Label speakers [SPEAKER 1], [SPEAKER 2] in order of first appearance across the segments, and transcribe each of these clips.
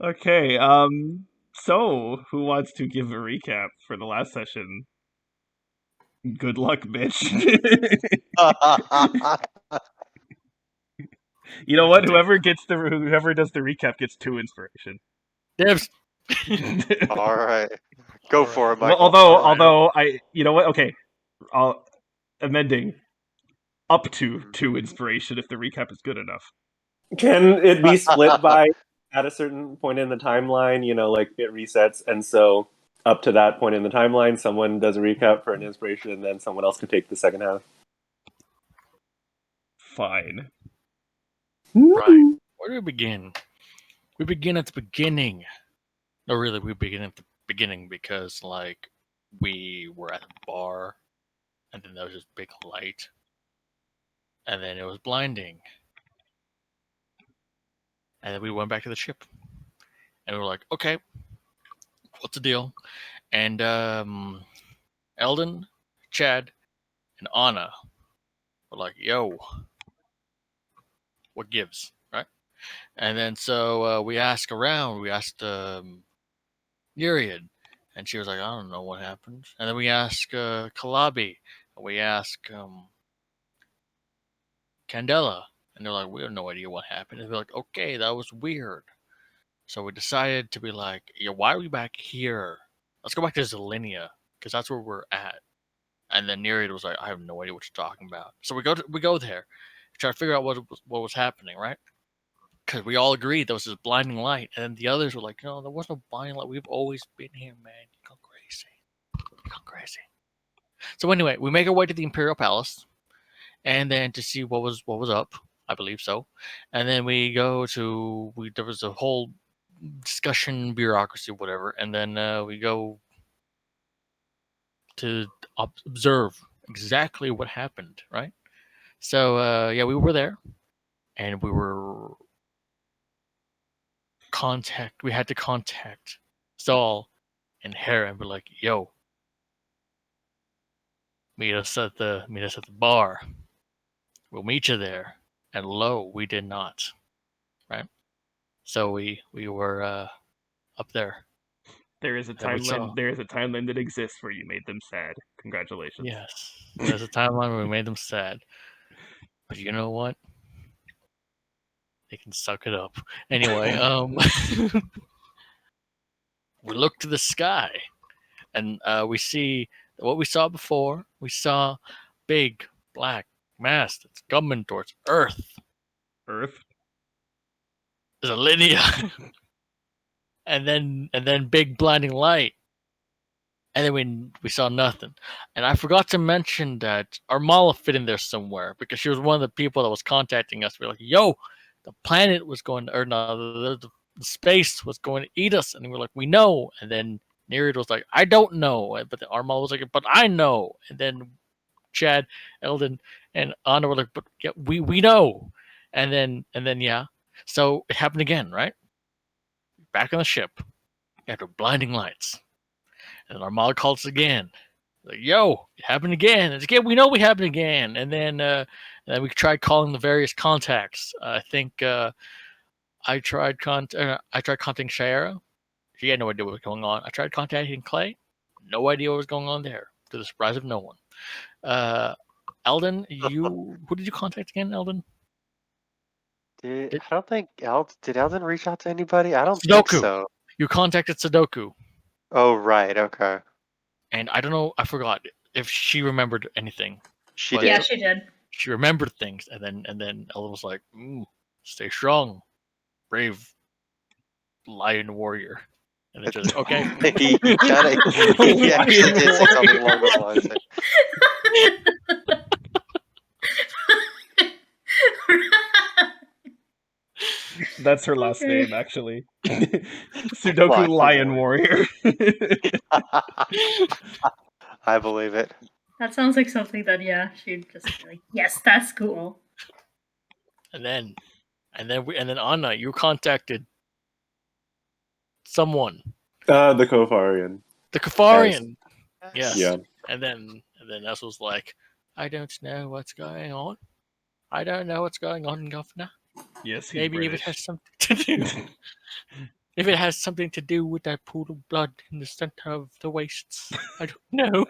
[SPEAKER 1] Okay, so who wants to give a recap for the last session? Good luck, bitch. You know what? Whoever does the recap gets 2 inspiration.
[SPEAKER 2] Dibs.
[SPEAKER 3] All right. Go for it,
[SPEAKER 1] Well,
[SPEAKER 3] Michael.
[SPEAKER 1] although you know what? Okay, I'll amending up to 2 inspiration if the recap is good enough.
[SPEAKER 4] Can it be split by at a certain point in the timeline? Like it resets, and so up to that point in the timeline, someone does a recap for an inspiration, and then someone else can take the second half.
[SPEAKER 1] Fine.
[SPEAKER 2] Right. Where do we begin? We begin at the beginning. No, really, we begin at the beginning because, like, we were at a bar, and then there was this big light, and then it was blinding. And then we went back to the ship. And we were like, okay, what's the deal? And Eldon, Chad, and Anna were like, yo, what gives, right? And then so we asked around. We asked Myriad, and she was like, I don't know what happened. And then we asked Kalabi, and we asked Candela, and they're like, we have no idea what happened. And they're like, okay, that was weird. So we decided to be like, yeah, why are we back here? Let's go back to Zelinia, because that's where we're at. And then Nereid was like, I have no idea what you're talking about. So we go there, try to figure out what was happening, right? Because we all agreed there was this blinding light, and then the others were like, no, there was no blinding light. We've always been here, man. You go crazy. So anyway, we make our way to the Imperial Palace, and then to see what was up. I believe so. And then we go to there was a whole discussion, bureaucracy, whatever, and then we go to observe exactly what happened, right? So yeah, we were there, and we had to contact Saul and Hera and be like, yo, meet us at the bar. We'll meet you there. And lo, we did not. Right? So we were up there.
[SPEAKER 1] There is a timeline that exists where you made them sad. Congratulations.
[SPEAKER 2] Yes. There's a timeline where we made them sad. But you know what? They can suck it up. Anyway, we look to the sky, and we see what we saw before. We saw big black mass that's coming towards Earth.
[SPEAKER 1] Earth?
[SPEAKER 2] There's a linear. and then big blinding light. And then we saw nothing. And I forgot to mention that Armala fit in there somewhere because she was one of the people that was contacting us. We were like, yo, the planet was going to, or no, the space was going to eat us. And we were like, we know. And then Nereid was like, I don't know. But Armala was like, but I know. And then Chad, Eldon, and Anna were like, but yeah, we know. And then yeah. So it happened again, right? Back on the ship after blinding lights. And Armada calls again. Like, yo, it happened again. It's again. We know it happened again. And then we tried calling the various contacts. I think I tried contacting Shayera. She had no idea what was going on. I tried contacting Clay. No idea what was going on there, to the surprise of no one. Eldon, who did you contact again, Eldon?
[SPEAKER 3] I don't think did Eldon reach out to anybody? I don't
[SPEAKER 2] Sudoku.
[SPEAKER 3] think so.
[SPEAKER 2] You contacted Sudoku.
[SPEAKER 3] Oh, right. Okay.
[SPEAKER 2] And I don't know. I forgot if she remembered anything.
[SPEAKER 3] She did.
[SPEAKER 5] Yeah, she did.
[SPEAKER 2] She remembered things, and then Eldon was like, "Stay strong, brave lion warrior." And then she was like, "Okay."
[SPEAKER 3] he actually did say something along those lines.
[SPEAKER 1] That's her last name, actually. Sudoku Lion Warrior.
[SPEAKER 3] I believe it.
[SPEAKER 5] That sounds like something that, yeah, she'd just be like, yes, that's cool.
[SPEAKER 2] And then Anna, you contacted someone.
[SPEAKER 4] The Kofarian.
[SPEAKER 2] The Kafarian. Yes.
[SPEAKER 4] Yeah.
[SPEAKER 2] And then Ness was like, I don't know what's going on. I don't know what's going on, Governor.
[SPEAKER 1] Yes, he's
[SPEAKER 2] Maybe if it
[SPEAKER 1] British.
[SPEAKER 2] has something to do, if it has something to do with that pool of blood in the center of the wastes, I don't know.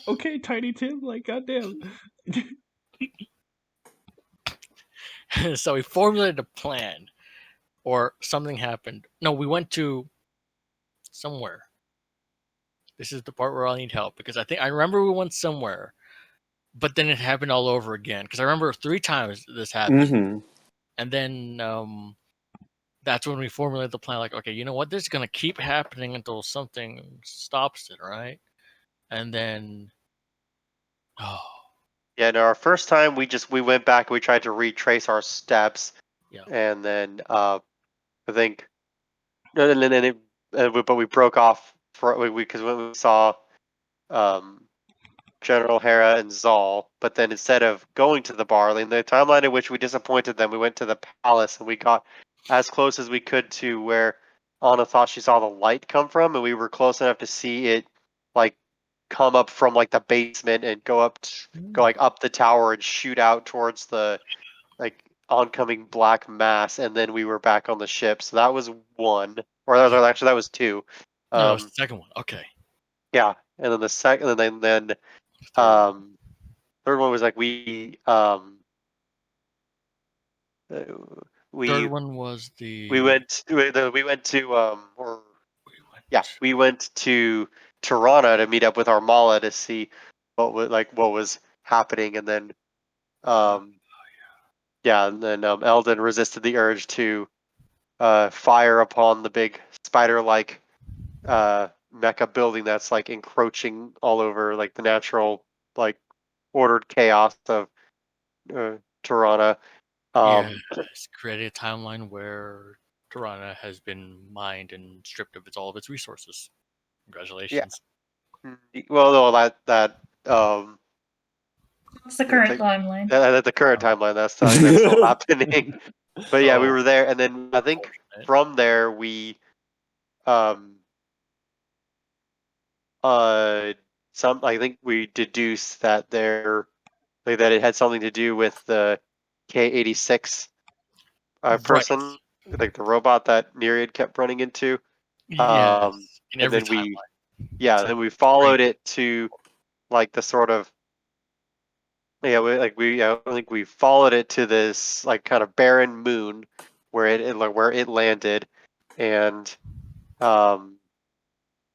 [SPEAKER 1] Okay, Tiny Tim, like goddamn.
[SPEAKER 2] So we formulated a plan, or something happened. No, we went to somewhere. This is the part where I'll need help because I remember we went somewhere, but then it happened all over again. Because I remember 3 times this happened,
[SPEAKER 4] Mm-hmm.
[SPEAKER 2] and then that's when we formulated the plan. Like, okay, you know what? This is gonna keep happening until something stops it, right? And then, oh
[SPEAKER 3] Yeah, no, our first time we went back and we tried to retrace our steps,
[SPEAKER 2] yeah,
[SPEAKER 3] and then I think and then but we broke off for because when we saw um General Hera and Zal, but then instead of going to the bar, in the timeline in which we disappointed them, we went to the palace and we got as close as we could to where Anna thought she saw the light come from, and we were close enough to see it like come up from like the basement and go like up the tower and shoot out towards the like oncoming black mass, and then we were back on the ship. So that was one, or that was, actually that was two.
[SPEAKER 2] no, that was the
[SPEAKER 3] Um,
[SPEAKER 2] second one. Okay,
[SPEAKER 3] yeah, and then the second, and then
[SPEAKER 2] third one.
[SPEAKER 3] um, third one was like uh,
[SPEAKER 2] Third
[SPEAKER 3] we
[SPEAKER 2] one was
[SPEAKER 3] we
[SPEAKER 2] the
[SPEAKER 3] went we went to or
[SPEAKER 2] we
[SPEAKER 3] yeah,
[SPEAKER 2] went.
[SPEAKER 3] we went to Tirana to meet up with Armala to see what was happening, and then um yeah, and then Eldon resisted the urge to fire upon the big spider-like mecha building that's like encroaching all over like the natural like ordered chaos of Tirana.
[SPEAKER 2] Yes,
[SPEAKER 3] Um,
[SPEAKER 2] created a timeline where Tirana has been mined and stripped of all of its resources.
[SPEAKER 3] yeah.
[SPEAKER 2] Congratulations.
[SPEAKER 3] Well, no, that
[SPEAKER 5] What's the
[SPEAKER 3] that's
[SPEAKER 5] current
[SPEAKER 3] like
[SPEAKER 5] timeline?
[SPEAKER 3] the current timeline that's still happening. But yeah, we
[SPEAKER 2] Oh,
[SPEAKER 3] were there, and then I think
[SPEAKER 2] unfortunate.
[SPEAKER 3] from there we um uh I think we deduced that that it had something to do with the K86
[SPEAKER 2] Right.
[SPEAKER 3] person, like the robot that Nereid kept running into.
[SPEAKER 2] Yes. In
[SPEAKER 3] And
[SPEAKER 2] every
[SPEAKER 3] then
[SPEAKER 2] timeline.
[SPEAKER 3] yeah,
[SPEAKER 2] So
[SPEAKER 3] then we
[SPEAKER 2] great.
[SPEAKER 3] followed it to like the sort of I think we followed it to this like kind of barren moon where where it landed, and um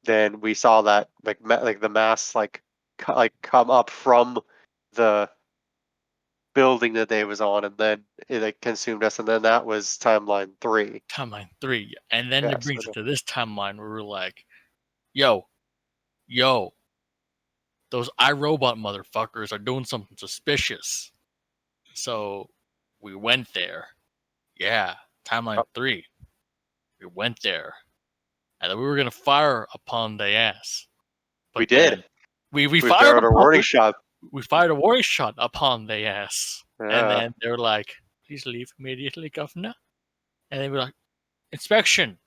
[SPEAKER 3] then we saw that like the mass like come up from the building that they was on, and then it like consumed us, and then that was timeline 3.
[SPEAKER 2] Timeline 3. And then
[SPEAKER 3] Yeah,
[SPEAKER 2] it brings it to this timeline where we're like, yo, yo, those iRobot motherfuckers are doing something suspicious. So we went there. Yeah. Timeline 3. We went there. And then we were gonna fire upon the ass.
[SPEAKER 3] we
[SPEAKER 2] But
[SPEAKER 3] did.
[SPEAKER 2] then we
[SPEAKER 3] We
[SPEAKER 2] fired
[SPEAKER 3] fired a
[SPEAKER 2] upon
[SPEAKER 3] warning shot.
[SPEAKER 2] we fired a warning shot upon the ass. And
[SPEAKER 3] Yeah.
[SPEAKER 2] then they were like, please leave immediately, governor. And they were like, inspection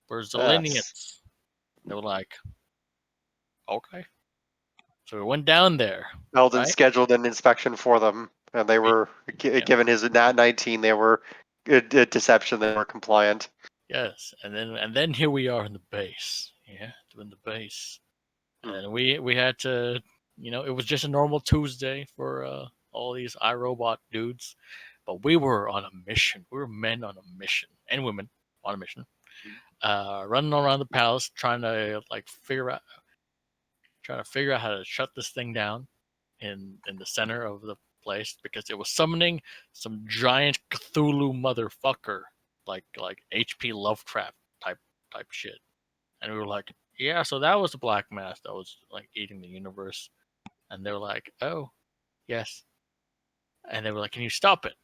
[SPEAKER 2] for
[SPEAKER 3] Yes.
[SPEAKER 2] Zelenians. They were like, okay. So we went down there,
[SPEAKER 3] Eldon
[SPEAKER 2] right?
[SPEAKER 3] scheduled an inspection for them, and they were
[SPEAKER 2] Yeah.
[SPEAKER 3] given his Nat 19. They were deception. They were compliant.
[SPEAKER 2] Yes. And then here we are in the base. Yeah, in the base.
[SPEAKER 3] Hmm.
[SPEAKER 2] And we had to, it was just a normal Tuesday for all these iRobot dudes, but we were on a mission. We were men on a mission, and women on a mission, running around the palace trying to figure out how to shut this thing down in the center of the place because it was summoning some giant Cthulhu motherfucker, like H.P. Lovecraft type shit. And we were like, yeah, so that was the black mass that was like eating the universe. And they were like, oh, yes. And they were like, can you stop it?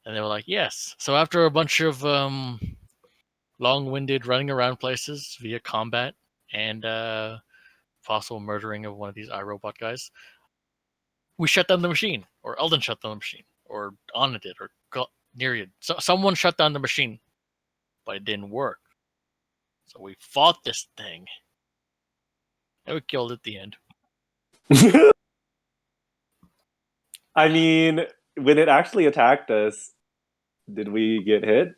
[SPEAKER 2] And they were like, yes. So after a bunch of long-winded running around places via combat and possible murdering of one of these iRobot guys, we shut down the machine, or Eldon shut down the machine, or Anna did, or Nereid. So someone shut down the machine, but it didn't work. So we fought this thing, and we killed it at the end.
[SPEAKER 4] I mean, when it actually attacked us, did we get hit?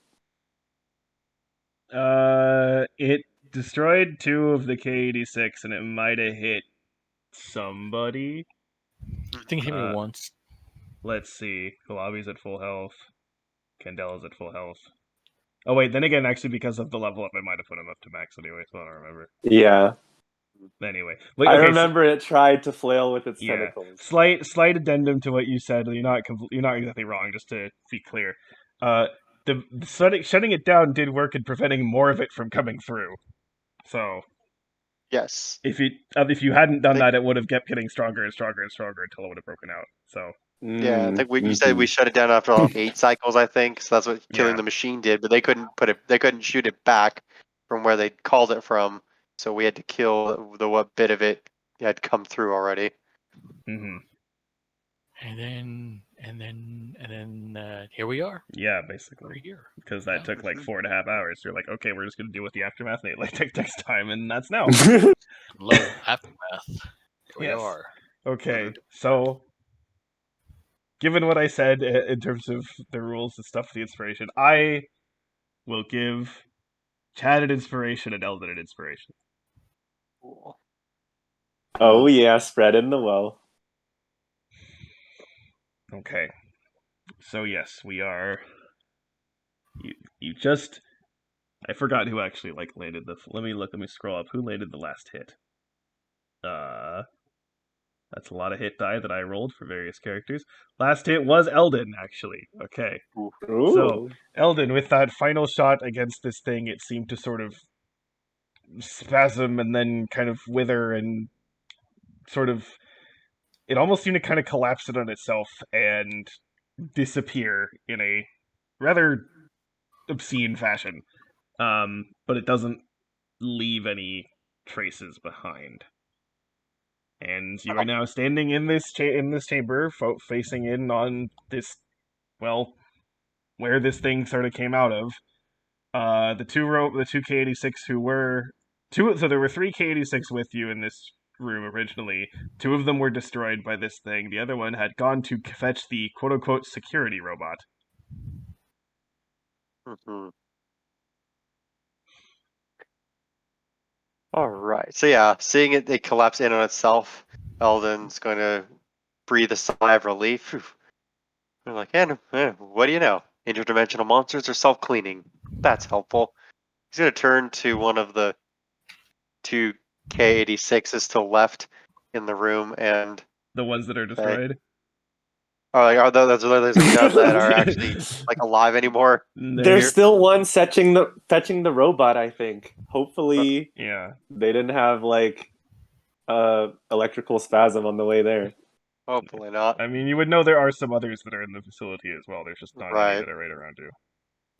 [SPEAKER 1] It destroyed 2 of the K-86, and it might have hit somebody.
[SPEAKER 2] I think it hit me
[SPEAKER 1] Uh,
[SPEAKER 2] once.
[SPEAKER 1] Let's see. Kalabi's at full health. Candela's at full health. Oh wait, then again, actually, because of the level up, I might have put him up to max anyway, so I don't remember.
[SPEAKER 4] Yeah.
[SPEAKER 1] Anyway,
[SPEAKER 4] I remember it tried to flail with its
[SPEAKER 1] yeah.
[SPEAKER 4] tentacles.
[SPEAKER 1] Slight addendum to what you said. You're not exactly wrong. Just to be clear, the shutting it down did work in preventing more of it from coming through. So
[SPEAKER 3] Yes.
[SPEAKER 1] if you hadn't done
[SPEAKER 3] Think-
[SPEAKER 1] that, it would have kept getting stronger and stronger and stronger until it would have broken out. So
[SPEAKER 3] Yeah, I think you said we shut it down after 8 cycles. I think so. That's what killing the machine did. But they couldn't They couldn't shoot it back from where they called it from. So we had to kill the what bit of it had come through already.
[SPEAKER 1] hmm
[SPEAKER 2] And then here we are.
[SPEAKER 1] yeah,
[SPEAKER 2] We're
[SPEAKER 1] basically,
[SPEAKER 2] here.
[SPEAKER 1] because that
[SPEAKER 2] Yeah.
[SPEAKER 1] took like 4.5 hours. You're like, okay, we're just gonna deal with the aftermath next time, and that's now.
[SPEAKER 2] Low aftermath. Here we
[SPEAKER 1] Yes.
[SPEAKER 2] are.
[SPEAKER 1] Okay, so given what I said in terms of the rules and stuff, the inspiration, I will give Chad an inspiration and Eldon an inspiration.
[SPEAKER 3] Cool.
[SPEAKER 4] Oh yeah, spread in the well.
[SPEAKER 1] Okay, so yes, we are. You just. I forgot who actually landed the. Let me scroll up. Who landed the last hit? That's a lot of hit die that I rolled for various characters. Last hit was Eldon, actually. Okay.
[SPEAKER 4] Ooh.
[SPEAKER 1] So, Eldon, with that final shot against this thing, it seemed to sort of spasm and then kind of wither and sort of. It almost seemed to kind of collapse it on itself and disappear in a rather obscene fashion. But it doesn't leave any traces behind. And you are now standing in this chamber, facing in on this, well, where this thing sort of came out of. The two K-86 who were two. So there were 3 K-86 with you in this room originally. 2 of them were destroyed by this thing. The other one had gone to fetch the quote unquote security robot.
[SPEAKER 3] Mm-hmm. All right. So yeah, seeing it collapse in on itself, Eldon's going to breathe a sigh of relief. They're like, what do you know? Interdimensional monsters are self-cleaning. That's helpful. He's going to turn to one of the 2 K-86s to the left in the room and
[SPEAKER 1] The ones that are destroyed.
[SPEAKER 3] are those none that are actually alive anymore?
[SPEAKER 4] There's still one fetching the robot, I think. Hopefully
[SPEAKER 1] yeah.
[SPEAKER 4] they didn't have electrical spasm on the way there.
[SPEAKER 3] Hopefully not.
[SPEAKER 1] I mean, you would know there are some others that are in the facility as well. There's just not any
[SPEAKER 3] Right.
[SPEAKER 1] that are right around you.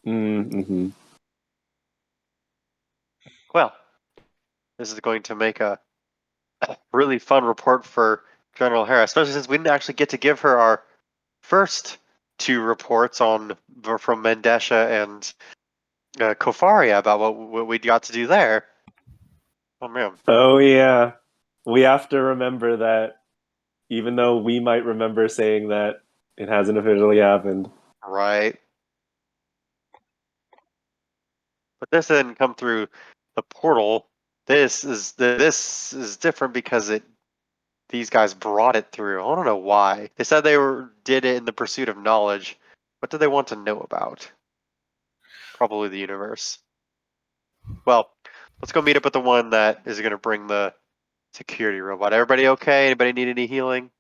[SPEAKER 4] Mm-hmm.
[SPEAKER 3] Well, this is going to make a really fun report for General Hera, especially since we didn't actually get to give her our first 2 reports from Mendesha and Kofaria about what we got to do there. Oh man.
[SPEAKER 4] Oh yeah. We have to remember that even though we might remember saying that, it hasn't officially happened.
[SPEAKER 3] Right. But this didn't come through the portal. This is different because these guys brought it through. I don't know why. They said they did it in the pursuit of knowledge. What do they want to know about? Probably the universe. Well, let's go meet up with the one that is going to bring the security robot. Everybody okay? Anybody need any healing?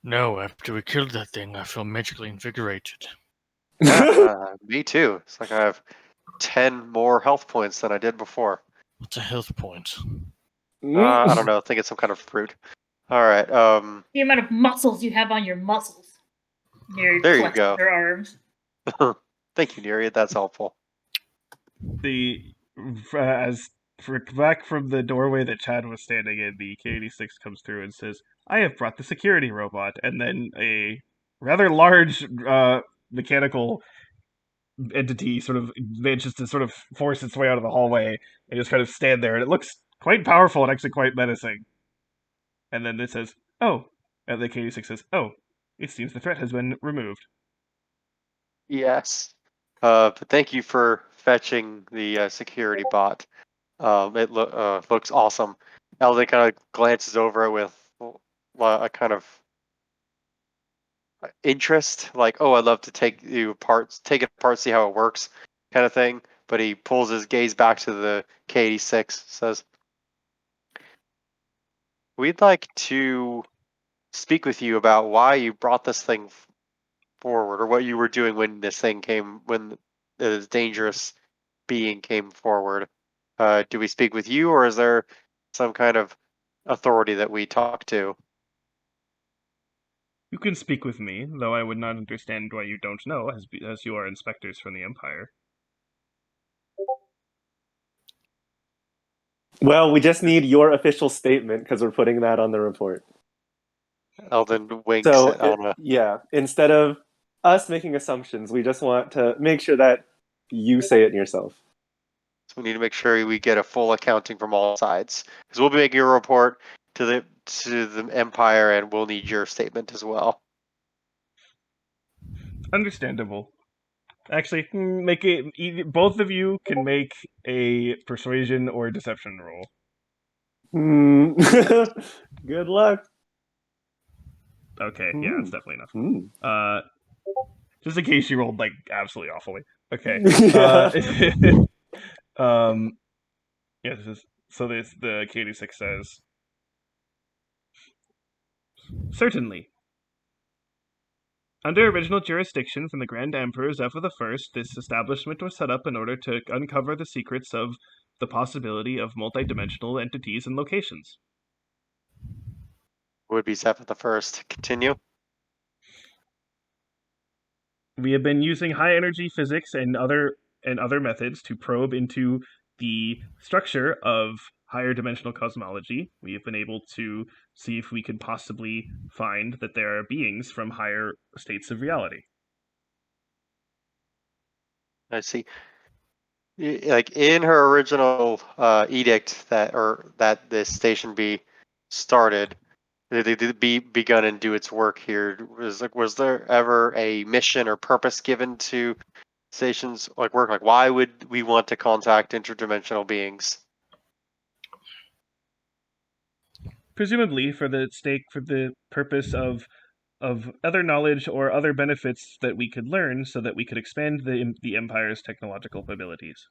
[SPEAKER 2] No, after we killed that thing, I feel magically invigorated.
[SPEAKER 3] Yeah, me too. It's like I have 10 more health points than I did before.
[SPEAKER 2] What's a health point?
[SPEAKER 3] I don't know. I think it's some kind of fruit. All right.
[SPEAKER 5] The amount of muscles you have on your muscles. Your
[SPEAKER 3] There you
[SPEAKER 5] flexing
[SPEAKER 3] go.
[SPEAKER 5] Your arms.
[SPEAKER 3] Thank you, Neri. That's helpful.
[SPEAKER 1] Back from the doorway that Chad was standing in, the K-86 comes through and says, "I have brought the security robot," and then a rather large mechanical entity sort of manages to sort of force its way out of the hallway and just kind of stand there, and it looks quite powerful and actually quite menacing. And then it says, "Oh," and the K-86 says, "Oh, It seems the threat has been removed.
[SPEAKER 3] Yes. But thank you for fetching the security bot. It looks awesome. Eldon kind of glances over it with a kind of interest, like, "Oh, I'd love to take it apart, see how it works," kind of thing. But he pulls his gaze back to the K86, says, "We'd like to speak with you about why you brought this thing forward, or what you were doing when when the dangerous being came forward. Do we speak with you, or is there some kind of authority that we talk to?"
[SPEAKER 1] You can speak with me, though I would not understand why you don't know, as you are inspectors from the Empire.
[SPEAKER 4] Well, we just need your official statement because we're putting that on the report.
[SPEAKER 3] Eldon winks
[SPEAKER 4] So,
[SPEAKER 3] at Alma.
[SPEAKER 4] yeah, instead of us making assumptions, we just want to make sure that you say it yourself.
[SPEAKER 3] So we need to make sure we get a full accounting from all sides, because we'll be making a report to the Empire, and we'll need your statement as well.
[SPEAKER 1] Understandable. Actually, make it. Both of you can make a persuasion or deception roll.
[SPEAKER 4] Good luck.
[SPEAKER 1] Okay, yeah, it's definitely enough.
[SPEAKER 4] Hmm.
[SPEAKER 1] Just in case you rolled like absolutely awfully. Okay.
[SPEAKER 4] Yeah.
[SPEAKER 1] Yeah. The K86 says, certainly. Under original jurisdiction from the Grand Emperor Zephyr I, this establishment was set up in order to uncover the secrets of the possibility of multidimensional entities and locations.
[SPEAKER 3] Would be Zephyr the First. Continue.
[SPEAKER 1] We have been using high energy physics and other methods to probe into the structure of higher dimensional cosmology. We have been able to see if we could possibly find that there are beings from higher states of reality.
[SPEAKER 3] I see. Like in her original edict that this station be started, they be begun and do its work here. Was there ever a mission or purpose given to stations like work? Like, why would we want to contact interdimensional beings?
[SPEAKER 1] Presumably for the purpose of other knowledge or other benefits that we could learn, so that we could expand the Empire's technological abilities.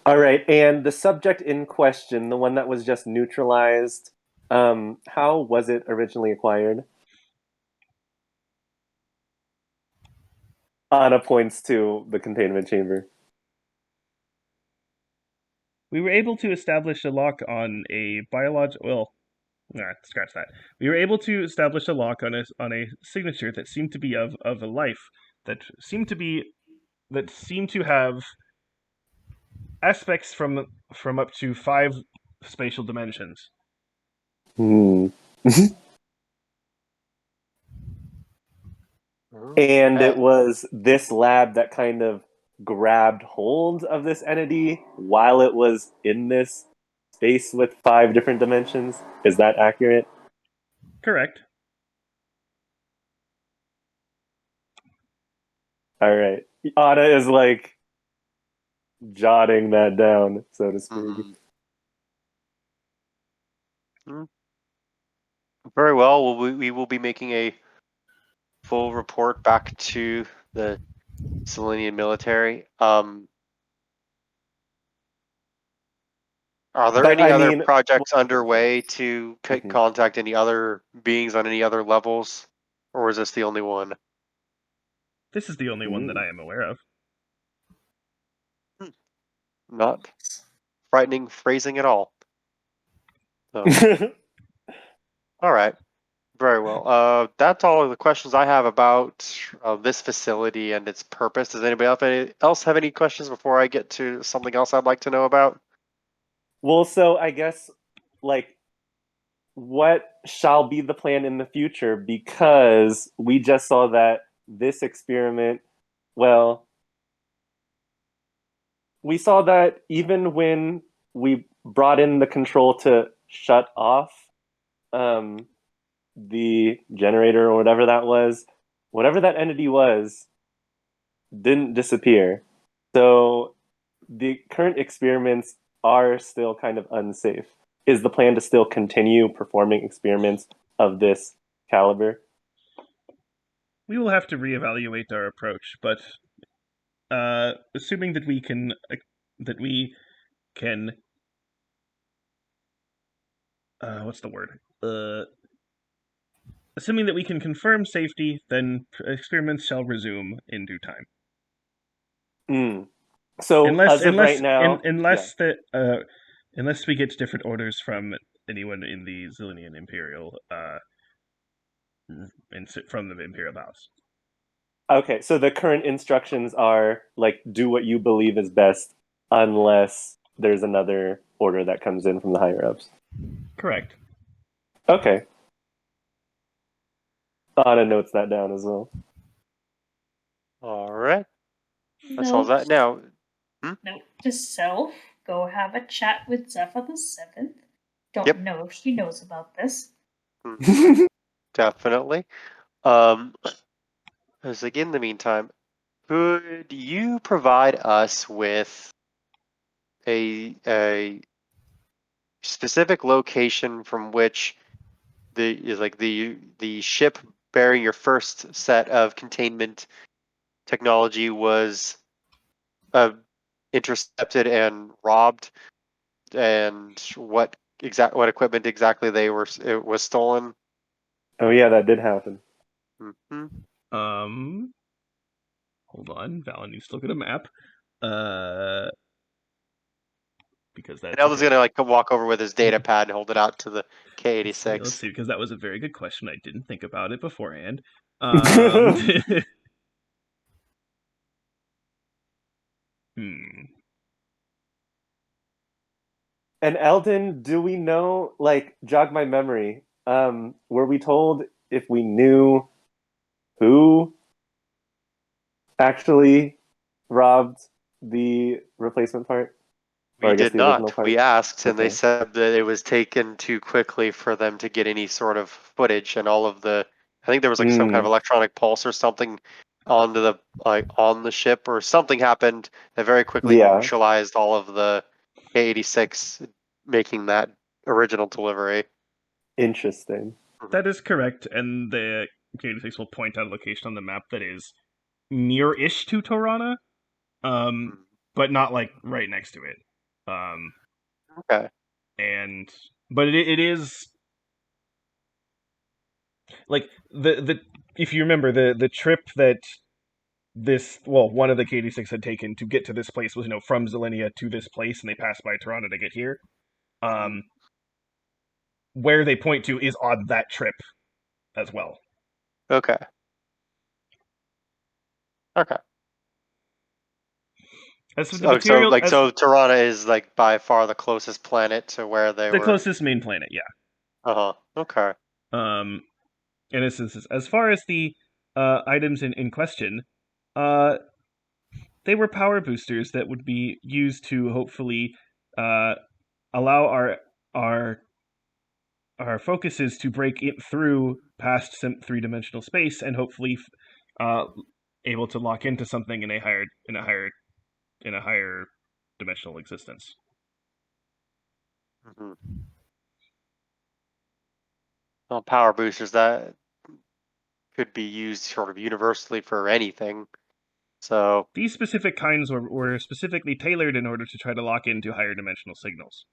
[SPEAKER 4] All right, and the subject in question, the one that was just neutralized, how was it originally acquired? Anna points to the containment chamber.
[SPEAKER 1] We were able to establish a lock on a scratch that. We were able to establish a lock on a signature that seemed to be of a life that seemed to have aspects from up to 5 spatial dimensions.
[SPEAKER 4] Hmm. And it was this lab that kind of grabbed hold of this entity while it was in this space with 5 different dimensions. Is that accurate?
[SPEAKER 1] Correct.
[SPEAKER 4] All right. Anna is like jotting that down, so to speak.
[SPEAKER 3] Very well. We will be making a full report back to the Selenian military. Are there
[SPEAKER 4] But
[SPEAKER 3] any
[SPEAKER 4] I
[SPEAKER 3] other
[SPEAKER 4] mean,
[SPEAKER 3] projects underway to
[SPEAKER 4] Mhm.
[SPEAKER 3] contact any other beings on any other levels, or is this the only one?
[SPEAKER 1] This is the only one that I am aware of.
[SPEAKER 3] Not frightening phrasing at all. So, all right. Very well. That's all of the questions I have about this facility and its purpose. Does anybody else have any questions before I get to something else I'd like to know about?
[SPEAKER 4] Well, so I guess, like, what shall be the plan in the future? Because we just saw that this experiment, well, we saw that even when we brought in the control to shut off the generator or whatever that was, whatever that entity was, didn't disappear. So the current experiments are still kind of unsafe. Is the plan to still continue performing experiments of this caliber?
[SPEAKER 1] We will have to reevaluate our approach, but assuming that we can what's the word? Assuming that we can confirm safety, then experiments shall resume in due time.
[SPEAKER 4] So
[SPEAKER 1] Unless
[SPEAKER 4] as of right now,
[SPEAKER 1] unless we get different orders from anyone in the Zillian Imperial from the Imperial House.
[SPEAKER 4] Okay, so the current instructions are like do what you believe is best unless there's another order that comes in from the higher ups.
[SPEAKER 1] Correct.
[SPEAKER 4] Okay. Anna notes that down as well.
[SPEAKER 3] All right. That
[SPEAKER 5] No,
[SPEAKER 3] solves that. Now,
[SPEAKER 5] no, just self. Go have a chat with Zephyr the Seventh. Don't
[SPEAKER 3] Yep.
[SPEAKER 5] know if she knows about this.
[SPEAKER 3] definitely. As like in the meantime, could you provide us with a specific location from which the ship bearing your first set of containment technology was intercepted and robbed, and what equipment exactly it was stolen?
[SPEAKER 4] Oh yeah, that did happen.
[SPEAKER 3] Mm-hmm.
[SPEAKER 1] Hold on. Valon needs to look at a map. Because that's
[SPEAKER 3] And Elden's gonna like walk over with his data pad and hold it out to the K86.
[SPEAKER 1] Let's see, because that was a very good question. I didn't think about it beforehand.
[SPEAKER 4] And Eldon, do we know, like, jog my memory, were we told if we knew who actually robbed the replacement part? Or
[SPEAKER 3] We
[SPEAKER 4] I guess
[SPEAKER 3] did
[SPEAKER 4] the original
[SPEAKER 3] not.
[SPEAKER 4] part?
[SPEAKER 3] We asked, and they
[SPEAKER 4] Okay.
[SPEAKER 3] said that it was taken too quickly for them to get any sort of footage, and all of the. I think there was like some kind of electronic pulse or something onto the on the ship, or something happened that very quickly
[SPEAKER 4] Yeah.
[SPEAKER 3] neutralized all of the K86 making that original delivery.
[SPEAKER 4] Interesting.
[SPEAKER 1] That is correct, and the K86 will point out a location on the map that is near-ish to Torana, but not like right next to it.
[SPEAKER 3] Okay.
[SPEAKER 1] But it is like the if you remember the trip that one of the K86 had taken to get to this place was from Zillinia to this place, and they passed by Torana to get here. Where they point to is on that trip as well.
[SPEAKER 3] Okay.
[SPEAKER 1] As for the material,
[SPEAKER 3] so Tirana is like by far the closest planet to where they
[SPEAKER 1] the
[SPEAKER 3] were.
[SPEAKER 1] closest main planet, yeah.
[SPEAKER 3] Okay.
[SPEAKER 1] In instances, as far as the items in question, they were power boosters that would be used to hopefully allow our focuses to break it through past three-dimensional space and hopefully able to lock into something in a higher dimensional existence.
[SPEAKER 3] Mm-hmm. Well, power boosters that could be used sort of universally for anything. So
[SPEAKER 1] these specific kinds were specifically tailored in order to try to lock into higher dimensional signals.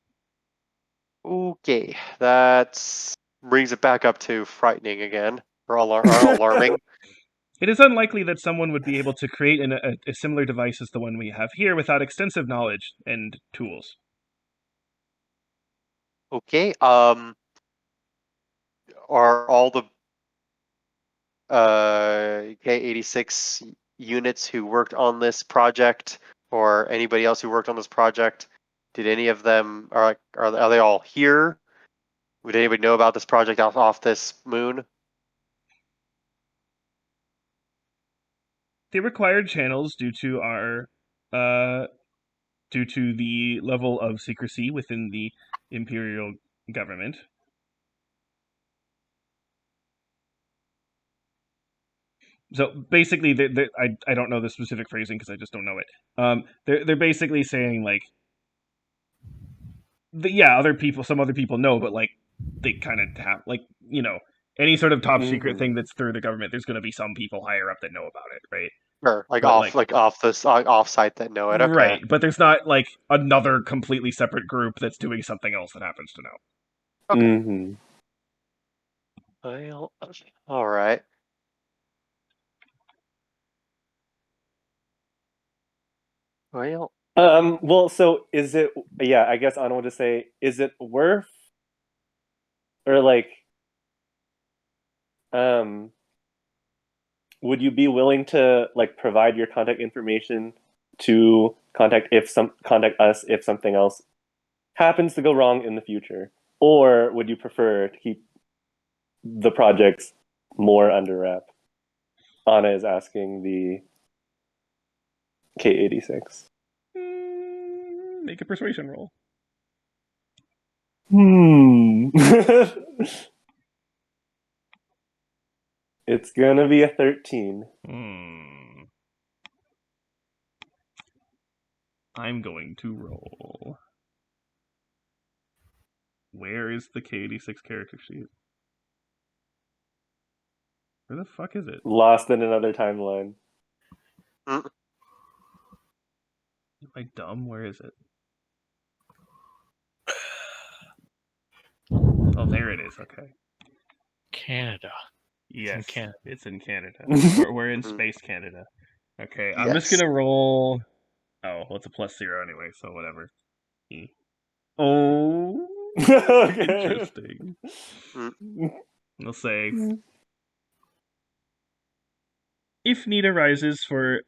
[SPEAKER 3] Okay, that brings it back up to frightening again, or alarming.
[SPEAKER 1] It is unlikely that someone would be able to create a similar device as the one we have here without extensive knowledge and tools.
[SPEAKER 3] Okay, are all the K86 units who worked on this project, or anybody else who worked on this project, did any of them are they all here? Would anybody know about this project off this moon?
[SPEAKER 1] They required channels due to our due to the level of secrecy within the Imperial government. So basically, I don't know the specific phrasing because I just don't know it. They're basically saying like, some other people know, but like they kind of have like any sort of top secret thing that's through the government. There's going to be some people higher up that know about it, right?
[SPEAKER 3] Sure, like
[SPEAKER 1] But,
[SPEAKER 3] off site that know it. Okay.
[SPEAKER 1] Right, but there's not like another completely separate group that's doing something else that happens to know.
[SPEAKER 3] Okay. Well, all right. Well,
[SPEAKER 4] well, so is it? Yeah, I guess Anna would just say, is it worth, or like, would you be willing to like provide your contact information to contact us if something else happens to go wrong in the future, or would you prefer to keep the projects more under wrap? Anna is asking the K86.
[SPEAKER 1] Make a persuasion roll.
[SPEAKER 4] It's gonna be a 13.
[SPEAKER 1] I'm going to roll. Where is the K86 character sheet? Where the fuck is it?
[SPEAKER 4] Lost in another timeline.
[SPEAKER 1] Am I dumb? Where is it? Oh, there it is. Okay.
[SPEAKER 2] Canada.
[SPEAKER 1] Yes,
[SPEAKER 2] Canada.
[SPEAKER 1] it's in Canada. We're in Space Canada. Okay, I'm just
[SPEAKER 3] Yes.
[SPEAKER 1] gonna roll. Oh, well, it's a +0 anyway, so whatever. Oh,
[SPEAKER 4] Okay.
[SPEAKER 1] interesting. We'll say, if need arises for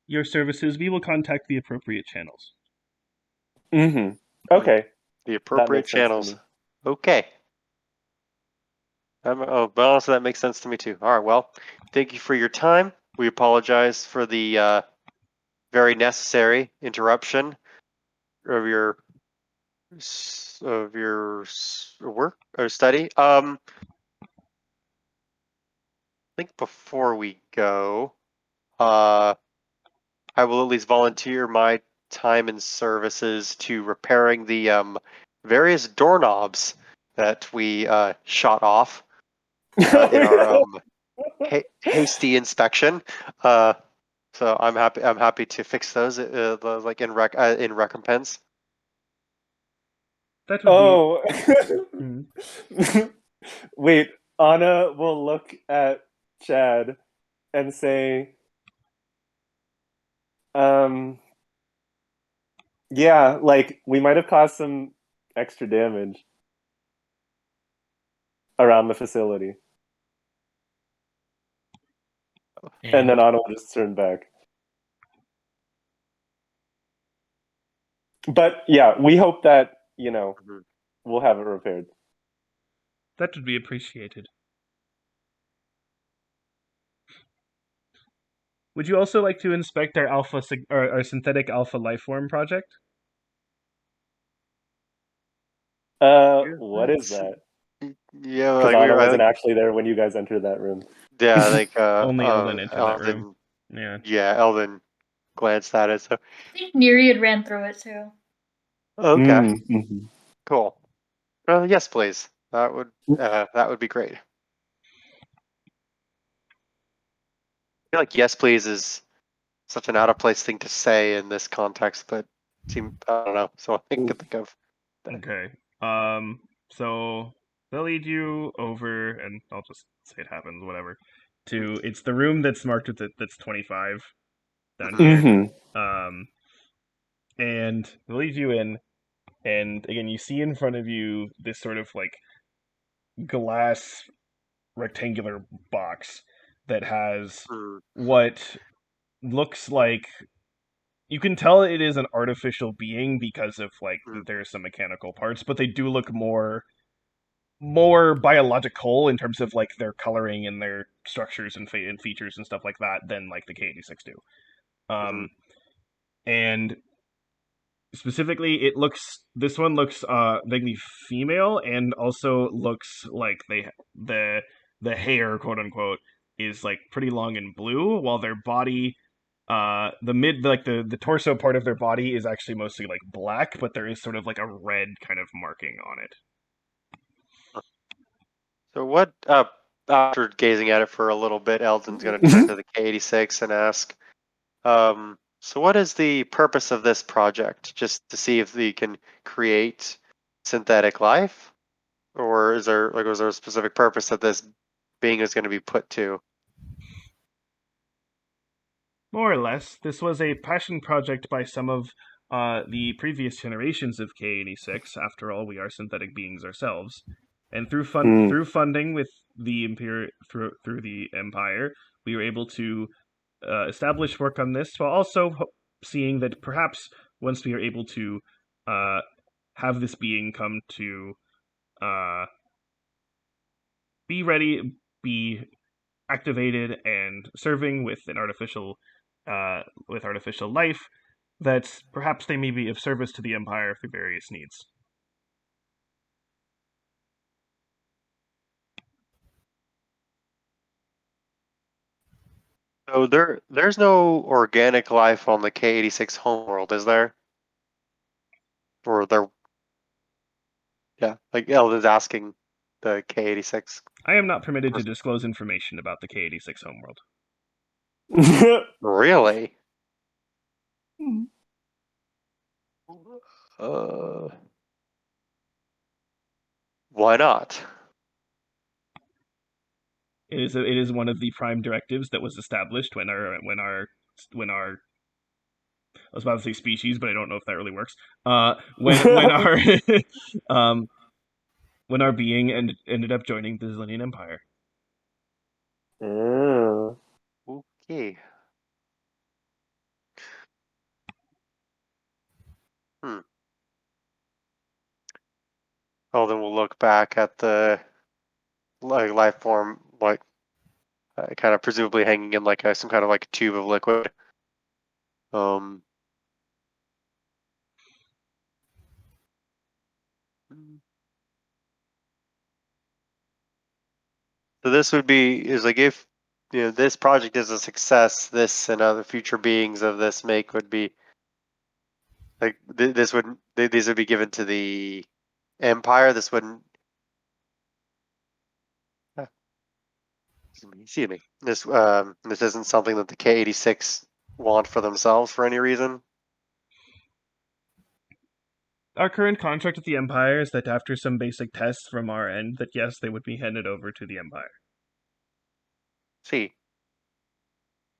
[SPEAKER 1] your services, we will contact the appropriate channels.
[SPEAKER 4] Okay.
[SPEAKER 3] The
[SPEAKER 4] That
[SPEAKER 3] appropriate
[SPEAKER 4] makes sense to
[SPEAKER 3] channels.
[SPEAKER 4] me.
[SPEAKER 3] Okay. But also that makes sense to me too. All right. Well, thank you for your time. We apologize for the very necessary interruption of your work or study. I think before we go, I will at least volunteer my time and services to repairing the various doorknobs that we shot off in our hasty inspection. So I'm happy to fix those like in recompense.
[SPEAKER 1] That would
[SPEAKER 4] Wait, Anna will look at Chad and say, yeah, like we might have caused some extra damage around the facility. And then Anna will just turn back. But yeah, we hope that, we'll have it repaired.
[SPEAKER 1] That would be appreciated. Would you also like to inspect our our synthetic alpha lifeform project?
[SPEAKER 4] What is that?
[SPEAKER 3] Yeah,
[SPEAKER 4] Because
[SPEAKER 3] like
[SPEAKER 4] Anna wasn't actually there when you guys entered that room.
[SPEAKER 3] Yeah, like
[SPEAKER 1] only Eldon entered that room.
[SPEAKER 3] Yeah, Eldon glanced at it. So
[SPEAKER 5] I think Nereid ran through it too.
[SPEAKER 3] okay, cool. Yes, please. That would be great. I feel like yes, please is such an out of place thing to say in this context, but I don't know. So I can think of.
[SPEAKER 1] Okay. So they'll lead you over, and I'll just say it happens, whatever. It's the room that's marked with that's 25 down here. And they'll lead you in, and again, you see in front of you this sort of like glass rectangular box that has what looks like, you can tell it is an artificial being because of like there's some mechanical parts, but they do look more biological in terms of like their coloring and their structures and features and stuff like that than like the K86 do. and specifically, this one looks vaguely female, and also looks like the hair, quote unquote, is like pretty long and blue, while their body, the torso part of their body is actually mostly like black, but there is sort of like a red kind of marking on it.
[SPEAKER 3] So what? After gazing at it for a little bit, Eldon's going to turn to the K-86 and ask, so what is the purpose of this project? Just to see if we can create synthetic life, or was there a specific purpose that this being is going to be put to?
[SPEAKER 1] More or less, this was a passion project by some of the previous generations of K-86. After all, we are synthetic beings ourselves, and through funding with the through the Empire, we were able to establish work on this, while also seeing that perhaps once we are able to have this being come to be ready, be activated and serving with artificial life, that perhaps they may be of service to the Empire for various needs.
[SPEAKER 3] So there's no organic life on the K-86 homeworld, is there? Or there? Yeah, like Eldon's asking the K-86.
[SPEAKER 1] I am not permitted to disclose information about the K-86 homeworld.
[SPEAKER 3] Really? Why not?
[SPEAKER 1] It is one of the prime directives that was established when our I was about to say species, but I don't know if that really works. When our when our being ended up joining the Zillian Empire.
[SPEAKER 3] Okay. Oh, then we'll look back at the life form, like kind of presumably hanging in like some kind of like tube of liquid. So this would be is like if this project is a success, this and other future beings of this make would be like these would be given to the Empire. This wouldn't. Excuse me. This isn't something that the K-86 want for themselves for any reason.
[SPEAKER 1] Our current contract with the Empire is that after some basic tests from our end, that yes, they would be handed over to the Empire.
[SPEAKER 3] See,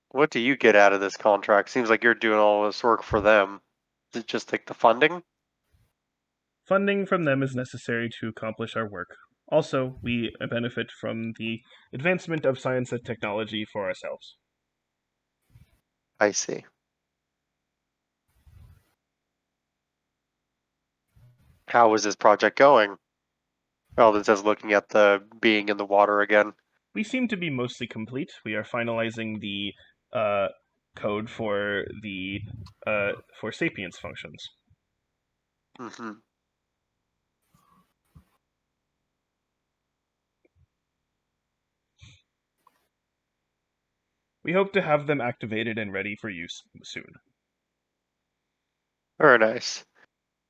[SPEAKER 3] what do you get out of this contract? Seems like you're doing all this work for them. Is it just like the funding?
[SPEAKER 1] Funding from them is necessary to accomplish our work. Also, we benefit from the advancement of science and technology for ourselves.
[SPEAKER 3] I see. How is this project going? Eldon says, looking at the being in the water again.
[SPEAKER 1] We seem to be mostly complete. We are finalizing the code for the for sapience functions.
[SPEAKER 3] Mm-hmm.
[SPEAKER 1] We hope to have them activated and ready for use soon.
[SPEAKER 3] Very nice.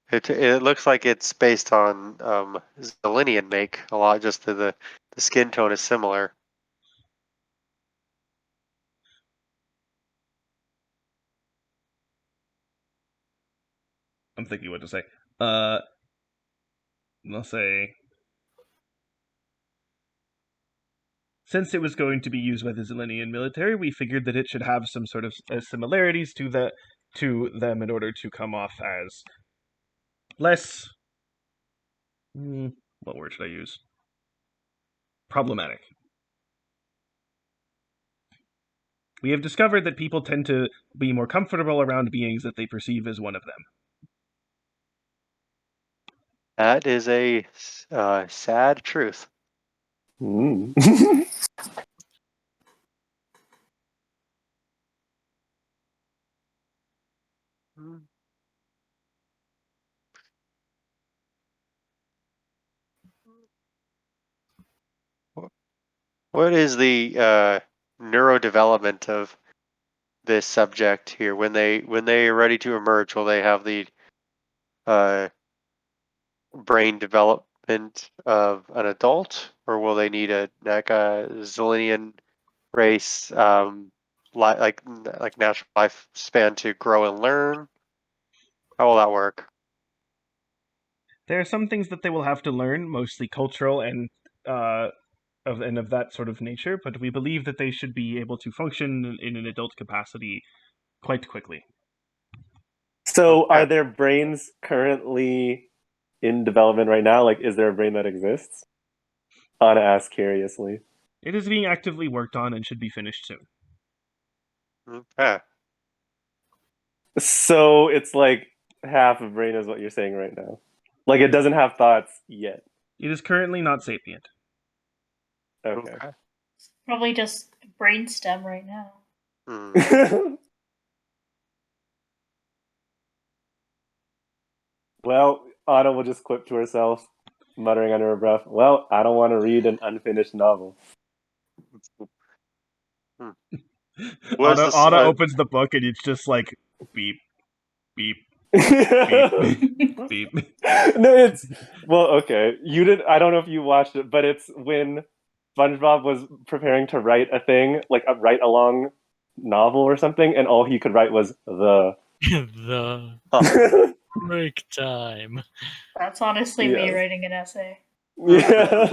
[SPEAKER 3] It looks like it's based on Zelenian make a lot. Just the skin tone is similar.
[SPEAKER 1] I'm thinking what to say. I'll say, since it was going to be used by the Zelenian military, we figured that it should have some sort of similarities to them in order to come off as less. What word should I use? Problematic. We have discovered that people tend to be more comfortable around beings that they perceive as one of them.
[SPEAKER 3] That is a sad truth. What is the neurodevelopment of this subject here? When they are ready to emerge, will they have the uh, brain development of an adult, or will they need a Zillion race like natural lifespan to grow and learn? How will that work?
[SPEAKER 1] There are some things that they will have to learn, mostly cultural and of that sort of nature, but we believe that they should be able to function in an adult capacity quite quickly.
[SPEAKER 4] So,
[SPEAKER 3] Okay.
[SPEAKER 4] are their brains currently in development right now? Like, is there a brain that exists? Anna asks curiously.
[SPEAKER 1] It is being actively worked on and should be finished soon.
[SPEAKER 3] Okay.
[SPEAKER 4] So it's like half a brain is what you're saying right now. Like it doesn't have thoughts yet.
[SPEAKER 1] It is currently not sapient.
[SPEAKER 4] Okay.
[SPEAKER 3] Okay.
[SPEAKER 5] It's probably just brainstem right now.
[SPEAKER 3] Hmm.
[SPEAKER 4] Well, Anna will just clip to herself, muttering under her breath, "Well, I don't want to read an unfinished novel."
[SPEAKER 3] What is
[SPEAKER 1] Anna,
[SPEAKER 3] this?
[SPEAKER 1] Anna opens the book and it's just like beep, beep, beep, beep.
[SPEAKER 4] No, it's well, okay. You did. I don't know if you watched it, but it's when SpongeBob was preparing to write a thing, like a write along novel or something, and all he could write was the.
[SPEAKER 2] The
[SPEAKER 3] Huh.
[SPEAKER 2] break time.
[SPEAKER 5] That's honestly me
[SPEAKER 4] Yes.
[SPEAKER 5] writing an essay.
[SPEAKER 4] Yeah.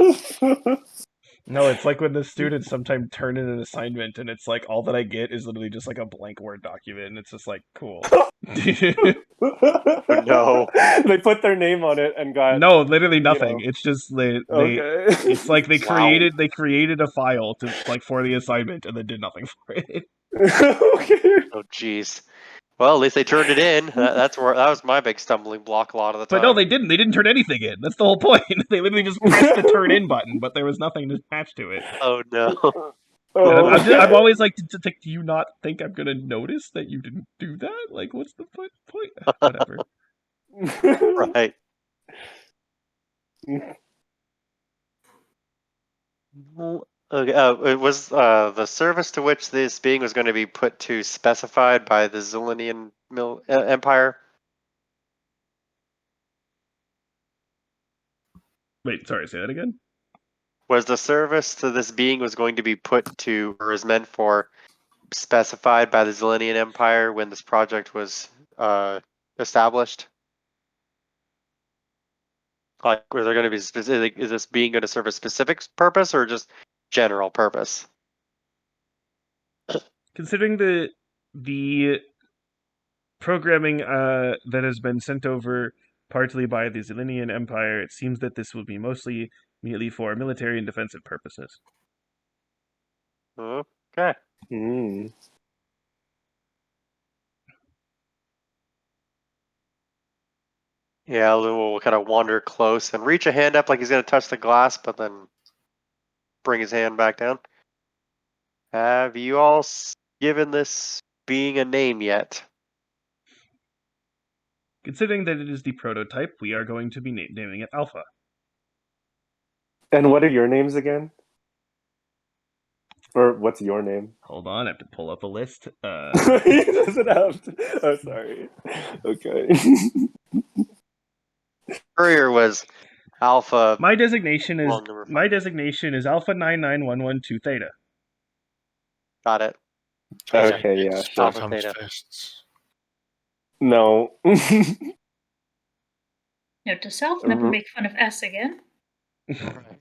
[SPEAKER 1] No, it's like when the students sometimes turn in an assignment and it's like all that I get is literally just like a blank Word document and it's just like, cool.
[SPEAKER 3] No.
[SPEAKER 4] They put their name on it and got
[SPEAKER 1] No, literally
[SPEAKER 4] you
[SPEAKER 1] nothing.
[SPEAKER 4] know.
[SPEAKER 1] It's just they
[SPEAKER 4] Okay.
[SPEAKER 1] it's like they
[SPEAKER 3] Wow.
[SPEAKER 1] created a file to like for the assignment and then did nothing for it.
[SPEAKER 4] Okay.
[SPEAKER 3] Oh, jeez. Well, at least they turned it in. That was my big stumbling block a lot of the
[SPEAKER 1] But
[SPEAKER 3] time.
[SPEAKER 1] no, they didn't. They didn't turn anything in. That's the whole point. They literally just pressed the turn in button, but there was nothing attached to it.
[SPEAKER 3] Oh no.
[SPEAKER 1] And
[SPEAKER 4] Oh,
[SPEAKER 1] I'm always like, do you not think I'm gonna notice that you didn't do that? Like, what's the point? Whatever.
[SPEAKER 3] Right. Well, okay. It was the service to which this being was going to be put to specified by the Zillion Empire.
[SPEAKER 1] Wait, sorry, say that again?
[SPEAKER 3] Was the service to this being was going to be put to or is meant for specified by the Zillion Empire when this project was established? Like, were there going to be specific? Is this being going to serve a specific purpose or just general purpose?
[SPEAKER 1] Considering the programming that has been sent over partly by the Zilinian Empire, it seems that this will be mostly merely for military and defensive purposes.
[SPEAKER 3] Okay.
[SPEAKER 4] Hmm.
[SPEAKER 3] Yeah, Lou will kind of wander close and reach a hand up like he's going to touch the glass, but then bring his hand back down. Have you all given this being a name yet?
[SPEAKER 1] Considering that it is the prototype, we are going to be naming it Alpha.
[SPEAKER 4] And what are your names again? Or what's your name?
[SPEAKER 1] Hold on, I have to pull up a list.
[SPEAKER 4] He doesn't have to. Oh, sorry. Okay.
[SPEAKER 3] Courier was Alpha.
[SPEAKER 1] My designation is
[SPEAKER 3] Long number 5.
[SPEAKER 1] Alpha 99112 Theta.
[SPEAKER 3] Got it.
[SPEAKER 4] Okay, yeah,
[SPEAKER 2] It's
[SPEAKER 4] sure.
[SPEAKER 3] Alpha
[SPEAKER 2] Tom's
[SPEAKER 3] Theta.
[SPEAKER 2] fists.
[SPEAKER 4] No.
[SPEAKER 5] Note to self: never make fun of S again.
[SPEAKER 3] Right.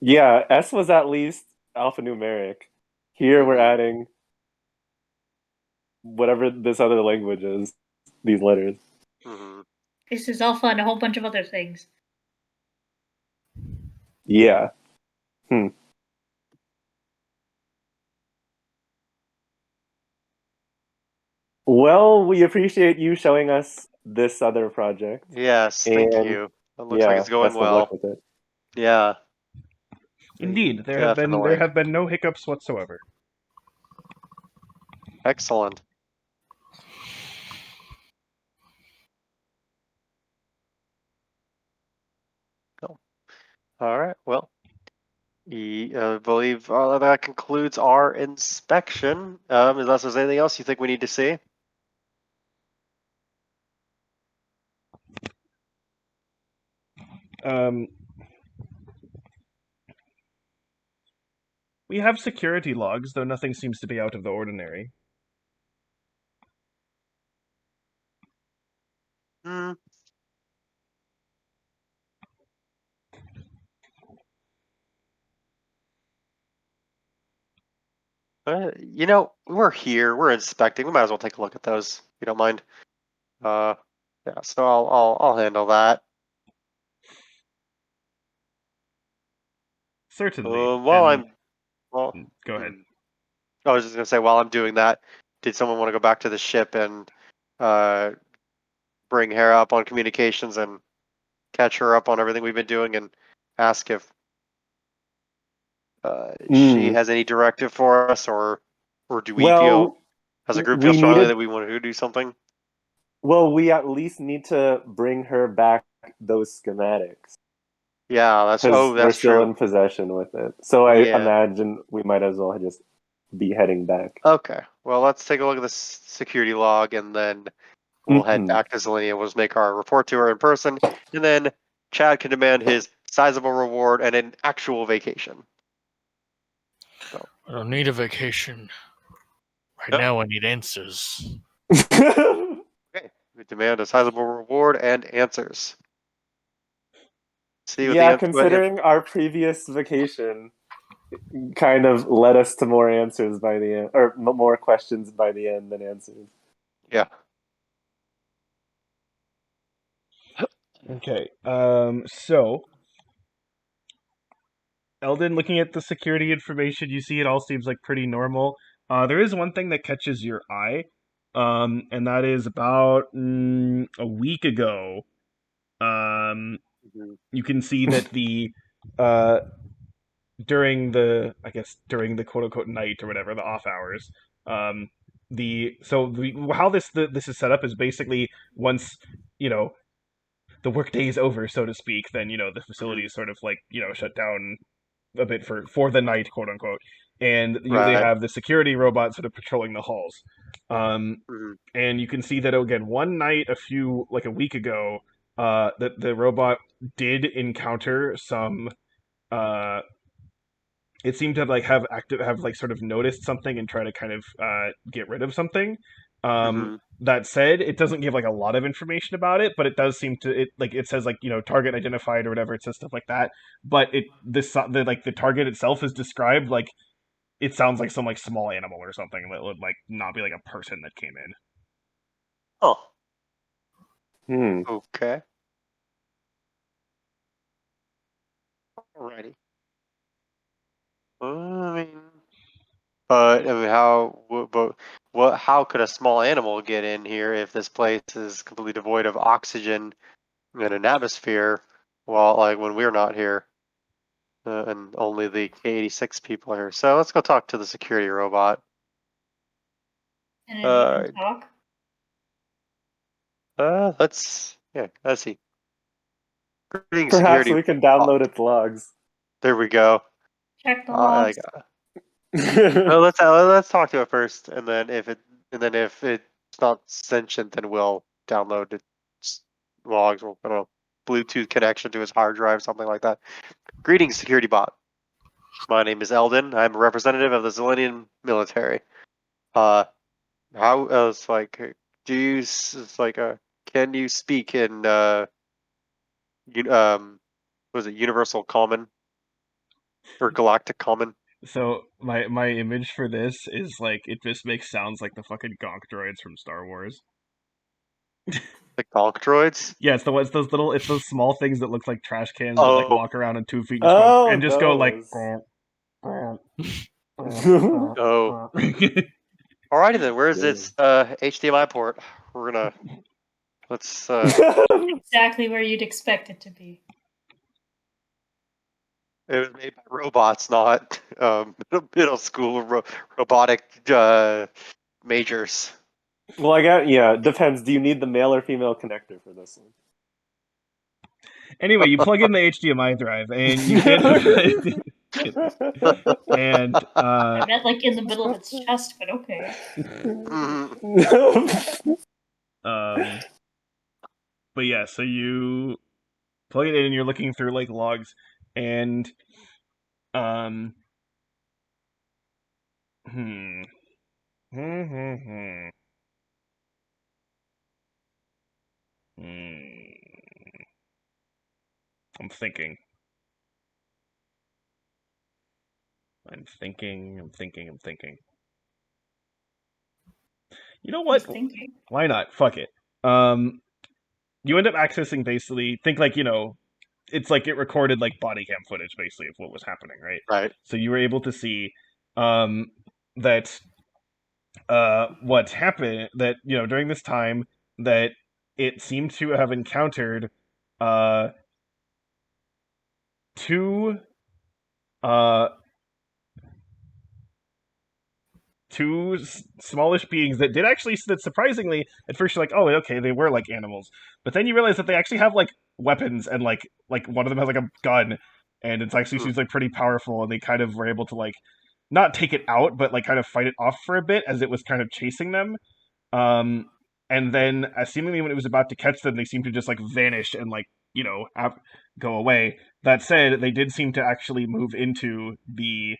[SPEAKER 4] Yeah, S was at least alphanumeric. Here we're adding whatever this other language is, these letters.
[SPEAKER 3] Mm-hmm.
[SPEAKER 5] This is alpha and a whole bunch of other things.
[SPEAKER 4] Yeah. Well, we appreciate you showing us this other project.
[SPEAKER 3] Yes, thank
[SPEAKER 4] And
[SPEAKER 3] you. It looks like it's going
[SPEAKER 4] best of luck
[SPEAKER 3] well.
[SPEAKER 4] with it.
[SPEAKER 3] Yeah.
[SPEAKER 1] Indeed, there
[SPEAKER 3] Definitely.
[SPEAKER 1] have been no hiccups whatsoever.
[SPEAKER 3] Excellent. No. All right. Well, I believe that concludes our inspection. Unless there's anything else you think we need to see.
[SPEAKER 1] Um, we have security logs, though nothing seems to be out of the ordinary.
[SPEAKER 3] Hmm. We're here. We're inspecting. We might as well take a look at those, if you don't mind. Yeah. So I'll handle that.
[SPEAKER 1] Certainly.
[SPEAKER 3] While
[SPEAKER 1] And
[SPEAKER 3] I'm well,
[SPEAKER 1] go ahead.
[SPEAKER 3] I was just gonna say while I'm doing that, did someone want to go back to the ship and uh bring Hera up on communications and catch her up on everything we've been doing and ask if she has any directive for us, or do we feel
[SPEAKER 4] Well,
[SPEAKER 3] as a group feel
[SPEAKER 4] we
[SPEAKER 3] strongly
[SPEAKER 4] needed.
[SPEAKER 3] that we want to do something?
[SPEAKER 4] Well, we at least need to bring her back those schematics
[SPEAKER 3] Yeah,
[SPEAKER 4] because we're
[SPEAKER 3] that's
[SPEAKER 4] still
[SPEAKER 3] true.
[SPEAKER 4] in possession with it. So I
[SPEAKER 3] Yeah.
[SPEAKER 4] imagine we might as well just be heading back.
[SPEAKER 3] Okay. Well, let's take a look at this security log, and then we'll head back to Zelenia. We'll just make our report to her in person, and then Chad can demand his sizable reward and an actual vacation. So,
[SPEAKER 2] I don't need a vacation. Right
[SPEAKER 3] No.
[SPEAKER 2] now, I need answers.
[SPEAKER 3] okay, we demand a sizable reward and answers. See what the
[SPEAKER 4] Yeah, considering our previous vacation kind of led us to more answers by the end, or more questions by the end than answers.
[SPEAKER 3] yeah.
[SPEAKER 1] Okay. So Eldon, looking at the security information, you see it all seems like pretty normal. There is one thing that catches your eye, and that is about a week ago. Um,
[SPEAKER 3] Mhm.
[SPEAKER 1] you can see that uh, during the quote unquote night or whatever, the off hours. Um, how this is set up is basically once you know the workday is over, so to speak, then the facility
[SPEAKER 3] Mhm.
[SPEAKER 1] is sort of like shut down a bit for the night, quote unquote, and they
[SPEAKER 3] Right.
[SPEAKER 1] have the security robot sort of patrolling the halls.
[SPEAKER 3] Mhm.
[SPEAKER 1] And you can see that again one night, a week ago, that the robot did encounter some. Uh, it seemed to have like sort of noticed something and try to kind of get rid of something.
[SPEAKER 3] Mhm.
[SPEAKER 1] That said, it doesn't give like a lot of information about it, but it does seem to it says like target identified or whatever. It says stuff like that, but the target itself is described like it sounds like some like small animal or something that would like not be like a person that came in.
[SPEAKER 3] Oh.
[SPEAKER 4] Hmm.
[SPEAKER 3] Okay. Alrighty. I mean, but I mean, how could a small animal get in here if this place is completely devoid of oxygen and an atmosphere? Well, like when we're not here, and only the K-86 people are here. So let's go talk to the security robot.
[SPEAKER 5] Can it
[SPEAKER 3] Uh,
[SPEAKER 5] even talk?
[SPEAKER 3] let's see. Greetings,
[SPEAKER 4] Perhaps
[SPEAKER 3] security
[SPEAKER 4] we can
[SPEAKER 3] bot.
[SPEAKER 4] download its logs.
[SPEAKER 3] There we go.
[SPEAKER 5] Check the
[SPEAKER 3] Like,
[SPEAKER 5] logs.
[SPEAKER 3] well, let's talk to it first, and then if it's not sentient, then we'll download its logs or I don't know, Bluetooth connection to its hard drive, something like that. Greetings, security bot. My name is Eldon. I'm a representative of the Zelenian military. How else do you can you speak in was it Universal Common or Galactic Common?
[SPEAKER 1] So my image for this is like it just makes sounds like the fucking gonk droids from Star Wars.
[SPEAKER 3] The Gonk droids?
[SPEAKER 1] Yeah, it's those small things that look like trash cans that like
[SPEAKER 3] Oh,
[SPEAKER 1] walk around on 2 feet
[SPEAKER 4] Oh,
[SPEAKER 1] and just go like.
[SPEAKER 4] those.
[SPEAKER 3] oh. Alrighty then. Where's its HDMI port? We're gonna let's
[SPEAKER 5] Exactly where you'd expect it to be.
[SPEAKER 3] It was made by robots, not middle school robotic majors.
[SPEAKER 4] Well, yeah, depends. Do you need the male or female connector for this one?
[SPEAKER 1] Anyway, you plug in the HDMI drive and you get and
[SPEAKER 5] I meant like in the middle of its chest, but okay.
[SPEAKER 1] but yeah, so you plug it in and you're looking through like logs and hmm. I'm thinking. You know what?
[SPEAKER 5] Who's thinking?
[SPEAKER 1] Why not? Fuck it. You end up accessing basically, think like, it's like it recorded like body cam footage basically of what was happening, right?
[SPEAKER 3] Right.
[SPEAKER 1] So you were able to see that what happened, that, during this time that it seemed to have encountered two smallish beings that did actually, that surprisingly, at first you're like, oh, okay, they were like animals, but then you realize that they actually have like weapons, and like one of them has like a gun, and it's actually seems like pretty powerful, and they kind of were able to like not take it out, but like kind of fight it off for a bit as it was kind of chasing them. And then seemingly when it was about to catch them, they seemed to just like vanish and like go away. That said, they did seem to actually move into the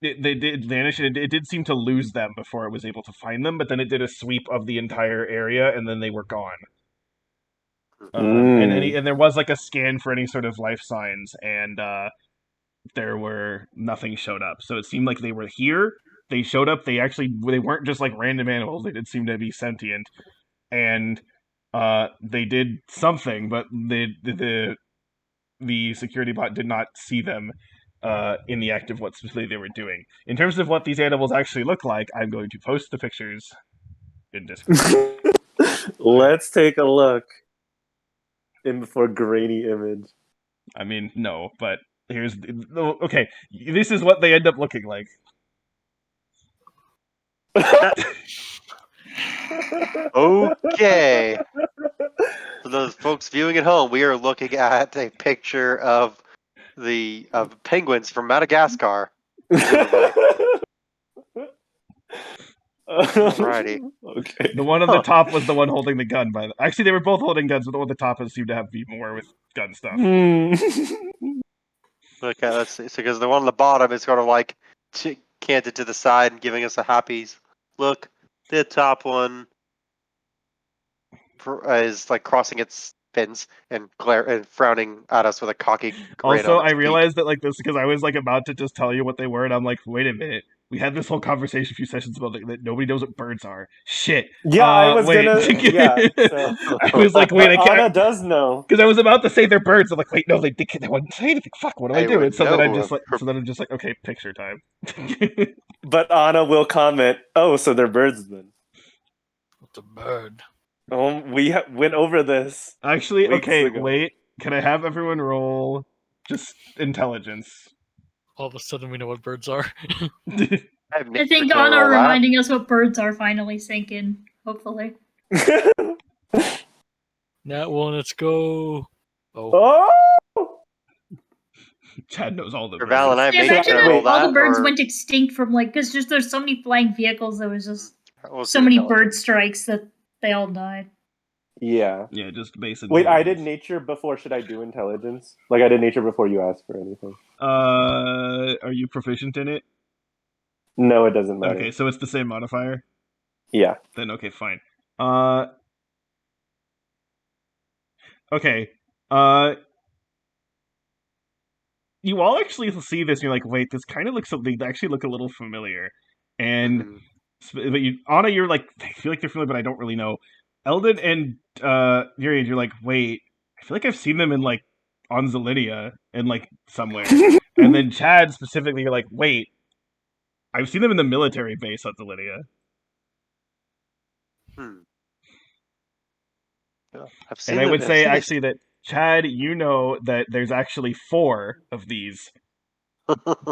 [SPEAKER 1] they did vanish, and it did seem to lose them before it was able to find them, but then it did a sweep of the entire area, and then they were gone. And there was like a scan for any sort of life signs, and nothing showed up. So it seemed like they were here. They showed up. They weren't just like random animals. They did seem to be sentient, and they did something, but the security bot did not see them in the act of what specifically they were doing. In terms of what these animals actually look like, I'm going to post the pictures in Discord.
[SPEAKER 4] Let's take a look for grainy image.
[SPEAKER 1] I mean, no, but okay. This is what they end up looking like.
[SPEAKER 3] Okay. For those folks viewing at home, we are looking at a picture of of penguins from Madagascar. Alrighty.
[SPEAKER 4] Okay.
[SPEAKER 1] The one on the top was the one holding the gun. Actually, they were both holding guns, but the one on the top seemed to be more with gun stuff.
[SPEAKER 3] Okay, let's see. So, because the one on the bottom is sort of like canted to the side and giving us a happy look. The top one is like crossing its fins and frowning at us with a cocky grin.
[SPEAKER 1] Also,
[SPEAKER 3] on its
[SPEAKER 1] I realized that like this because I was like about to just tell you what they were, and I'm like, wait a minute. We had this whole conversation a few sessions about that nobody knows what birds are. Shit.
[SPEAKER 4] Yeah, I was
[SPEAKER 1] wait.
[SPEAKER 4] gonna. Yeah, so.
[SPEAKER 1] I was like, wait, I can't.
[SPEAKER 4] Anna does know
[SPEAKER 1] Because I was about to say they're birds. I'm like, wait, no, they wouldn't say anything. Fuck, what do I do? And so then I'm just like, okay, picture time.
[SPEAKER 4] But Anna will comment. Oh, so they're birds then?
[SPEAKER 2] What's a bird?
[SPEAKER 4] Oh, we went over this.
[SPEAKER 1] Actually, okay,
[SPEAKER 4] ago.
[SPEAKER 1] wait. Can I have everyone roll just intelligence?
[SPEAKER 2] All of a sudden, we know what birds are.
[SPEAKER 5] I think Anna reminding us what birds are finally sink in, hopefully.
[SPEAKER 2] That one, let's go. Oh.
[SPEAKER 1] Chad knows all the birds.
[SPEAKER 3] Valon, I
[SPEAKER 5] imagine that all the birds went extinct from because there's so many flying vehicles. There was just so many bird strikes that they all died.
[SPEAKER 4] Yeah.
[SPEAKER 1] Yeah, just basically.
[SPEAKER 4] Wait, I did nature before. Should I do intelligence? Like I did nature before you asked for anything.
[SPEAKER 1] Are you proficient in it?
[SPEAKER 4] No, it doesn't matter.
[SPEAKER 1] Okay, so it's the same modifier?
[SPEAKER 4] Yeah.
[SPEAKER 1] Then okay, fine. Okay. You all actually see this and you're like, wait, this kind of looks something. They actually look a little familiar. And but Anna, you're like, I feel like they're familiar, but I don't really know. Eldon and Myriad, you're like, wait, I feel like I've seen them in like on Zelinia and like somewhere. And then Chad specifically, you're like, wait, I've seen them in the military base on Zelinia. And I would say actually that Chad, you know that there's actually 4 of these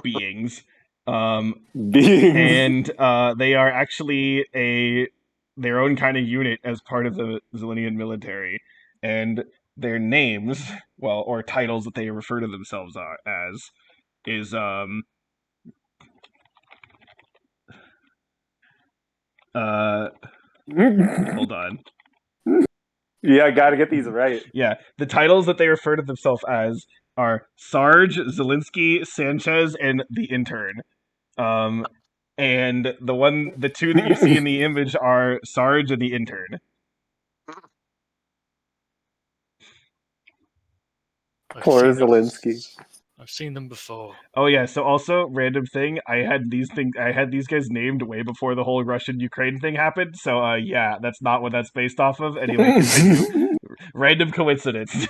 [SPEAKER 1] beings. And they are actually their own kind of unit as part of the Zelenian military, and their names, well, or titles that they refer to themselves as, is hold on.
[SPEAKER 4] Yeah, I gotta get these right.
[SPEAKER 1] Yeah, the titles that they refer to themselves as are Sarge, Zelensky, Sanchez, and the Intern. And the two that you see in the image are Sarge and the Intern.
[SPEAKER 4] Poor Zelensky.
[SPEAKER 2] I've seen them before.
[SPEAKER 1] Oh yeah, so also random thing, I had these guys named way before the whole Russian-Ukraine thing happened. So yeah, that's not what that's based off of. Anyway, continue. Random coincidence.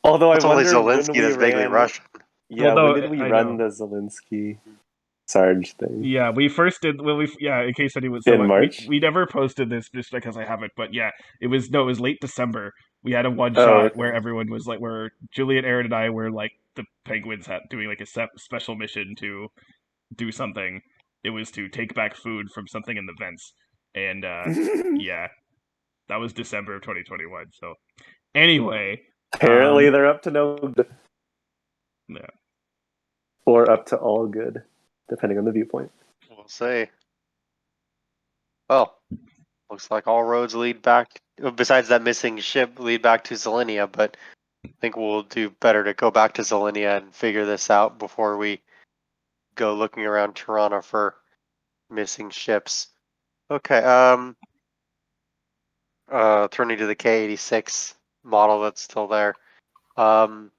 [SPEAKER 4] Although
[SPEAKER 3] It's
[SPEAKER 4] I
[SPEAKER 3] only
[SPEAKER 4] wonder when
[SPEAKER 3] Zelensky
[SPEAKER 4] we
[SPEAKER 3] that's vaguely
[SPEAKER 4] ran.
[SPEAKER 3] Russian.
[SPEAKER 4] Yeah,
[SPEAKER 1] Well, no,
[SPEAKER 4] when did we
[SPEAKER 1] I
[SPEAKER 4] run
[SPEAKER 1] know.
[SPEAKER 4] the Zelensky Sarge thing?
[SPEAKER 1] Yeah, we first did. Well, in case anyone,
[SPEAKER 4] In March?
[SPEAKER 1] we never posted this just because I haven't. But yeah, it was late December. We had a one
[SPEAKER 4] Oh,
[SPEAKER 1] shot
[SPEAKER 4] okay.
[SPEAKER 1] where everyone was like, where Juliet, Aaron, and I were like the Penguins doing like a special mission to do something. It was to take back food from something in the vents, and yeah, that was December of 2021. So anyway,
[SPEAKER 4] Apparently they're up to no good.
[SPEAKER 1] Yeah.
[SPEAKER 4] Or up to all good, depending on the viewpoint.
[SPEAKER 3] We'll see. Well, looks like all roads lead back, besides that missing ship, lead back to Zelenia, but I think we'll do better to go back to Zelenia and figure this out before we go looking around Toronto for missing ships. Okay, turning to the K-86 model that's still there. Can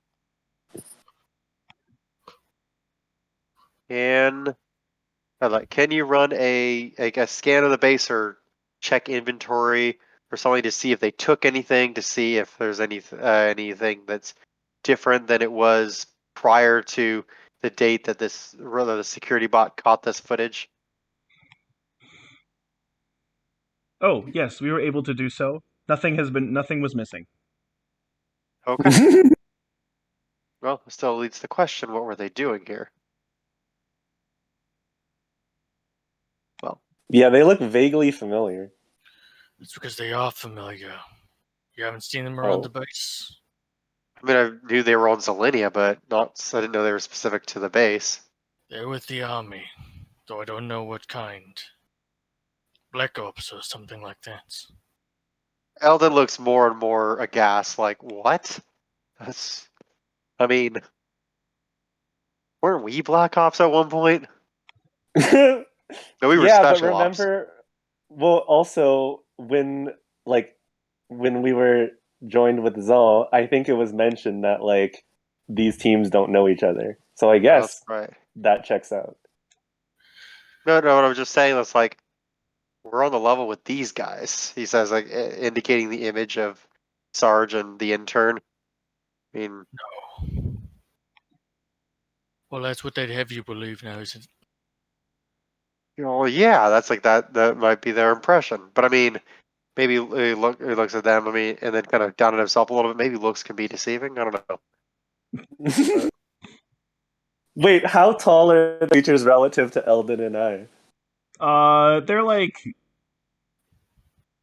[SPEAKER 3] you run a scan of the base or check inventory or something to see if they took anything, to see if there's anything that's different than it was prior to the date that the security bot caught this footage?
[SPEAKER 1] Oh yes, we were able to do so. Nothing was missing.
[SPEAKER 3] Okay. Well, it still leads to the question: what were they doing here? Well,
[SPEAKER 4] yeah, they look vaguely familiar.
[SPEAKER 2] It's because they are familiar. You haven't seen them around the base?
[SPEAKER 3] I mean, I knew they were on Zelenia, but I didn't know they were specific to the base.
[SPEAKER 2] They're with the army, though I don't know what kind. Black Ops or something like that.
[SPEAKER 3] Eldon looks more and more aghast, like, what? Weren't we Black Ops at one point? No, we were
[SPEAKER 4] yeah, but
[SPEAKER 3] Special Ops.
[SPEAKER 4] remember, well, also when we were joined with Zal, I think it was mentioned that like these teams don't know each other. So I guess
[SPEAKER 3] right.
[SPEAKER 4] that checks out.
[SPEAKER 3] No, what I was just saying, that's like, we're on the level with these guys. He says, like, indicating the image of Sarge and the Intern. I mean,
[SPEAKER 2] no. Well, that's what they'd have you believe now, isn't it?
[SPEAKER 3] Yeah, that's like that might be their impression. But I mean, maybe he looks at them, and then kind of down on himself a little bit. Maybe looks can be deceiving. I don't know.
[SPEAKER 4] Wait, how tall are the creatures relative to Eldon and I?
[SPEAKER 1] They're like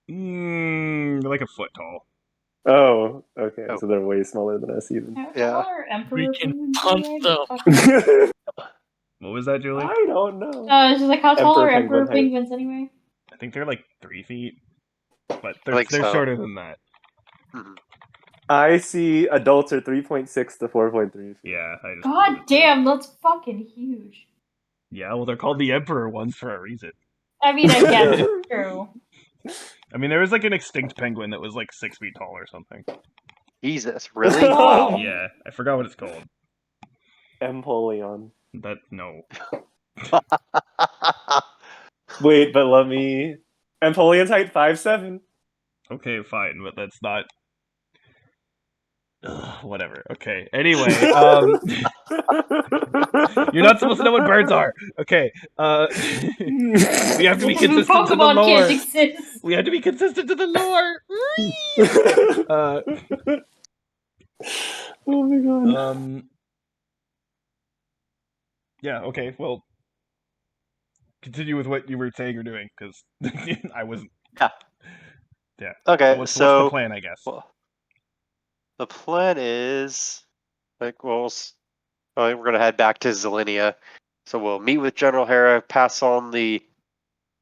[SPEAKER 1] a foot tall.
[SPEAKER 4] Oh, okay. So they're way smaller than us, even.
[SPEAKER 3] Yeah.
[SPEAKER 2] We can punt them.
[SPEAKER 1] What was that, Julie?
[SPEAKER 4] I don't know.
[SPEAKER 5] It's just like, how tall are emperor penguins anyway?
[SPEAKER 1] I think they're like 3 feet, but they're shorter than that.
[SPEAKER 3] Mm-hmm.
[SPEAKER 4] I see adults are 3.6 to 4.3 feet.
[SPEAKER 1] Yeah.
[SPEAKER 5] God damn, that's fucking huge.
[SPEAKER 1] Yeah, well, they're called the Emperor ones for a reason.
[SPEAKER 5] I mean, I guess it's true.
[SPEAKER 1] I mean, there was like an extinct penguin that was like 6 feet tall or something.
[SPEAKER 3] Jesus, really? Wow.
[SPEAKER 1] Yeah, I forgot what it's called.
[SPEAKER 4] Empoleon.
[SPEAKER 1] No.
[SPEAKER 4] Wait, but let me. Empoleon's height 5'7".
[SPEAKER 1] Okay, fine, but that's not. Whatever. Okay. Anyway, you're not supposed to know what birds are. Okay. We have to be consistent to the lore.
[SPEAKER 5] Can't exist.
[SPEAKER 1] We have to be consistent to the lore.
[SPEAKER 4] Oh my god.
[SPEAKER 1] Yeah. Okay. Well, continue with what you were saying or doing, because I wasn't.
[SPEAKER 3] Yeah.
[SPEAKER 1] Yeah.
[SPEAKER 3] Okay,
[SPEAKER 1] So what's the plan, I guess?
[SPEAKER 3] Well, the plan is, like, we're gonna head back to Zelinia. So we'll meet with General Hera, pass on the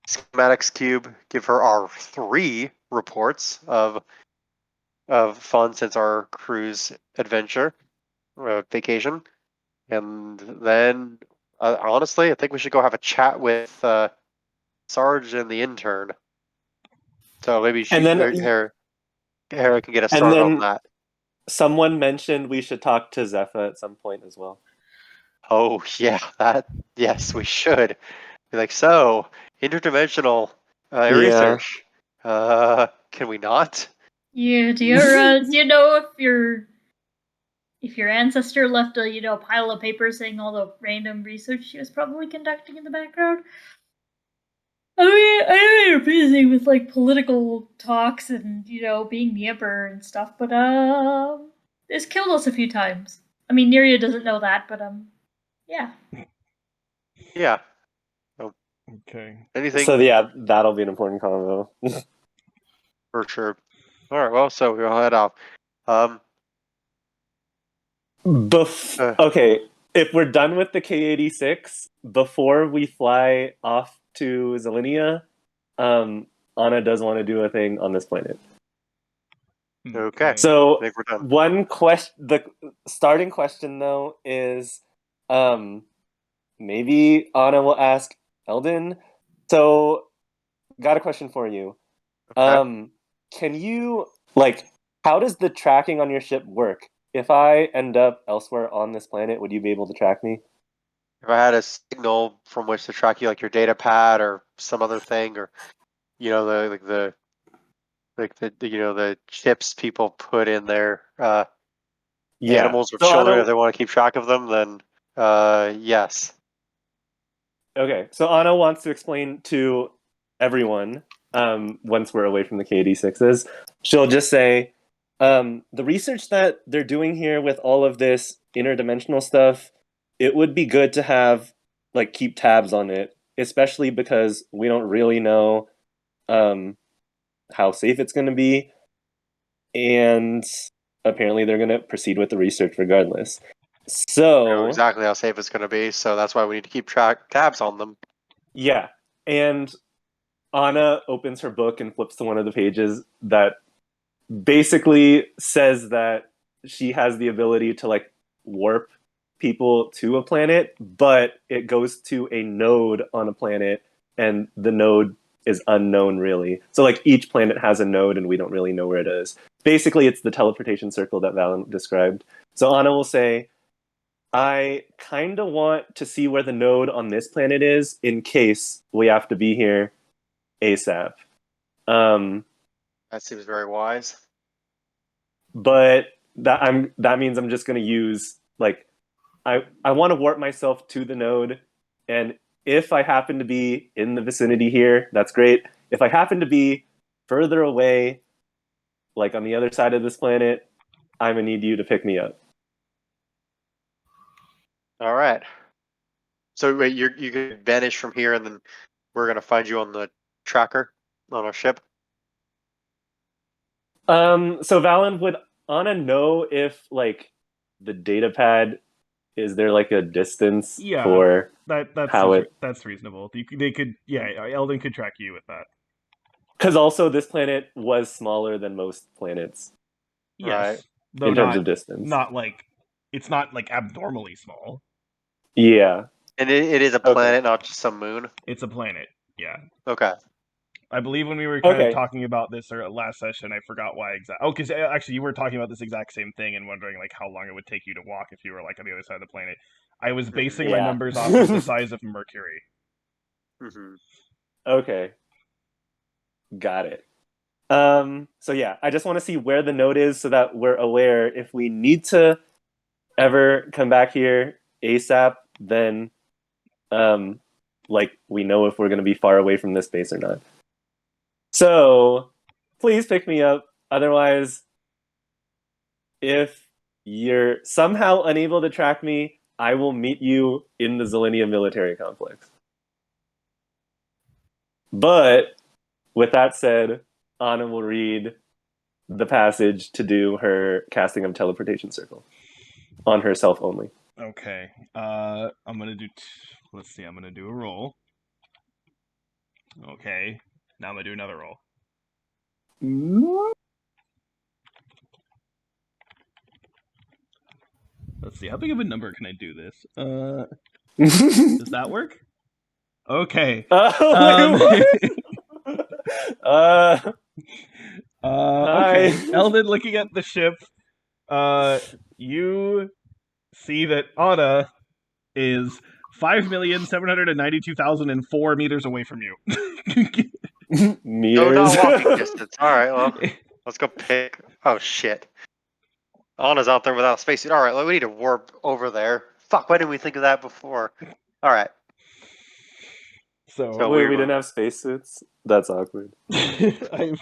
[SPEAKER 3] schematics cube, give her our 3 reports of fun since our cruise adventure vacation, and then honestly, I think we should go have a chat with Sarge and the intern. So maybe Hera can get us
[SPEAKER 4] And
[SPEAKER 3] started on
[SPEAKER 4] then
[SPEAKER 3] that.
[SPEAKER 4] someone mentioned we should talk to Zepha at some point as well.
[SPEAKER 3] Oh yeah, yes, we should. Be like, so interdimensional research. Can we not?
[SPEAKER 5] Yeah, do you know if your ancestor left a pile of papers saying all the random research she was probably conducting in the background? I know you're busy with like political talks and being the emperor and stuff, but it's killed us a few times. I mean, Neria doesn't know that, but yeah.
[SPEAKER 3] Yeah.
[SPEAKER 1] Okay.
[SPEAKER 3] Anything?
[SPEAKER 4] So yeah, that'll be an important convo.
[SPEAKER 3] For sure. All right. Well, so we'll head off.
[SPEAKER 4] Okay, if we're done with the K-86, before we fly off to Zelinia, Anna does want to do a thing on this planet.
[SPEAKER 3] Okay.
[SPEAKER 4] So
[SPEAKER 3] I think we're done.
[SPEAKER 4] the starting question though is, maybe Anna will ask Eldon. So, got a question for you.
[SPEAKER 3] Okay.
[SPEAKER 4] Can you how does the tracking on your ship work? If I end up elsewhere on this planet, would you be able to track me?
[SPEAKER 3] If I had a signal from which to track you, like your data pad or some other thing, or the the chips people put in their animals or
[SPEAKER 4] So
[SPEAKER 3] children,
[SPEAKER 4] Anna,
[SPEAKER 3] if they want to keep track of them, then yes.
[SPEAKER 4] okay, so Anna wants to explain to everyone, once we're away from the KD6s, she'll just say, the research that they're doing here with all of this interdimensional stuff, it would be good to have, keep tabs on it, especially because we don't really know how safe it's going to be, and apparently they're going to proceed with the research regardless.
[SPEAKER 3] We know
[SPEAKER 4] So
[SPEAKER 3] exactly how safe it's going to be, so that's why we need to keep tabs on them.
[SPEAKER 4] yeah, and Anna opens her book and flips to one of the pages that basically says that she has the ability to warp people to a planet, but it goes to a node on a planet, and the node is unknown really. So each planet has a node and we don't really know where it is. Basically, it's the teleportation circle that Valon described. So Anna will say, I kind of want to see where the node on this planet is in case we have to be here ASAP.
[SPEAKER 3] That seems very wise.
[SPEAKER 4] But that means I'm just going to use I want to warp myself to the node, and if I happen to be in the vicinity here, that's great. If I happen to be further away, on the other side of this planet, I'm gonna need you to pick me up.
[SPEAKER 3] All right. So wait, you can vanish from here, and then we're gonna find you on the tracker on our ship.
[SPEAKER 4] So Valon, would Anna know if the data pad, is there a distance for
[SPEAKER 1] that's reasonable. They could, Eldon could track you with that.
[SPEAKER 4] Because also this planet was smaller than most planets.
[SPEAKER 1] Yes,
[SPEAKER 3] right.
[SPEAKER 1] Though
[SPEAKER 4] in terms of distance.
[SPEAKER 1] It's not abnormally small.
[SPEAKER 4] Yeah.
[SPEAKER 3] And it is a planet, not just some moon.
[SPEAKER 1] It's a planet. Yeah.
[SPEAKER 3] Okay.
[SPEAKER 1] I believe when we were kind of talking about this last session, I forgot why exactly. Oh, because actually you were talking about this exact same thing and wondering how long it would take you to walk if you were on the other side of the planet. I was basing my numbers off of the size of Mercury.
[SPEAKER 3] Mm-hmm.
[SPEAKER 4] Okay. Got it. So yeah, I just want to see where the node is so that we're aware if we need to ever come back here ASAP, then we know if we're going to be far away from this base or not. So please pick me up. Otherwise, if you're somehow unable to track me, I will meet you in the Zelinia military complex. But with that said, Anna will read the passage to do her casting of teleportation circle on herself only.
[SPEAKER 1] Okay. I'm gonna do. Let's see. I'm gonna do a roll. Okay. Now I'm gonna do another roll. Let's see. How big of a number can I do this? Does that work? Okay.
[SPEAKER 4] Wait, what?
[SPEAKER 1] Okay.
[SPEAKER 4] Hi.
[SPEAKER 1] Eldon, looking at the ship, you see that Anna is 5,792,004 meters away from you.
[SPEAKER 3] No,
[SPEAKER 4] Meters.
[SPEAKER 3] not walking distance. All right, well, let's go pick. Oh shit, Anna's out there without a spacesuit. All right, well, we need to warp over there. Fuck, why didn't we think of that before? All right,
[SPEAKER 1] So
[SPEAKER 3] So
[SPEAKER 4] Wait,
[SPEAKER 3] we
[SPEAKER 4] we
[SPEAKER 3] were-
[SPEAKER 4] didn't have spacesuits? That's awkward.
[SPEAKER 1] I'm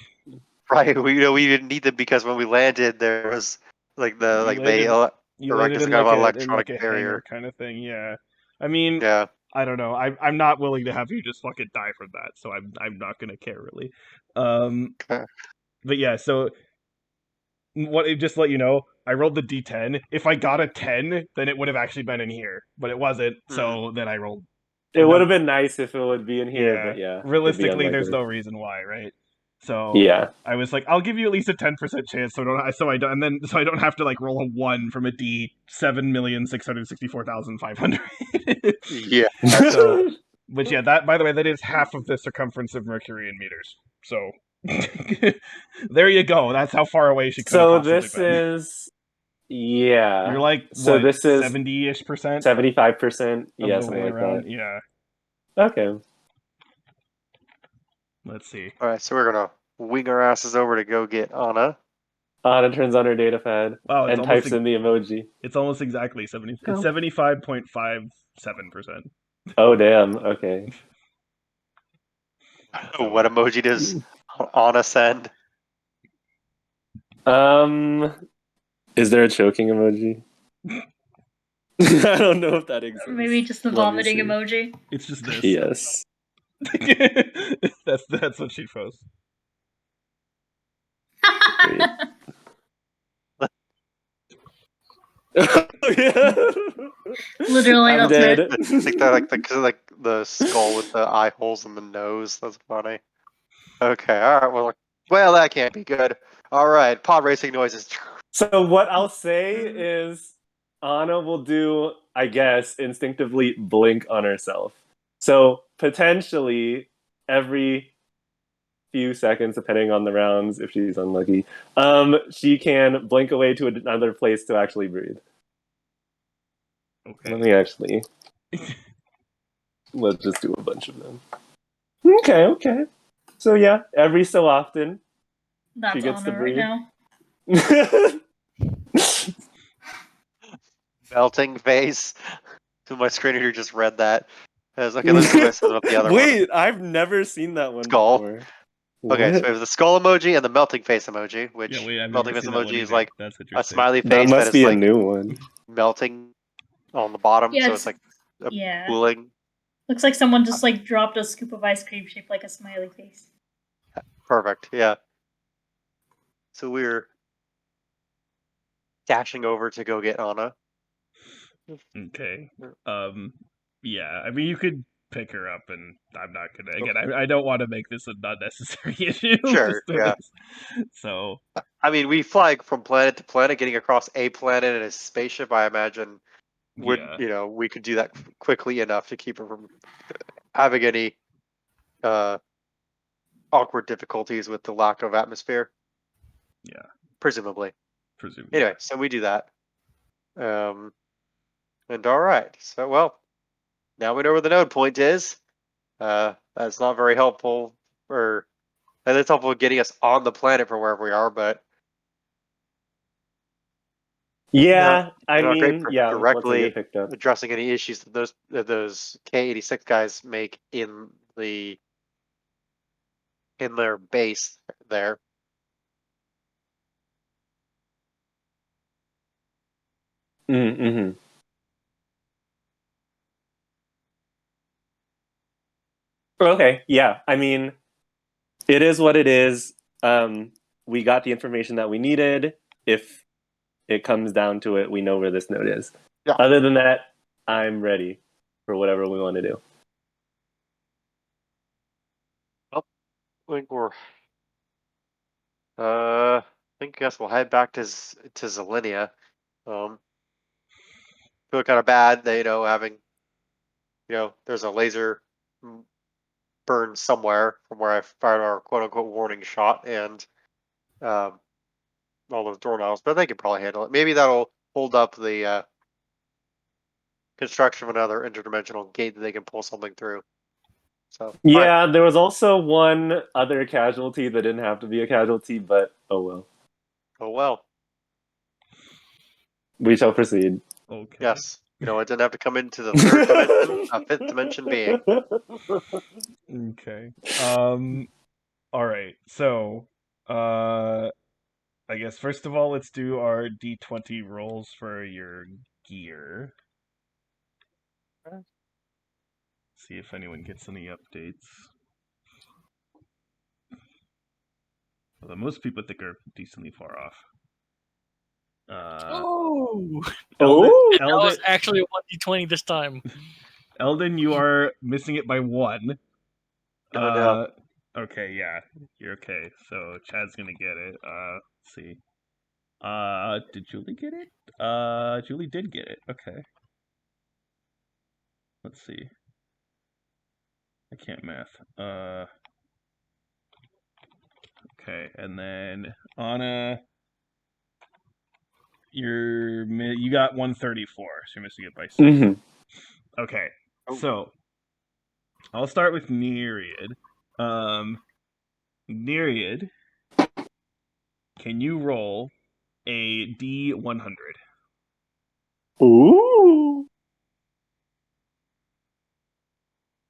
[SPEAKER 3] right. We didn't need them because when we landed, there was like the
[SPEAKER 1] You
[SPEAKER 3] like
[SPEAKER 1] landed-
[SPEAKER 3] they
[SPEAKER 1] you
[SPEAKER 3] erected
[SPEAKER 1] landed
[SPEAKER 3] some
[SPEAKER 1] in
[SPEAKER 3] kind
[SPEAKER 1] like
[SPEAKER 3] of
[SPEAKER 1] a
[SPEAKER 3] electronic
[SPEAKER 1] hangar
[SPEAKER 3] barrier.
[SPEAKER 1] kind of thing. Yeah. I mean,
[SPEAKER 3] Yeah.
[SPEAKER 1] I don't know. I'm not willing to have you just fucking die from that, so I'm not gonna care really. But yeah, so just to let you know, I rolled the D10. If I got a 10, then it would have actually been in here, but it wasn't. So then I rolled.
[SPEAKER 4] It would have been nice if it would be in here, but yeah. it'd be
[SPEAKER 1] Realistically, there's no
[SPEAKER 4] unlikely.
[SPEAKER 1] reason why, right? So
[SPEAKER 4] Yeah.
[SPEAKER 1] I was like, I'll give you at least a 10% chance, so I don't have to like roll a 1 from a D 7,664,500.
[SPEAKER 3] Yeah.
[SPEAKER 1] So, but yeah, that by the way, that is half of the circumference of Mercury in meters. So there you go. That's how far away she could have
[SPEAKER 4] So
[SPEAKER 1] possibly
[SPEAKER 4] this
[SPEAKER 1] been.
[SPEAKER 4] is yeah.
[SPEAKER 1] You're like
[SPEAKER 4] So
[SPEAKER 1] what,
[SPEAKER 4] this is
[SPEAKER 1] 70-ish%
[SPEAKER 4] 75%.
[SPEAKER 1] of
[SPEAKER 4] Yeah,
[SPEAKER 1] the
[SPEAKER 4] something
[SPEAKER 1] way
[SPEAKER 4] like
[SPEAKER 1] around.
[SPEAKER 4] that.
[SPEAKER 1] Yeah.
[SPEAKER 4] Okay.
[SPEAKER 1] Let's see.
[SPEAKER 3] All right, so we're gonna wing our asses over to go get Anna.
[SPEAKER 4] Anna turns on her data pad
[SPEAKER 1] Wow, it's
[SPEAKER 4] and types in the emoji.
[SPEAKER 1] It's almost exactly 70.
[SPEAKER 4] Oh.
[SPEAKER 1] It's 75.57%.
[SPEAKER 4] Oh damn. Okay.
[SPEAKER 3] What emoji does Anna send?
[SPEAKER 4] Is there a choking emoji? I don't know if that exists.
[SPEAKER 5] Or maybe just the
[SPEAKER 4] Let me
[SPEAKER 5] vomiting
[SPEAKER 4] see.
[SPEAKER 5] emoji.
[SPEAKER 1] It's just this.
[SPEAKER 4] Yes.
[SPEAKER 1] That's what she posts.
[SPEAKER 4] Yeah.
[SPEAKER 5] Literally,
[SPEAKER 4] I'm
[SPEAKER 5] that's
[SPEAKER 4] dead.
[SPEAKER 5] it.
[SPEAKER 3] Like the skull with the eye holes in the nose. That's funny. Okay, all right. Well, that can't be good. All right, pod racing noises.
[SPEAKER 4] So what I'll say is Anna will do, I guess, instinctively blink on herself. So potentially every few seconds, depending on the rounds, if she's unlucky, she can blink away to another place to actually breathe.
[SPEAKER 1] Okay.
[SPEAKER 4] Let me actually. Let's just do a bunch of them. Okay. So yeah, every so often
[SPEAKER 5] That's
[SPEAKER 4] she gets to
[SPEAKER 5] Anna right
[SPEAKER 4] breathe.
[SPEAKER 5] now.
[SPEAKER 3] Melting face. So my screen reader just read that. Okay, let's see what it says about the other one.
[SPEAKER 4] Wait, I've never seen that one
[SPEAKER 3] Skull.
[SPEAKER 4] before.
[SPEAKER 3] Okay, so
[SPEAKER 4] What?
[SPEAKER 3] we have the skull emoji and the melting face emoji, which
[SPEAKER 1] Yeah, wait, I've
[SPEAKER 3] melting
[SPEAKER 1] never
[SPEAKER 3] face
[SPEAKER 1] seen that one
[SPEAKER 3] emoji is
[SPEAKER 1] either.
[SPEAKER 3] like
[SPEAKER 1] That's
[SPEAKER 3] a
[SPEAKER 1] interesting.
[SPEAKER 3] smiley
[SPEAKER 4] That
[SPEAKER 3] face
[SPEAKER 4] must
[SPEAKER 3] is
[SPEAKER 4] be a
[SPEAKER 3] like
[SPEAKER 4] new one.
[SPEAKER 3] melting on the bottom,
[SPEAKER 5] Yeah,
[SPEAKER 3] so it's like a
[SPEAKER 5] yeah.
[SPEAKER 3] cooling.
[SPEAKER 5] Looks like someone just like dropped a scoop of ice cream shaped like a smiley face.
[SPEAKER 3] Perfect, yeah. So we're dashing over to go get Anna.
[SPEAKER 1] Okay. Yeah, I mean, you could pick her up, and I'm not gonna. Again, I don't want to make this an unnecessary issue.
[SPEAKER 3] Sure, yeah.
[SPEAKER 1] So
[SPEAKER 3] I mean, we fly from planet to planet, getting across a planet in a spaceship. I imagine would
[SPEAKER 1] yeah,
[SPEAKER 3] we could do that quickly enough to keep her from having any awkward difficulties with the lack of atmosphere.
[SPEAKER 1] Yeah.
[SPEAKER 3] Presumably.
[SPEAKER 1] presumably.
[SPEAKER 3] Anyway, so we do that. And all right. So well, now we know where the node point is. That's not very helpful and it's helpful getting us on the planet from wherever we are, but
[SPEAKER 4] Yeah, I
[SPEAKER 3] not great
[SPEAKER 4] mean,
[SPEAKER 3] for
[SPEAKER 4] yeah, once I
[SPEAKER 3] directly
[SPEAKER 4] get picked up.
[SPEAKER 3] addressing any issues that those K-86 guys make in their base there.
[SPEAKER 4] Okay, yeah. I mean, it is what it is. We got the information that we needed. If it comes down to it, we know where this note is.
[SPEAKER 3] Yeah.
[SPEAKER 4] Other than that, I'm ready for whatever we want to do.
[SPEAKER 3] I think we're. I guess we'll head back to Zelenia. Feel kind of bad that having there's a laser burn somewhere from where I fired our quote unquote warning shot and all those doorknobs, but they can probably handle it. Maybe that'll hold up the construction of another interdimensional gate that they can pull something through. So
[SPEAKER 4] Yeah, there was also one other casualty that didn't have to be a casualty, but oh well.
[SPEAKER 3] Oh well.
[SPEAKER 4] We shall proceed.
[SPEAKER 1] Okay.
[SPEAKER 3] Yes. It didn't have to come into the third dimension, a fifth dimension being.
[SPEAKER 1] Okay. All right. So, I guess first of all, let's do our D20 rolls for your gear.
[SPEAKER 3] Okay.
[SPEAKER 1] See if anyone gets any updates. Although most people think are decently far off.
[SPEAKER 2] Oh,
[SPEAKER 1] Eldon,
[SPEAKER 4] Oh,
[SPEAKER 2] that was actually a 1d20 this time.
[SPEAKER 1] Eldon, you are missing it by 1.
[SPEAKER 3] Oh no.
[SPEAKER 1] Okay, yeah, you're okay. So Chad's gonna get it. Let's see. Did Julie get it? Julie did get it. Okay. Let's see. I can't math. Okay, and then Anna, you got 134, so you're missing it by 6.
[SPEAKER 4] Mhm.
[SPEAKER 1] Okay,
[SPEAKER 3] Oh.
[SPEAKER 1] so I'll start with Nereid. Nereid, can you roll a D100?
[SPEAKER 4] Ooh.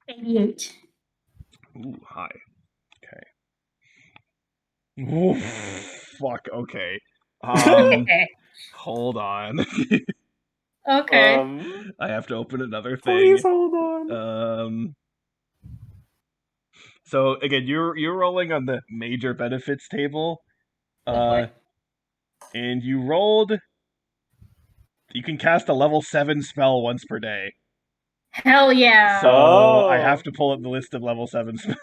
[SPEAKER 5] 88.
[SPEAKER 1] Ooh, high. Okay. Ooh, fuck. Okay. Hold on.
[SPEAKER 5] Okay.
[SPEAKER 1] I have to open another
[SPEAKER 4] Please
[SPEAKER 1] thing.
[SPEAKER 4] hold on.
[SPEAKER 1] So again, you're rolling on the major benefits table.
[SPEAKER 5] Okay.
[SPEAKER 1] And you rolled. You can cast a level 7 spell once per day.
[SPEAKER 5] Hell yeah.
[SPEAKER 1] So I have to pull up the list of level 7 spells.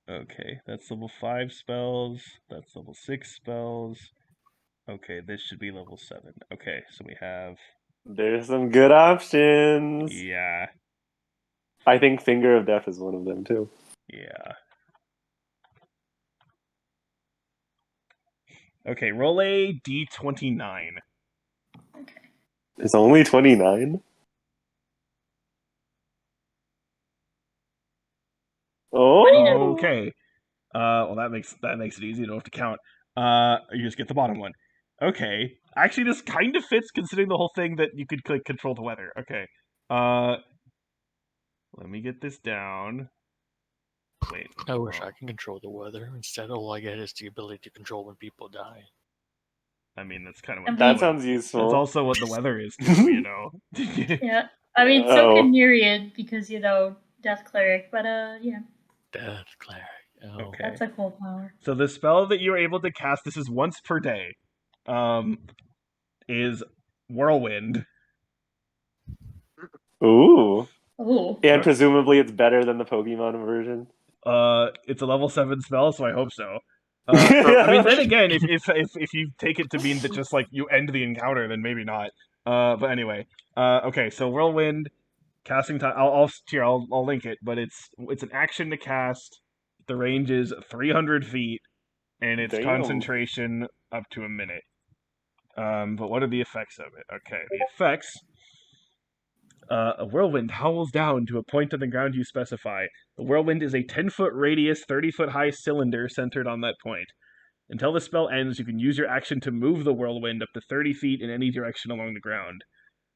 [SPEAKER 1] Okay, that's level 5 spells. That's level 6 spells. Okay, this should be level 7. Okay, so we have.
[SPEAKER 4] There's some good options.
[SPEAKER 1] Yeah.
[SPEAKER 4] I think Finger of Death is one of them too.
[SPEAKER 1] Yeah. Okay, roll a D29.
[SPEAKER 5] Okay.
[SPEAKER 4] It's only 29? Oh.
[SPEAKER 5] 29.
[SPEAKER 1] Okay. Well, that makes it easy. You don't have to count. You just get the bottom one. Okay. Actually, this kind of fits considering the whole thing that you could control the weather. Okay. Let me get this down. Wait.
[SPEAKER 2] I wish I can control the weather. Instead, all I get is the ability to control when people die.
[SPEAKER 1] I mean, that's kind of what
[SPEAKER 4] That sounds useful.
[SPEAKER 1] That's also what the weather is too, you know.
[SPEAKER 5] Yeah. I mean, so can Nereid because, Death Cleric, but, yeah.
[SPEAKER 2] Death Cleric. Oh.
[SPEAKER 1] Okay.
[SPEAKER 5] That's a cool power.
[SPEAKER 1] So the spell that you're able to cast, this is once per day, is Whirlwind.
[SPEAKER 4] Ooh.
[SPEAKER 5] Ooh.
[SPEAKER 4] And presumably it's better than the Pokemon version.
[SPEAKER 1] It's a level 7 spell, so I hope so. I mean, then again, if you take it to mean that just like you end the encounter, then maybe not. But anyway, okay. So Whirlwind casting time. I'll link it, but it's an action to cast. The range is 300 feet, and it's concentration up to a minute. But what are the effects of it? Okay, the effects. A whirlwind howls down to a point on the ground you specify. The whirlwind is a 10-foot radius, 30-foot high cylinder centered on that point. Until the spell ends, you can use your action to move the whirlwind up to 30 feet in any direction along the ground.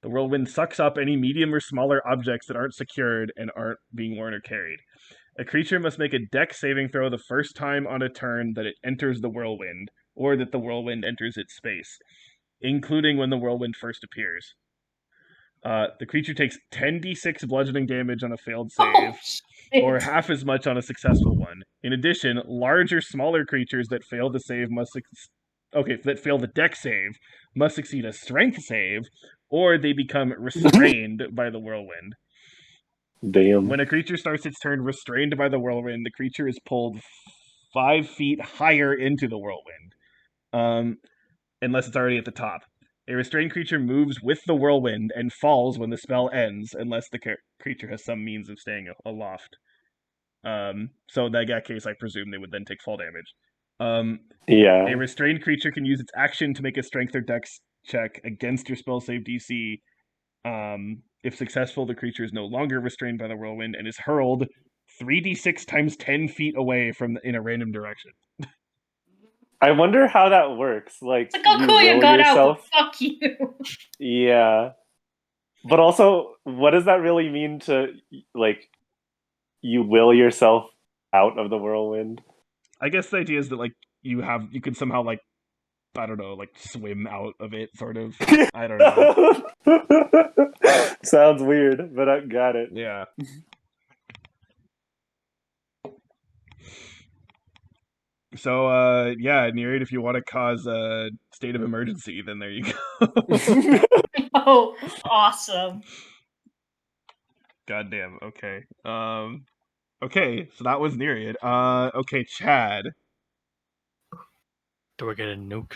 [SPEAKER 1] The whirlwind sucks up any medium or smaller objects that aren't secured and aren't being worn or carried. A creature must make a dex saving throw the first time on a turn that it enters the whirlwind, or that the whirlwind enters its space, including when the whirlwind first appears. The creature takes 10d6 bludgeoning damage on a failed
[SPEAKER 5] Oh,
[SPEAKER 1] save, or half as much on a successful one. In addition, large or smaller creatures that fail the save that fail the deck save must succeed a strength save, or they become restrained by the whirlwind.
[SPEAKER 4] Damn.
[SPEAKER 1] When a creature starts its turn restrained by the whirlwind, the creature is pulled 5 feet higher into the whirlwind, unless it's already at the top. A restrained creature moves with the whirlwind and falls when the spell ends, unless the creature has some means of staying aloft. So in that case, I presume they would then take fall damage. A
[SPEAKER 4] Yeah.
[SPEAKER 1] restrained creature can use its action to make a strength or dex check against your spell save DC. If successful, the creature is no longer restrained by the whirlwind and is hurled 3d6 times 10 feet away in a random direction.
[SPEAKER 4] I wonder how that works. Like,
[SPEAKER 5] Look how
[SPEAKER 4] you
[SPEAKER 5] cool you
[SPEAKER 4] will
[SPEAKER 5] got
[SPEAKER 4] yourself.
[SPEAKER 5] out, but fuck you.
[SPEAKER 4] Yeah. But also, what does that really mean to, like, you will yourself out of the whirlwind?
[SPEAKER 1] I guess the idea is that like you can somehow like, I don't know, like swim out of it, sort of. I don't know.
[SPEAKER 4] Sounds weird, but I got it.
[SPEAKER 1] Yeah. So, yeah, Nereid, if you want to cause a state of emergency, then there you go.
[SPEAKER 5] Oh, awesome.
[SPEAKER 1] Goddamn. Okay. Okay. So that was Nereid. Okay, Chad.
[SPEAKER 2] Do I get a nuke?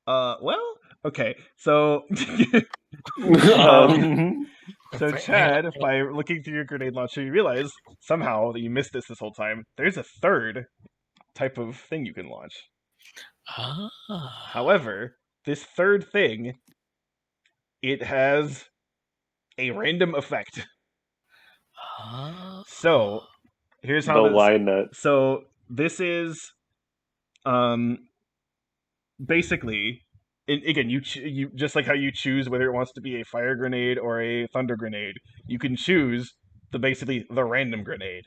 [SPEAKER 1] Well, okay. So,
[SPEAKER 4] Um,
[SPEAKER 1] so
[SPEAKER 2] Hang
[SPEAKER 1] Chad,
[SPEAKER 2] on.
[SPEAKER 1] by looking through your grenade launcher, you realize somehow that you missed this whole time. There's a third type of thing you can launch.
[SPEAKER 2] Ah.
[SPEAKER 1] However, this third thing, it has a random effect.
[SPEAKER 2] Ah.
[SPEAKER 1] So, here's
[SPEAKER 4] the
[SPEAKER 1] how this.
[SPEAKER 4] line nut.
[SPEAKER 1] So this is, basically, again, you just like how you choose whether it wants to be a fire grenade or a thunder grenade. You can choose basically the random grenade,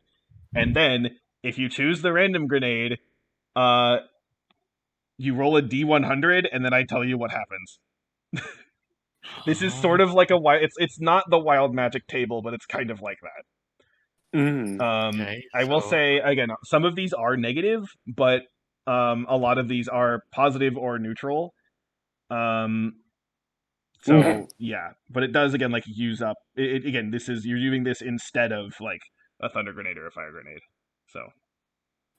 [SPEAKER 1] and then if you choose the random grenade, you roll a d100, and then I tell you what happens. This is sort of like it's not the wild magic table, but it's kind of like that.
[SPEAKER 2] Okay,
[SPEAKER 1] I will say again, some of these are negative, but a lot of these are positive or neutral. So yeah, but it does again like use up. Again, you're using this instead of like a thunder grenade or a fire grenade. So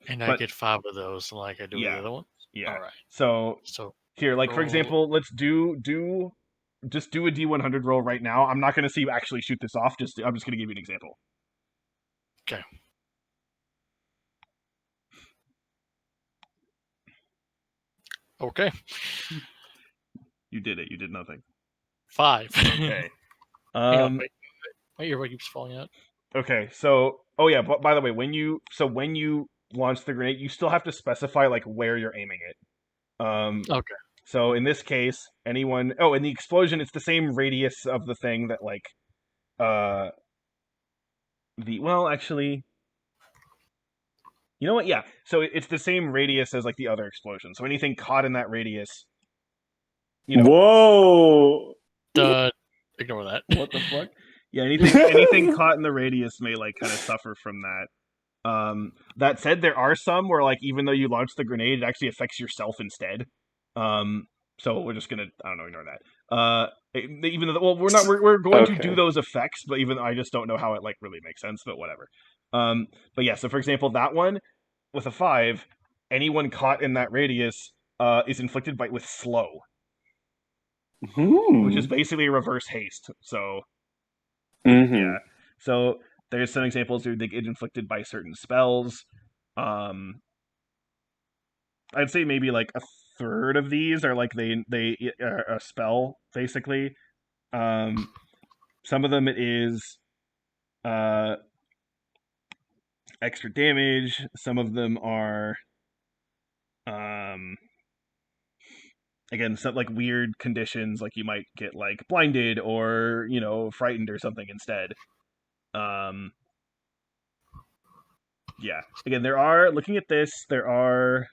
[SPEAKER 2] and I
[SPEAKER 1] but-
[SPEAKER 2] get 5 of those, like I do with
[SPEAKER 1] Yeah.
[SPEAKER 2] the other one.
[SPEAKER 1] yeah.
[SPEAKER 2] All right.
[SPEAKER 1] So
[SPEAKER 2] So
[SPEAKER 1] here, like for
[SPEAKER 2] roll.
[SPEAKER 1] example, let's just do a d100 roll right now. I'm not going to see you actually shoot this off. I'm just going to give you an example.
[SPEAKER 2] Okay. Okay.
[SPEAKER 1] You did it. You did nothing.
[SPEAKER 2] 5.
[SPEAKER 1] Okay.
[SPEAKER 2] Hang on, wait. My earbud keeps falling out.
[SPEAKER 1] Okay, so yeah, but by the way, when you launch the grenade, you still have to specify like where you're aiming it.
[SPEAKER 2] Okay.
[SPEAKER 1] So in this case, anyone in the explosion, it's the same radius of the thing that like actually, you know what? Yeah. So it's the same radius as like the other explosion. So anything caught in that radius,
[SPEAKER 4] Whoa!
[SPEAKER 2] Ignore that.
[SPEAKER 1] What the fuck? Yeah, anything caught in the radius may like kind of suffer from that. That said, there are some where like even though you launch the grenade, it actually affects yourself instead. So we're just gonna ignore that. Even though we're going to do those effects, but even I just don't know how it like really makes sense. But whatever. But yeah, so for example, that one with a 5, anyone caught in that radius is inflicted with slow, which is basically a reverse haste. So yeah. So there's some examples where they get inflicted by certain spells. I'd say maybe like a third of these are like they are a spell basically. Some of them it is extra damage. Some of them are again some like weird conditions, like you might get like blinded or frightened or something instead. Yeah. Again, looking at this, there are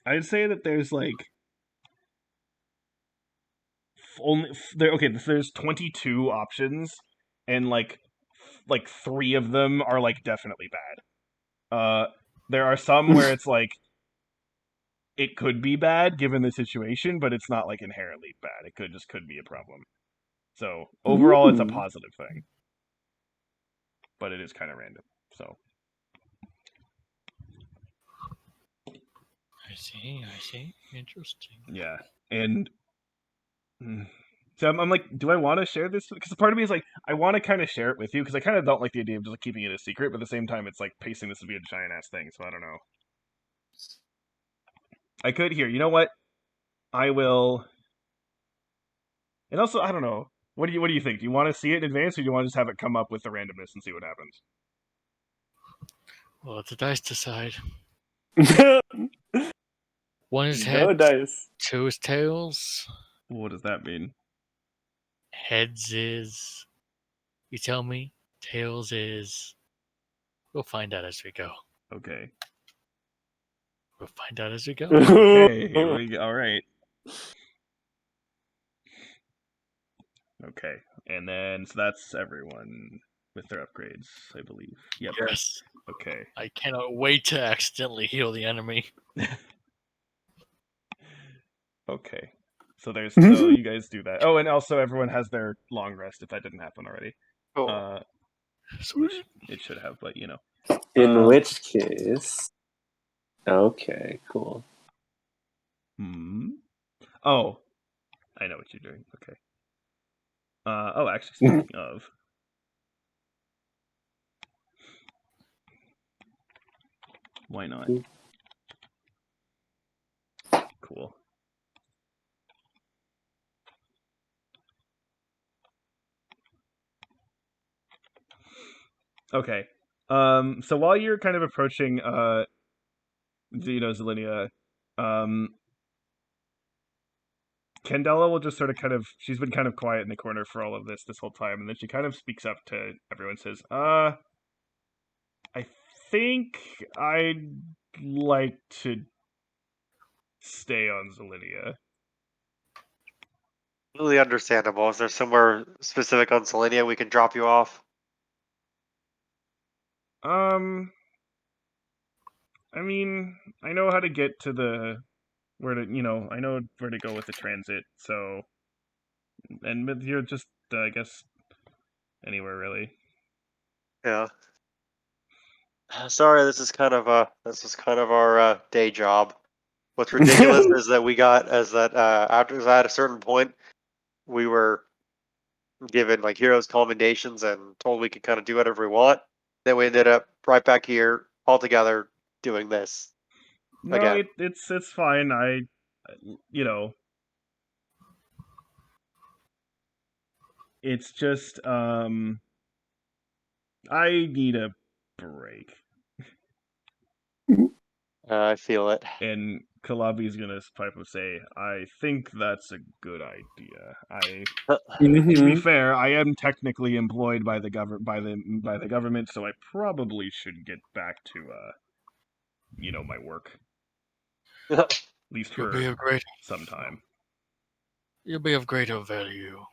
[SPEAKER 1] I'd say that there's like only there. Okay, there's 22 options, and like 3 of them are like definitely bad. There are some where it's like it could be bad given the situation, but it's not like inherently bad. It could be a problem. So overall, it's a positive thing, but it is kind of random. So
[SPEAKER 2] I see. Interesting.
[SPEAKER 1] yeah, and so I'm like, do I want to share this? Because part of me is like, I want to kind of share it with you because I kind of don't like the idea of just like, keeping it a secret, but at the same time, it's like pacing this would be a giant ass thing. So I don't know. I could here. You know what? I will. And also, I don't know. What do you think? Do you want to see it in advance, or do you want to just have it come up with the randomness and see what happens?
[SPEAKER 2] Well, let the dice decide. One is
[SPEAKER 4] No
[SPEAKER 2] heads,
[SPEAKER 4] dice.
[SPEAKER 2] 2 is tails.
[SPEAKER 1] What does that mean?
[SPEAKER 2] Heads is, you tell me. Tails is, we'll find out as we go.
[SPEAKER 1] Okay.
[SPEAKER 2] We'll find out as we go.
[SPEAKER 1] Okay. Here we go. All right. Okay. And then so that's everyone with their upgrades, I believe. Yep.
[SPEAKER 2] Yes.
[SPEAKER 1] Okay.
[SPEAKER 2] I cannot wait to accidentally heal the enemy.
[SPEAKER 1] Okay. So there's so you guys do that. Oh, and also everyone has their long rest if that didn't happen already.
[SPEAKER 3] Cool.
[SPEAKER 2] Sweet.
[SPEAKER 1] It should have, but you know.
[SPEAKER 4] In which case, okay, cool.
[SPEAKER 1] Oh, I know what you're doing. Okay. Oh, actually, speaking of, why not? Cool. Okay. So while you're kind of approaching, Zelinia, Candela will just sort of she's been kind of quiet in the corner for all of this whole time, and then she kind of speaks up to everyone, says, I think I'd like to stay on Zelinia.
[SPEAKER 3] Really understandable. Is there somewhere specific on Selenia we can drop you off?
[SPEAKER 1] I mean, I know how to get to I know where to go with the transit, so, and you're just, I guess, anywhere really.
[SPEAKER 3] Yeah. Sorry, this is kind of our day job. What's ridiculous is that after at a certain point we were given like heroes commendations and told we could kind of do whatever we want. Then we ended up right back here all together doing this.
[SPEAKER 1] No,
[SPEAKER 3] Again.
[SPEAKER 1] it's fine. It's just, I need a break.
[SPEAKER 3] I feel it.
[SPEAKER 1] And Kalabi's gonna pipe up say, I think that's a good idea. To be fair, I am technically employed by the government, so I probably should get back to my work. At least for some time.
[SPEAKER 2] You'll be of greater value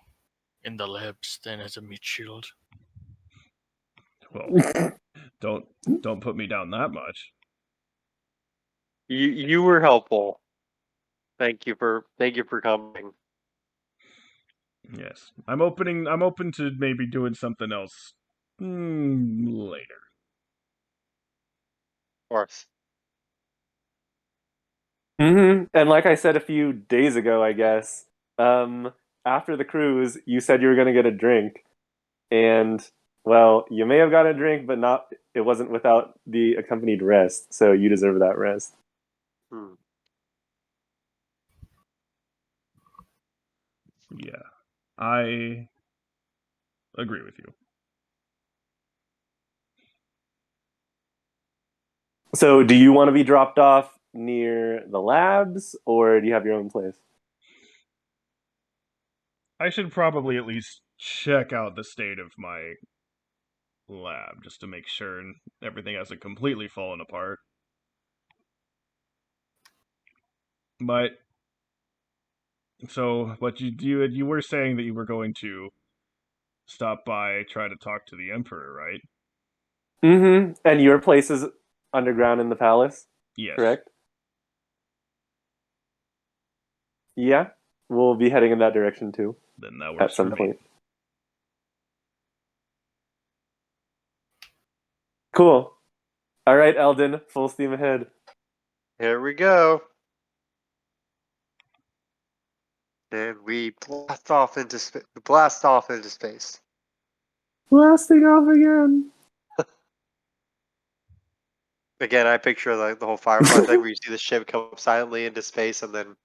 [SPEAKER 2] in the labs than as a meat shield.
[SPEAKER 1] Well, don't put me down that much.
[SPEAKER 3] You were helpful. Thank you for coming.
[SPEAKER 1] Yes, I'm open to maybe doing something else later.
[SPEAKER 3] Of course.
[SPEAKER 4] And like I said a few days ago, I guess, after the cruise, you said you were going to get a drink, and well, you may have got a drink, but not. It wasn't without the accompanied rest, so you deserve that rest.
[SPEAKER 1] Yeah, I agree with you.
[SPEAKER 4] So, do you want to be dropped off near the labs, or do you have your own place?
[SPEAKER 1] I should probably at least check out the state of my lab just to make sure everything hasn't completely fallen apart. But so, what you were saying that you were going to stop by, try to talk to the Emperor, right?
[SPEAKER 4] Mm-hmm. And your place is underground in the palace,
[SPEAKER 1] Yes.
[SPEAKER 4] correct? Yeah. We'll be heading in that direction too
[SPEAKER 1] Then that
[SPEAKER 4] at
[SPEAKER 1] works
[SPEAKER 4] some
[SPEAKER 1] for me.
[SPEAKER 4] point. Cool. All right, Eldon, full steam ahead.
[SPEAKER 3] Here we go. And we blast off into space.
[SPEAKER 4] Blasting off again.
[SPEAKER 3] Again, I picture like the whole Firefly thing where you see the ship come up silently into space, and then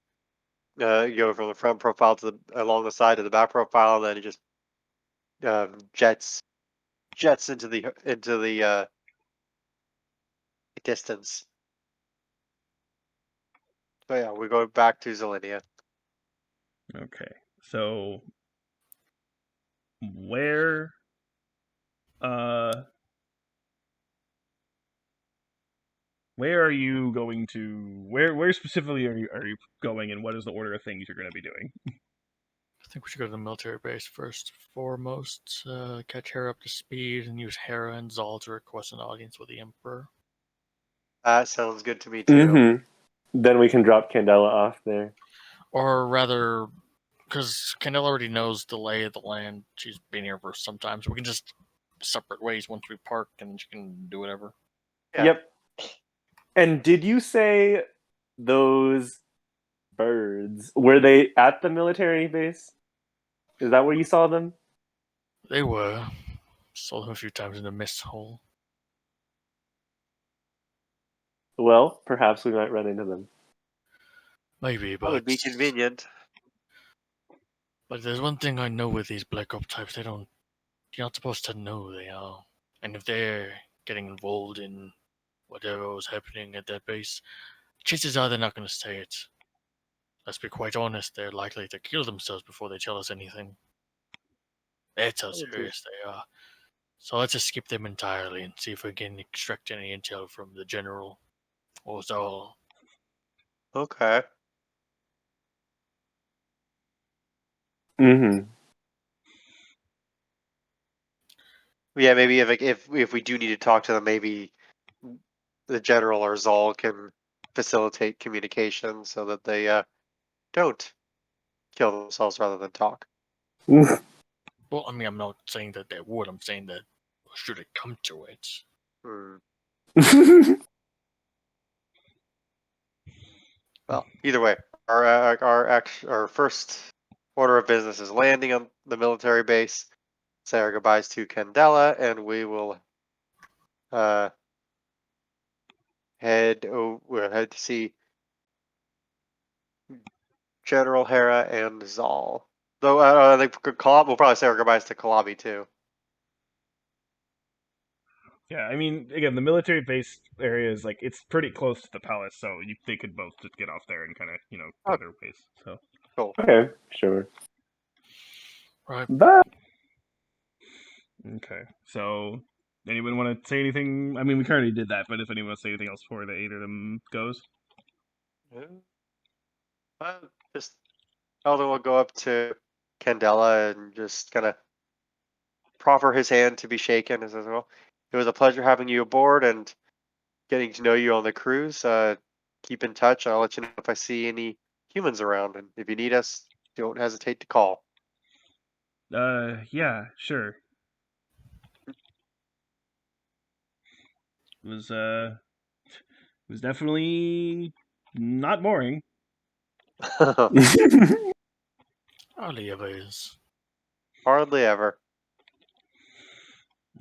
[SPEAKER 3] you go from the front profile to along the side to the back profile, and then it just jets into the distance. So yeah, we go back to Zelinia.
[SPEAKER 1] Okay. So where where are you going to where specifically are you going, and what is the order of things you're going to be doing?
[SPEAKER 2] I think we should go to the military base first, foremost. Catch Hera up to speed and use Hera and Zal to request an audience with the Emperor.
[SPEAKER 3] That sounds good to me too.
[SPEAKER 4] Mm-hmm. Then we can drop Candela off there.
[SPEAKER 2] Or rather, because Candela already knows the lay of the land. She's been here for some time, so we can just separate ways once we park, and she can do whatever.
[SPEAKER 3] Yeah.
[SPEAKER 4] Yep. And did you say those birds, were they at the military base? Is that where you saw them?
[SPEAKER 2] They were. Saw them a few times in the mist hole.
[SPEAKER 4] Well, perhaps we might run into them.
[SPEAKER 2] Maybe,
[SPEAKER 3] That would
[SPEAKER 2] but
[SPEAKER 3] be convenient.
[SPEAKER 2] But there's one thing I know with these Black Ops types, you're not supposed to know they are. And if they're getting involved in whatever was happening at that base, chances are they're not going to say it. Let's be quite honest, they're likely to kill themselves before they tell us anything. That's how serious they are. So let's just skip them entirely and see if we can extract any intel from the general or Zal.
[SPEAKER 3] Okay.
[SPEAKER 4] Mm-hmm.
[SPEAKER 3] Yeah, maybe if we do need to talk to them, maybe the general or Zal can facilitate communication so that they don't kill themselves rather than talk.
[SPEAKER 2] Well, I mean, I'm not saying that they would. I'm saying that should it come to it.
[SPEAKER 3] Hmm. Well, either way, our first order of business is landing on the military base, say our goodbyes to Candela, and we will we'll head to see General Hera and Zal. Though I think we'll probably say our goodbyes to Kalabi too.
[SPEAKER 1] Yeah, I mean, again, the military base area is like it's pretty close to the palace, so they could both just get off there and kind of go their ways. So
[SPEAKER 3] Cool.
[SPEAKER 4] Okay, sure.
[SPEAKER 2] Right.
[SPEAKER 4] But
[SPEAKER 1] okay, so anyone want to say anything? I mean, we already did that, but if anyone wants to say anything else before the either of them goes,
[SPEAKER 3] Just Eldon will go up to Candela and just kind of proffer his hand to be shaken and says, "Well, it was a pleasure having you aboard and getting to know you on the cruise. Keep in touch. I'll let you know if I see any humans around, and if you need us, don't hesitate to call."
[SPEAKER 1] yeah, sure. It was definitely not boring.
[SPEAKER 2] Hardly ever is.
[SPEAKER 3] Hardly ever.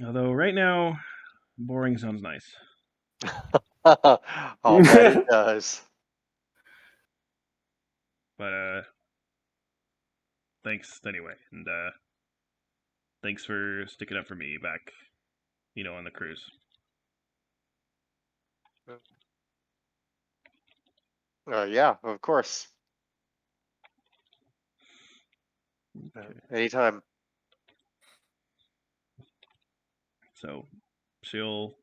[SPEAKER 1] Although right now, boring sounds nice.
[SPEAKER 3] I'll bet it does.
[SPEAKER 1] But thanks anyway, and thanks for sticking up for me back, on the cruise.
[SPEAKER 3] Yeah, of course.
[SPEAKER 1] Okay.
[SPEAKER 3] Anytime.
[SPEAKER 1] So she'll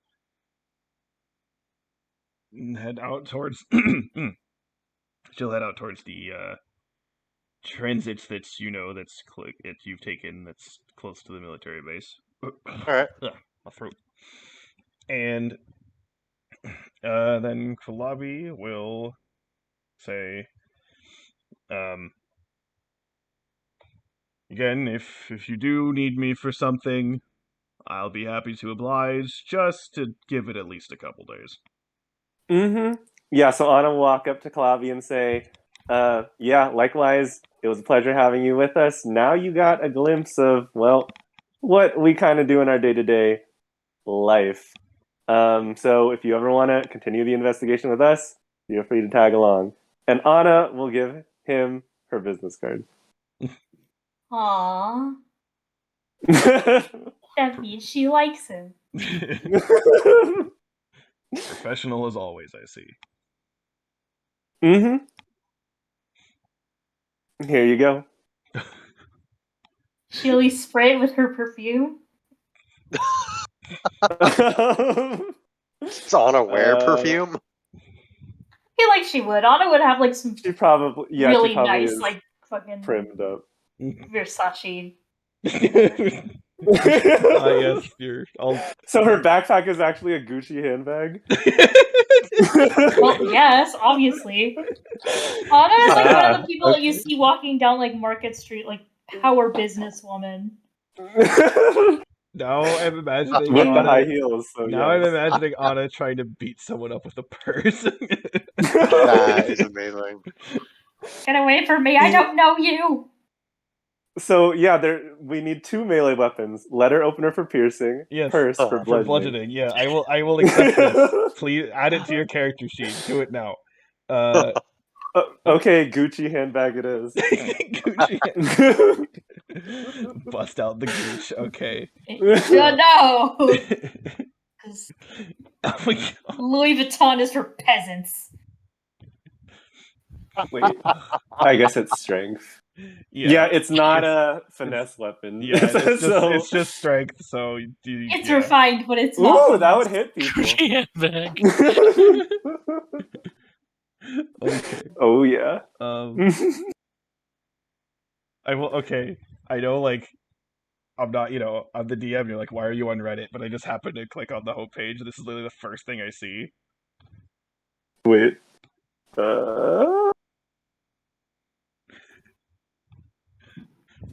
[SPEAKER 1] head out towards she'll head out towards the transits that's you've taken that's close to the military base.
[SPEAKER 3] All right.
[SPEAKER 1] Ugh, my throat. And then Kalabi will say, again, if you do need me for something, I'll be happy to oblige, just to give it at least a couple days.
[SPEAKER 4] Mm-hmm. Yeah, so Anna will walk up to Kalavi and say, yeah, likewise, it was a pleasure having you with us. Now you got a glimpse of, well, what we kind of do in our day-to-day life. So if you ever want to continue the investigation with us, feel free to tag along. And Anna will give him her business card.
[SPEAKER 5] Aww. That means she likes him.
[SPEAKER 1] Professional as always, I see.
[SPEAKER 4] Mm-hmm. Here you go.
[SPEAKER 5] She'll at least spray it with her perfume.
[SPEAKER 3] Does Anna wear perfume?
[SPEAKER 5] I feel like she would. Anna would have like some
[SPEAKER 4] She probably,
[SPEAKER 5] really
[SPEAKER 4] she probably
[SPEAKER 5] nice,
[SPEAKER 4] is
[SPEAKER 5] like fucking
[SPEAKER 4] primed up.
[SPEAKER 5] Versace.
[SPEAKER 1] Yes,
[SPEAKER 4] So her backpack is actually a Gucci handbag.
[SPEAKER 5] Well, yes, obviously. Anna is like one of the people that you see walking down like Market Street, like power businesswoman.
[SPEAKER 1] Now I'm imagining
[SPEAKER 4] With the
[SPEAKER 1] Anna,
[SPEAKER 4] high heels. So
[SPEAKER 1] now I'm
[SPEAKER 4] yes.
[SPEAKER 1] imagining Anna trying to beat someone up with a purse.
[SPEAKER 3] That is amazing.
[SPEAKER 5] Get away from me! I don't know you.
[SPEAKER 4] So yeah, we need 2 melee weapons: letter opener for piercing,
[SPEAKER 1] Yes,
[SPEAKER 4] purse for
[SPEAKER 1] for
[SPEAKER 4] bludgeoning.
[SPEAKER 1] bludgeoning. Yeah, I will accept this. Please add it to your character sheet. Do it now.
[SPEAKER 4] Okay, Gucci handbag it is.
[SPEAKER 1] Gucci. Bust out the Gooch. Okay.
[SPEAKER 5] No. Because
[SPEAKER 1] Oh my God.
[SPEAKER 5] Louis Vuitton is for peasants.
[SPEAKER 4] Wait, I guess it's strength. Yeah, it's not a finesse weapon.
[SPEAKER 1] Yeah,
[SPEAKER 4] So-
[SPEAKER 1] it's just strength. So
[SPEAKER 5] It's
[SPEAKER 1] yeah.
[SPEAKER 5] refined, but it's not.
[SPEAKER 4] Ooh, that would hit people.
[SPEAKER 2] Handbag.
[SPEAKER 1] Okay.
[SPEAKER 4] Oh yeah.
[SPEAKER 1] I will. Okay. I know. Like, I'm not. I'm the DM. You're like, why are you on Reddit? But I just happened to click on the homepage. This is literally the first thing I see.
[SPEAKER 4] Wait.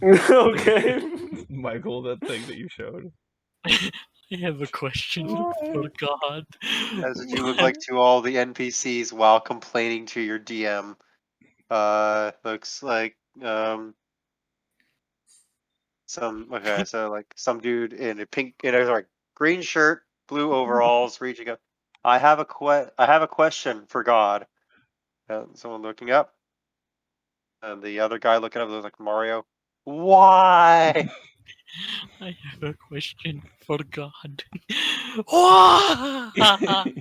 [SPEAKER 4] Okay.
[SPEAKER 1] Michael, that thing that you showed.
[SPEAKER 2] I have a question. For God.
[SPEAKER 3] As you look like to all the NPCs while complaining to your DM. Looks like some dude in a green shirt, blue overalls, reaching up. I have a question for God. Someone looking up, and the other guy looking up looks like Mario. Why?
[SPEAKER 2] I have a question for God. Oh, that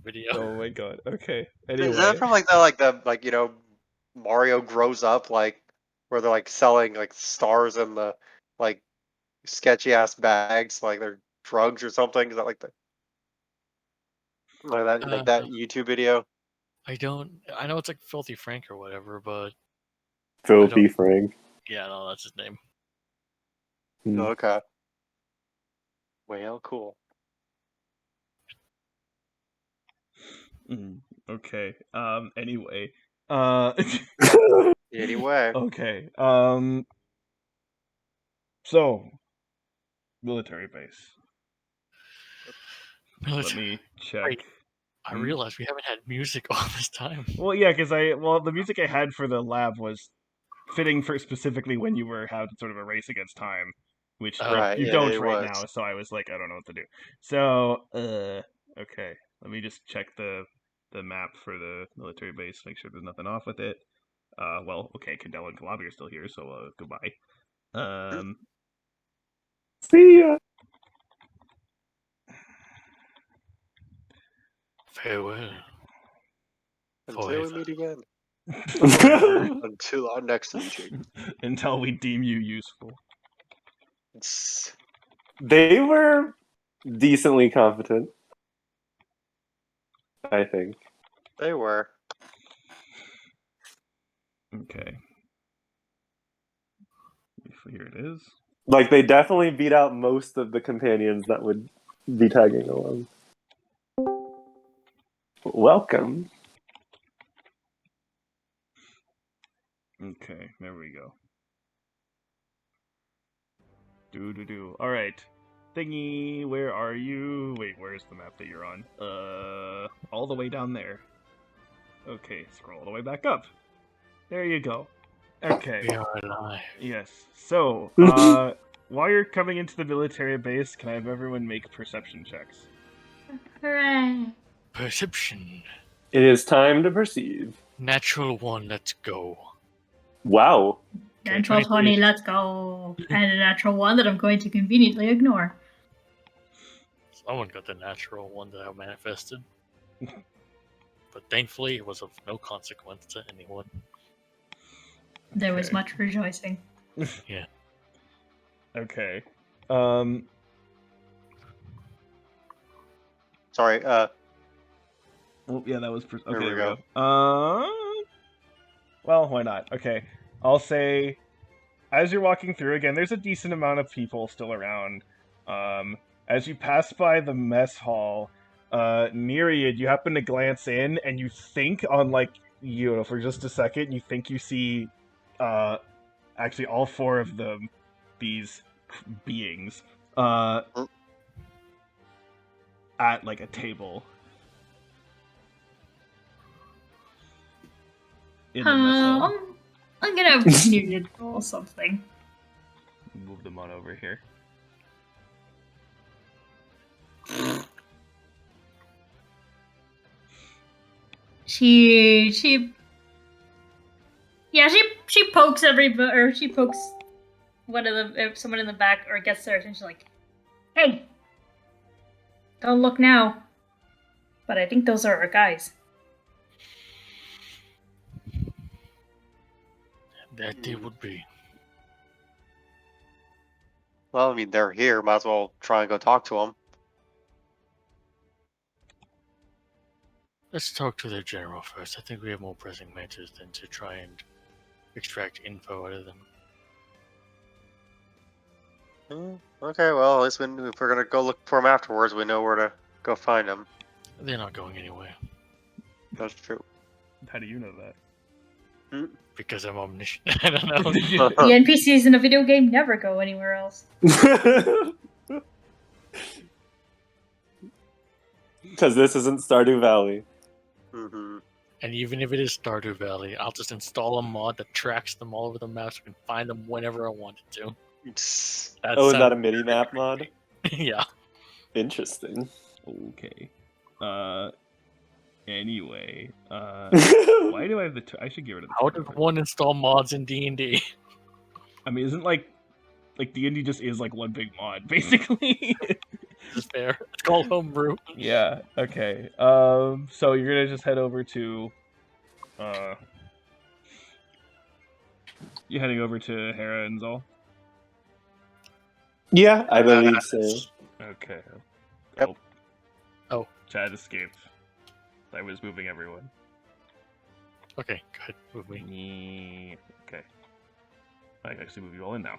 [SPEAKER 2] video.
[SPEAKER 1] Oh my God. Okay.
[SPEAKER 3] Is
[SPEAKER 1] Anyway.
[SPEAKER 3] that from Mario grows up, like where they're like selling like stars in the like sketchy ass bags, like they're drugs or something? Is that like that YouTube video?
[SPEAKER 2] I know it's like Filthy Frank or whatever, but
[SPEAKER 4] Filthy Frank.
[SPEAKER 2] yeah, no, that's his name.
[SPEAKER 3] Okay. Well, cool.
[SPEAKER 1] Okay. Anyway.
[SPEAKER 3] Anyway.
[SPEAKER 1] Okay. So, military base. Let me check.
[SPEAKER 2] Wait, I realized we haven't had music all this time.
[SPEAKER 1] Well, yeah, because the music I had for the lab was fitting for specifically when you were having sort of a race against time, which you don't right now. So I was like, I don't know what to do. So, okay, let me just check the map for the military base, make sure there's nothing off with it. Okay, Cadell and Kalabi are still here, so goodbye.
[SPEAKER 4] See ya.
[SPEAKER 2] Farewell.
[SPEAKER 3] Until we meet again. Until our next meeting.
[SPEAKER 1] Until we deem you useful.
[SPEAKER 4] They were decently competent, I think.
[SPEAKER 3] They were.
[SPEAKER 1] Okay. Here it is.
[SPEAKER 4] Like, they definitely beat out most of the companions that would be tagging along. Welcome.
[SPEAKER 1] Okay, there we go. Do. All right, thingy. Where are you? Wait, where's the map that you're on? All the way down there. Okay, scroll all the way back up. There you go. Okay.
[SPEAKER 2] We are alive.
[SPEAKER 1] Yes. So, while you're coming into the military base, can I have everyone make perception checks?
[SPEAKER 5] Hooray!
[SPEAKER 2] Perception.
[SPEAKER 4] It is time to perceive.
[SPEAKER 2] Natural 1, let's go.
[SPEAKER 4] Wow.
[SPEAKER 2] Okay,
[SPEAKER 5] Natural 20,
[SPEAKER 2] 23.
[SPEAKER 5] let's go. And a natural 1 that I'm going to conveniently ignore.
[SPEAKER 2] Someone got the natural 1 that I manifested. But thankfully, it was of no consequence to anyone.
[SPEAKER 5] There was
[SPEAKER 1] Okay.
[SPEAKER 5] much rejoicing.
[SPEAKER 2] Yeah.
[SPEAKER 1] Okay.
[SPEAKER 3] Sorry.
[SPEAKER 1] Oh, yeah, that was... okay,
[SPEAKER 3] There we
[SPEAKER 1] there we
[SPEAKER 3] go.
[SPEAKER 1] go. Well, why not? Okay. I'll say, as you're walking through, again, there's a decent amount of people still around. As you pass by the mess hall, Nereid, you happen to glance in, and you think on, like, for just a second, you think you see, actually all 4 of them, these beings, at, like, a table. In the mess hall.
[SPEAKER 5] I'm gonna need to roll something.
[SPEAKER 1] Move them on over here.
[SPEAKER 5] She pokes she pokes someone in the back, or gets their attention, like, hey, don't look now. But I think those are our guys.
[SPEAKER 2] That they would be.
[SPEAKER 3] Well, I mean, they're here. Might as well try and go talk to them.
[SPEAKER 2] Let's talk to their general first. I think we have more pressing matters than to try and extract info out of them.
[SPEAKER 3] Okay, well, at least if we're gonna go look for them afterwards, we know where to go find them.
[SPEAKER 2] They're not going anywhere.
[SPEAKER 3] That's true.
[SPEAKER 1] How do you know that?
[SPEAKER 2] Because I'm omniscient. I don't know.
[SPEAKER 5] The NPCs in a video game never go anywhere else.
[SPEAKER 4] Because this isn't Stardew Valley.
[SPEAKER 3] Mm-hmm.
[SPEAKER 2] And even if it is Stardew Valley, I'll just install a mod that tracks them all over the map so I can find them whenever I wanted to.
[SPEAKER 3] It's...
[SPEAKER 4] Oh, is that a mini-map mod?
[SPEAKER 2] Yeah.
[SPEAKER 4] Interesting.
[SPEAKER 1] Okay. Anyway, why do I have the? I should get rid of the.
[SPEAKER 2] How does one install mods in D&D?
[SPEAKER 1] I mean, isn't like D&D just is like one big mod, basically.
[SPEAKER 2] Is fair. It's called homebrew.
[SPEAKER 1] Yeah. Okay. So you're gonna just head over to, you're heading over to Hera and Zol.
[SPEAKER 4] Yeah, I believe so.
[SPEAKER 1] Okay.
[SPEAKER 3] Yep.
[SPEAKER 2] Oh.
[SPEAKER 1] Chad escaped. I was moving everyone.
[SPEAKER 2] Okay, good. Move me.
[SPEAKER 1] Okay. I can actually move you all in now.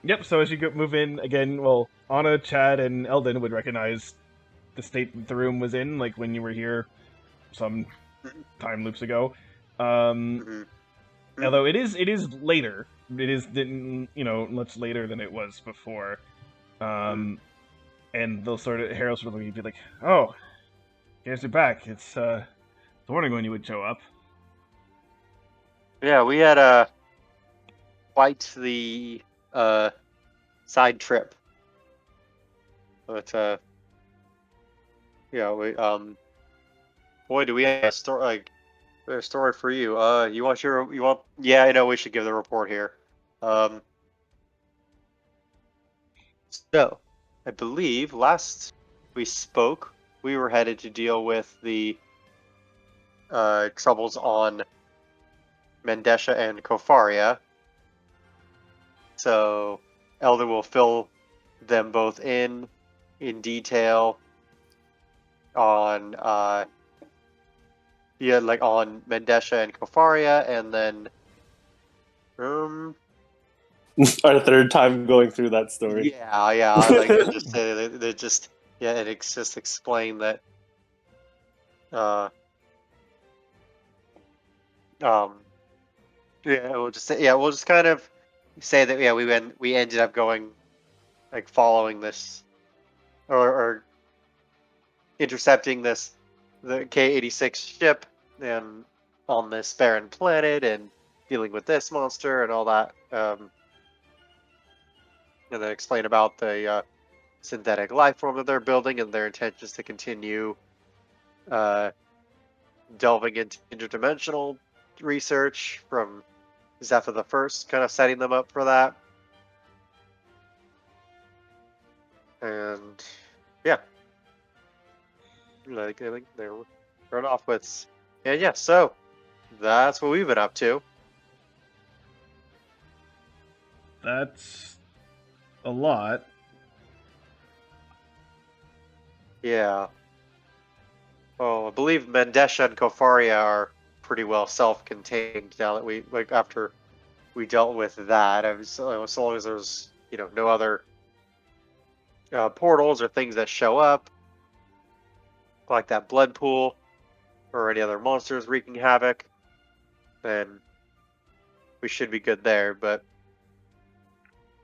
[SPEAKER 1] Yep, so as you move in, again, well, Anna, Chad, and Eldon would recognize the state that the room was in, like when you were here some time loops ago. Although it is later. It is, much later than it was before. And they'll Harold sort of look at you and be like, oh, guys are back. It's wondering when you would show up.
[SPEAKER 3] Yeah, we had quite the side trip. But yeah, we boy, do we have a story for you. Yeah, I know we should give the report here. So I believe last we spoke, we were headed to deal with the troubles on Mendesha and Kofaria. So Eldon will fill them both in detail on like on Mendesha and Kofaria, and then
[SPEAKER 4] Our third time going through that story.
[SPEAKER 3] yeah, like they just and it's just explain that we'll just kind of say that we ended up going like following this or intercepting the K-86 ship and on this barren planet and dealing with this monster and all that. And then explain about the synthetic life form that they're building and their intentions to continue delving into interdimensional research from Zephyr the First, kind of setting them up for that. And yeah, I think they're run off with. And yeah, so that's what we've been up to.
[SPEAKER 1] That's a lot.
[SPEAKER 3] Yeah. Well, I believe Mendesha and Kofaria are pretty well self-contained now that we after we dealt with that. So long as there's no other portals or things that show up like that blood pool or any other monsters wreaking havoc, then we should be good there. But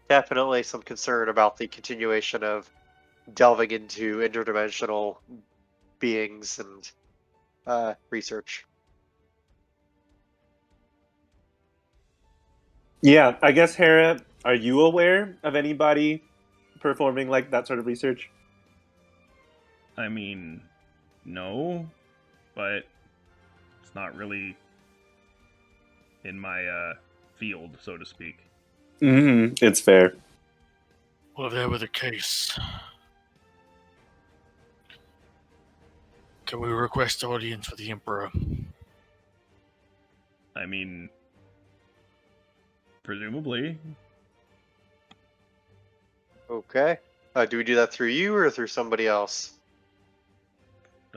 [SPEAKER 3] definitely some concern about the continuation of delving into interdimensional beings and research.
[SPEAKER 4] Yeah, I guess, Hera, are you aware of anybody performing like that sort of research?
[SPEAKER 1] I mean, no, but it's not really in my field, so to speak.
[SPEAKER 4] It's fair.
[SPEAKER 2] Well, if that were the case, can we request audience with the Emperor?
[SPEAKER 1] I mean, presumably.
[SPEAKER 3] Okay. Do we do that through you or through somebody else?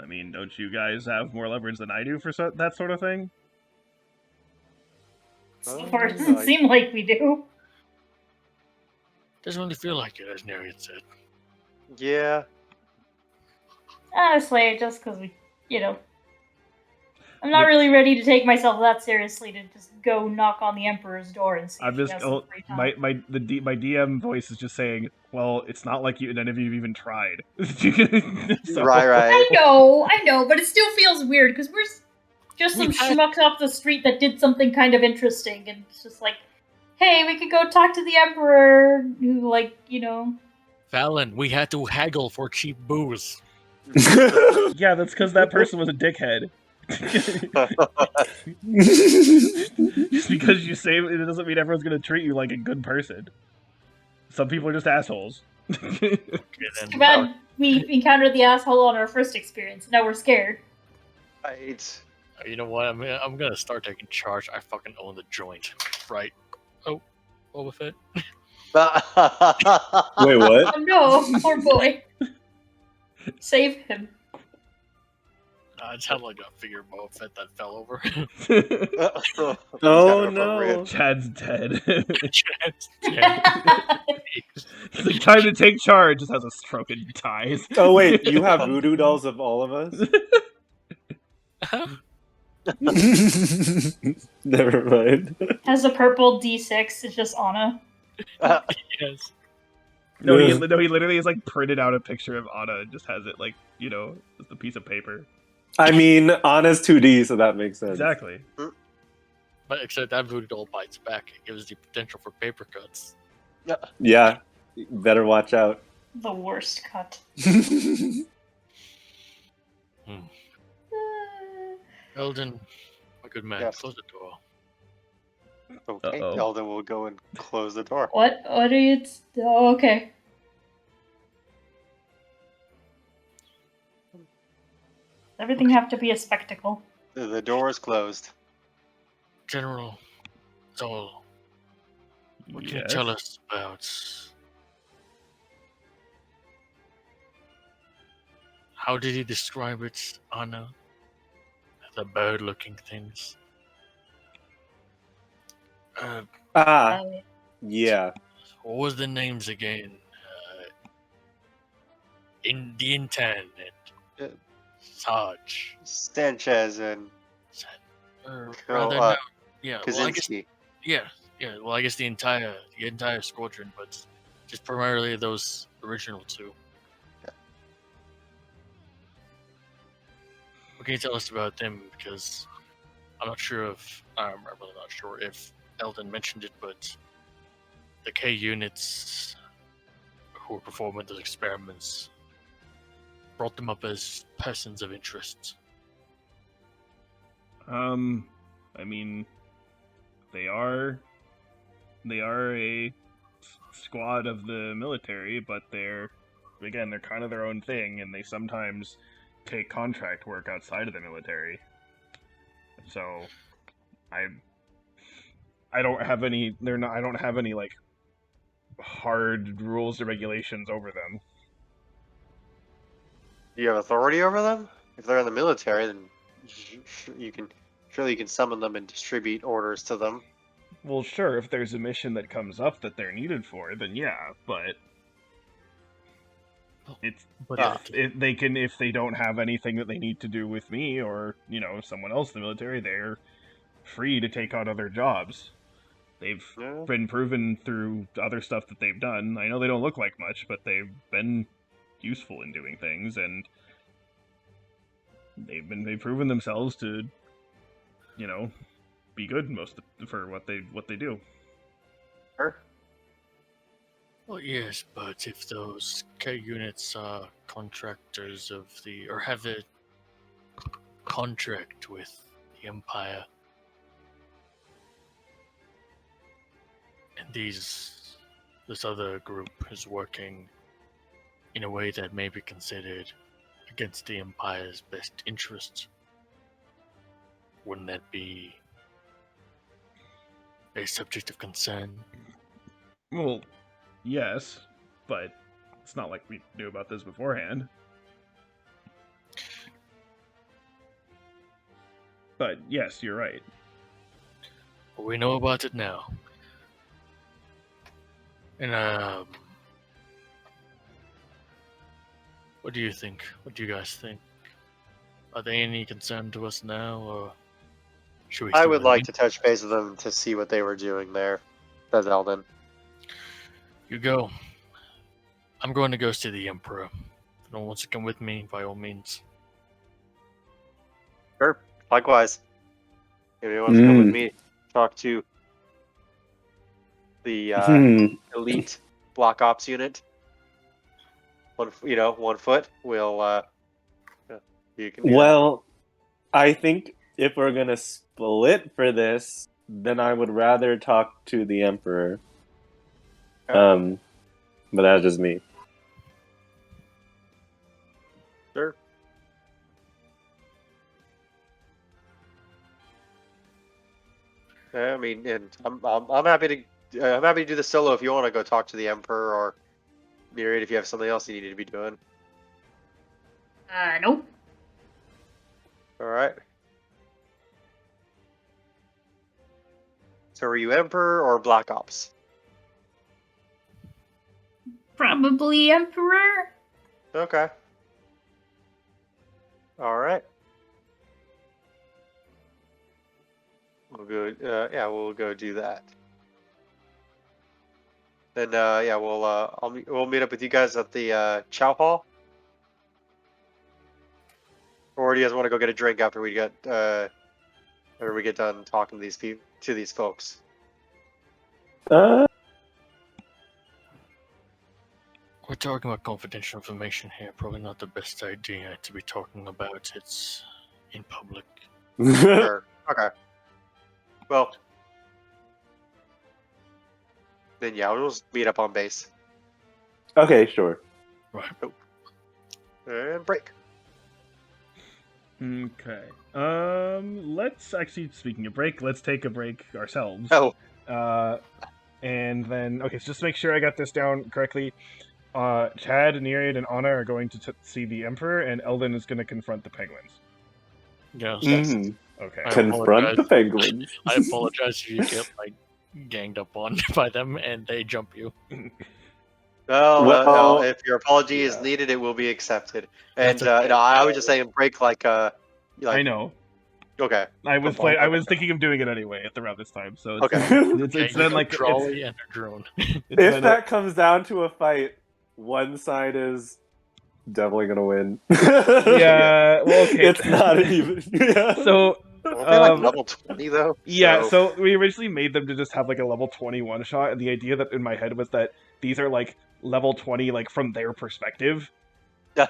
[SPEAKER 1] I mean, don't you guys have more leverage than I do for that sort of thing?
[SPEAKER 5] So far, it doesn't seem like we do.
[SPEAKER 2] Doesn't really feel like it, as Narian said.
[SPEAKER 3] Yeah.
[SPEAKER 5] Honestly, just because I'm not really ready to take myself that seriously to just go knock on the Emperor's door and see if he has some free time.
[SPEAKER 1] my DM voice is just saying, well, it's not like none of you have even tried. So.
[SPEAKER 3] Right.
[SPEAKER 5] I know, but it still feels weird because we're just some schmucks off the street that did something kind of interesting, and it's just like, hey, we could go talk to the Emperor, who,
[SPEAKER 2] Valon, we had to haggle for cheap booze.
[SPEAKER 1] Yeah, that's because that person was a dickhead. Just because you say it doesn't mean everyone's going to treat you like a good person. Some people are just assholes.
[SPEAKER 5] It's too bad we encountered the asshole on our first experience. Now we're scared.
[SPEAKER 3] Right.
[SPEAKER 2] You know what? I'm gonna start taking charge. I fucking own the joint, right? Oh, what with it?
[SPEAKER 4] Wait, what?
[SPEAKER 5] Oh no, poor boy. Save him.
[SPEAKER 2] It sounded like a figure of Boba Fett that fell over.
[SPEAKER 4] Oh no.
[SPEAKER 1] Chad's dead.
[SPEAKER 2] Chad's
[SPEAKER 1] It's like time to take charge. Just has a stroke and dies.
[SPEAKER 4] Oh wait, you have voodoo dolls of all of us? Never mind.
[SPEAKER 5] Has a purple D6. It's just Anna.
[SPEAKER 2] Yes.
[SPEAKER 1] No, he literally has like printed out a picture of Anna and just has it like, just a piece of paper.
[SPEAKER 4] I mean, Anna's 2D, so that makes sense.
[SPEAKER 1] Exactly.
[SPEAKER 2] But except that voodoo doll bites back. It gives the potential for paper cuts.
[SPEAKER 4] Yeah, better watch out.
[SPEAKER 5] The worst cut.
[SPEAKER 2] Eldon, my good man,
[SPEAKER 3] Yes.
[SPEAKER 2] close the door.
[SPEAKER 3] Okay,
[SPEAKER 1] Uh-oh.
[SPEAKER 3] Eldon will go and close the door.
[SPEAKER 5] What are you? Oh, okay. Everything have to be a spectacle.
[SPEAKER 3] The door is closed.
[SPEAKER 2] General Zol, What can you tell us about? How did he describe it, Anna? The bird-looking things.
[SPEAKER 4] Ah, yeah.
[SPEAKER 2] What was the names again? In the intern and Sarge.
[SPEAKER 3] Sanchez and
[SPEAKER 2] Rather, no. Yeah. Well, I guess.
[SPEAKER 3] Kaczynski.
[SPEAKER 2] Yeah. Well, I guess the entire squadron, but just primarily those original two.
[SPEAKER 3] Yeah.
[SPEAKER 2] What can you tell us about them? Because I'm really not sure if Eldon mentioned it, but the K units who were performing those experiments brought them up as persons of interest.
[SPEAKER 1] I mean, they are a squad of the military, but they're kind of their own thing, and they sometimes take contract work outside of the military. So, I don't have any. I don't have any like hard rules or regulations over them.
[SPEAKER 3] Do you have authority over them? If they're in the military, then you can summon them and distribute orders to them.
[SPEAKER 1] Well, sure, if there's a mission that comes up that they're needed for, then yeah, but they can, if they don't have anything that they need to do with me or, someone else in the military, they're free to take on other jobs. They've been proven through other stuff that they've done. I know they don't look like much, but they've been useful in doing things, and they've proven themselves to, be good for what they do.
[SPEAKER 3] Sure.
[SPEAKER 2] Well, yes, but if those K units are contractors or have a contract with the Empire, and this other group is working in a way that may be considered against the Empire's best interests, wouldn't that be a subject of concern?
[SPEAKER 1] Well, yes, but it's not like we knew about this beforehand. But yes, you're right.
[SPEAKER 2] We know about it now. And what do you think? What do you guys think? Are they any concern to us now, or should we?
[SPEAKER 3] I would like to touch base with them to see what they were doing there, says Eldon.
[SPEAKER 2] You go. I'm going to go see the Emperor. If no one wants to come with me, by all means.
[SPEAKER 3] Sure. Likewise. If anyone wants to come with me, talk to the elite Black Ops unit. 1 foot. We'll. You can.
[SPEAKER 4] Well, I think if we're gonna split for this, then I would rather talk to the Emperor.
[SPEAKER 3] Okay.
[SPEAKER 4] But that's just me.
[SPEAKER 3] Sure. I mean, and I'm happy to do the solo if you want to go talk to the Emperor, or Myriad if you have something else you need to be doing.
[SPEAKER 5] Nope.
[SPEAKER 3] All right. So are you Emperor or Black Ops?
[SPEAKER 5] Probably Emperor.
[SPEAKER 3] Okay. All right. We'll go. We'll go do that. Then we'll meet up with you guys at the Chow Hall. Or do you guys want to go get a drink after we get done talking to these folks?
[SPEAKER 2] We're talking about confidential information here. Probably not the best idea to be talking about it in public.
[SPEAKER 3] Sure. Okay. Well, then we'll just meet up on base.
[SPEAKER 4] Okay, sure.
[SPEAKER 2] Right.
[SPEAKER 3] And break.
[SPEAKER 1] Okay. Let's actually, speaking of break, let's take a break ourselves.
[SPEAKER 3] Oh.
[SPEAKER 1] And then, okay, so just to make sure I got this down correctly, Chad, Nereid, and Anna are going to see the Emperor, and Eldon is going to confront the Penguins.
[SPEAKER 2] Yes.
[SPEAKER 4] Mm.
[SPEAKER 1] Okay.
[SPEAKER 2] I
[SPEAKER 4] Confront
[SPEAKER 2] apologize.
[SPEAKER 4] the penguins.
[SPEAKER 2] I apologize if you get like ganged up on by them and they jump you.
[SPEAKER 4] Well,
[SPEAKER 3] if your apology is
[SPEAKER 4] yeah.
[SPEAKER 3] needed, it will be accepted. And
[SPEAKER 2] That's okay.
[SPEAKER 3] no, I was just saying break like
[SPEAKER 1] I
[SPEAKER 3] like
[SPEAKER 1] know.
[SPEAKER 3] okay.
[SPEAKER 1] I was
[SPEAKER 3] Football.
[SPEAKER 1] I was thinking of doing it anyway at around this time, so it's,
[SPEAKER 3] Okay.
[SPEAKER 1] it's
[SPEAKER 2] Okay,
[SPEAKER 1] then like
[SPEAKER 2] a trolley and a drone.
[SPEAKER 1] it's
[SPEAKER 4] If
[SPEAKER 1] then
[SPEAKER 4] that comes down to a fight, one side is definitely gonna win.
[SPEAKER 1] yeah. Well, okay.
[SPEAKER 4] It's not an even. Yeah.
[SPEAKER 1] So
[SPEAKER 3] Aren't they like level 20 though?
[SPEAKER 1] yeah, so we originally made them to just have like a level 21 shot, and the idea that in my head was that these are like level 20 like from their perspective. So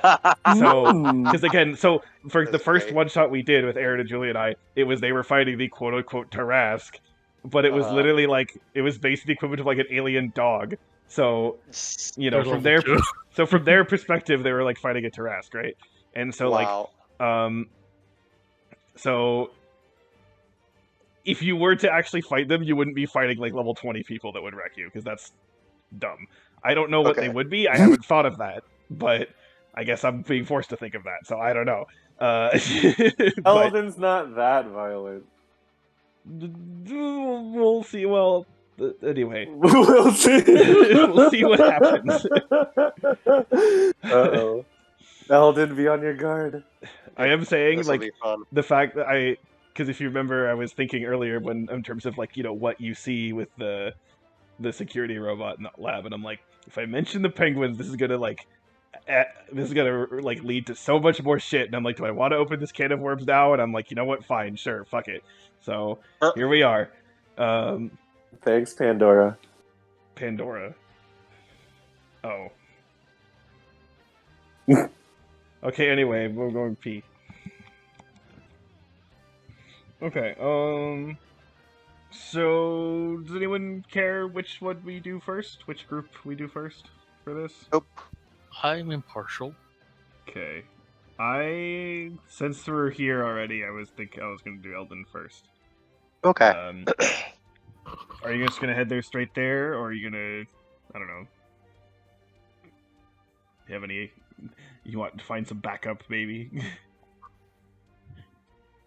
[SPEAKER 1] because again, so for the
[SPEAKER 3] That's
[SPEAKER 1] first
[SPEAKER 3] great.
[SPEAKER 1] one shot we did with Aaron and Julie and I, it was they were fighting the quote unquote Tarask, but it was literally like it was basically the equivalent of like an alien dog. So you know,
[SPEAKER 2] They're
[SPEAKER 1] from
[SPEAKER 2] level
[SPEAKER 1] their
[SPEAKER 2] 2.
[SPEAKER 1] so from their perspective, they were like fighting a Tarask, right? And so
[SPEAKER 3] wow.
[SPEAKER 1] so if you were to actually fight them, you wouldn't be fighting like level 20 people that would wreck you, because that's dumb. I don't know what they
[SPEAKER 3] Okay.
[SPEAKER 1] would be. I haven't thought of that, but I guess I'm being forced to think of that, so I don't know. But
[SPEAKER 4] Eldon's not that violent.
[SPEAKER 1] we'll see. Well, anyway,
[SPEAKER 4] We'll see.
[SPEAKER 1] we'll see what happens.
[SPEAKER 4] Uh-oh. Eldon, be on your guard.
[SPEAKER 1] I am saying
[SPEAKER 3] This will
[SPEAKER 1] like
[SPEAKER 3] be fun.
[SPEAKER 1] the fact that because if you remember, I was thinking earlier when in terms of like what you see with the security robot in the lab, and I'm like, if I mention the penguins, this is gonna lead to so much more shit. And I'm like, do I want to open this can of worms now? And I'm like, you know what? Fine, sure, fuck it. So here we are.
[SPEAKER 4] Thanks, Pandora.
[SPEAKER 1] Pandora. Oh. Okay. Anyway, we're going pee. Okay. So does anyone care which one we do first? Which group we do first for this?
[SPEAKER 3] Nope.
[SPEAKER 2] I'm impartial.
[SPEAKER 1] Okay. Since we're here already, I was gonna do Eldon first.
[SPEAKER 3] Okay.
[SPEAKER 1] Are you just gonna head there straight there, or are you gonna, I don't know. You have any? You want to find some backup, maybe?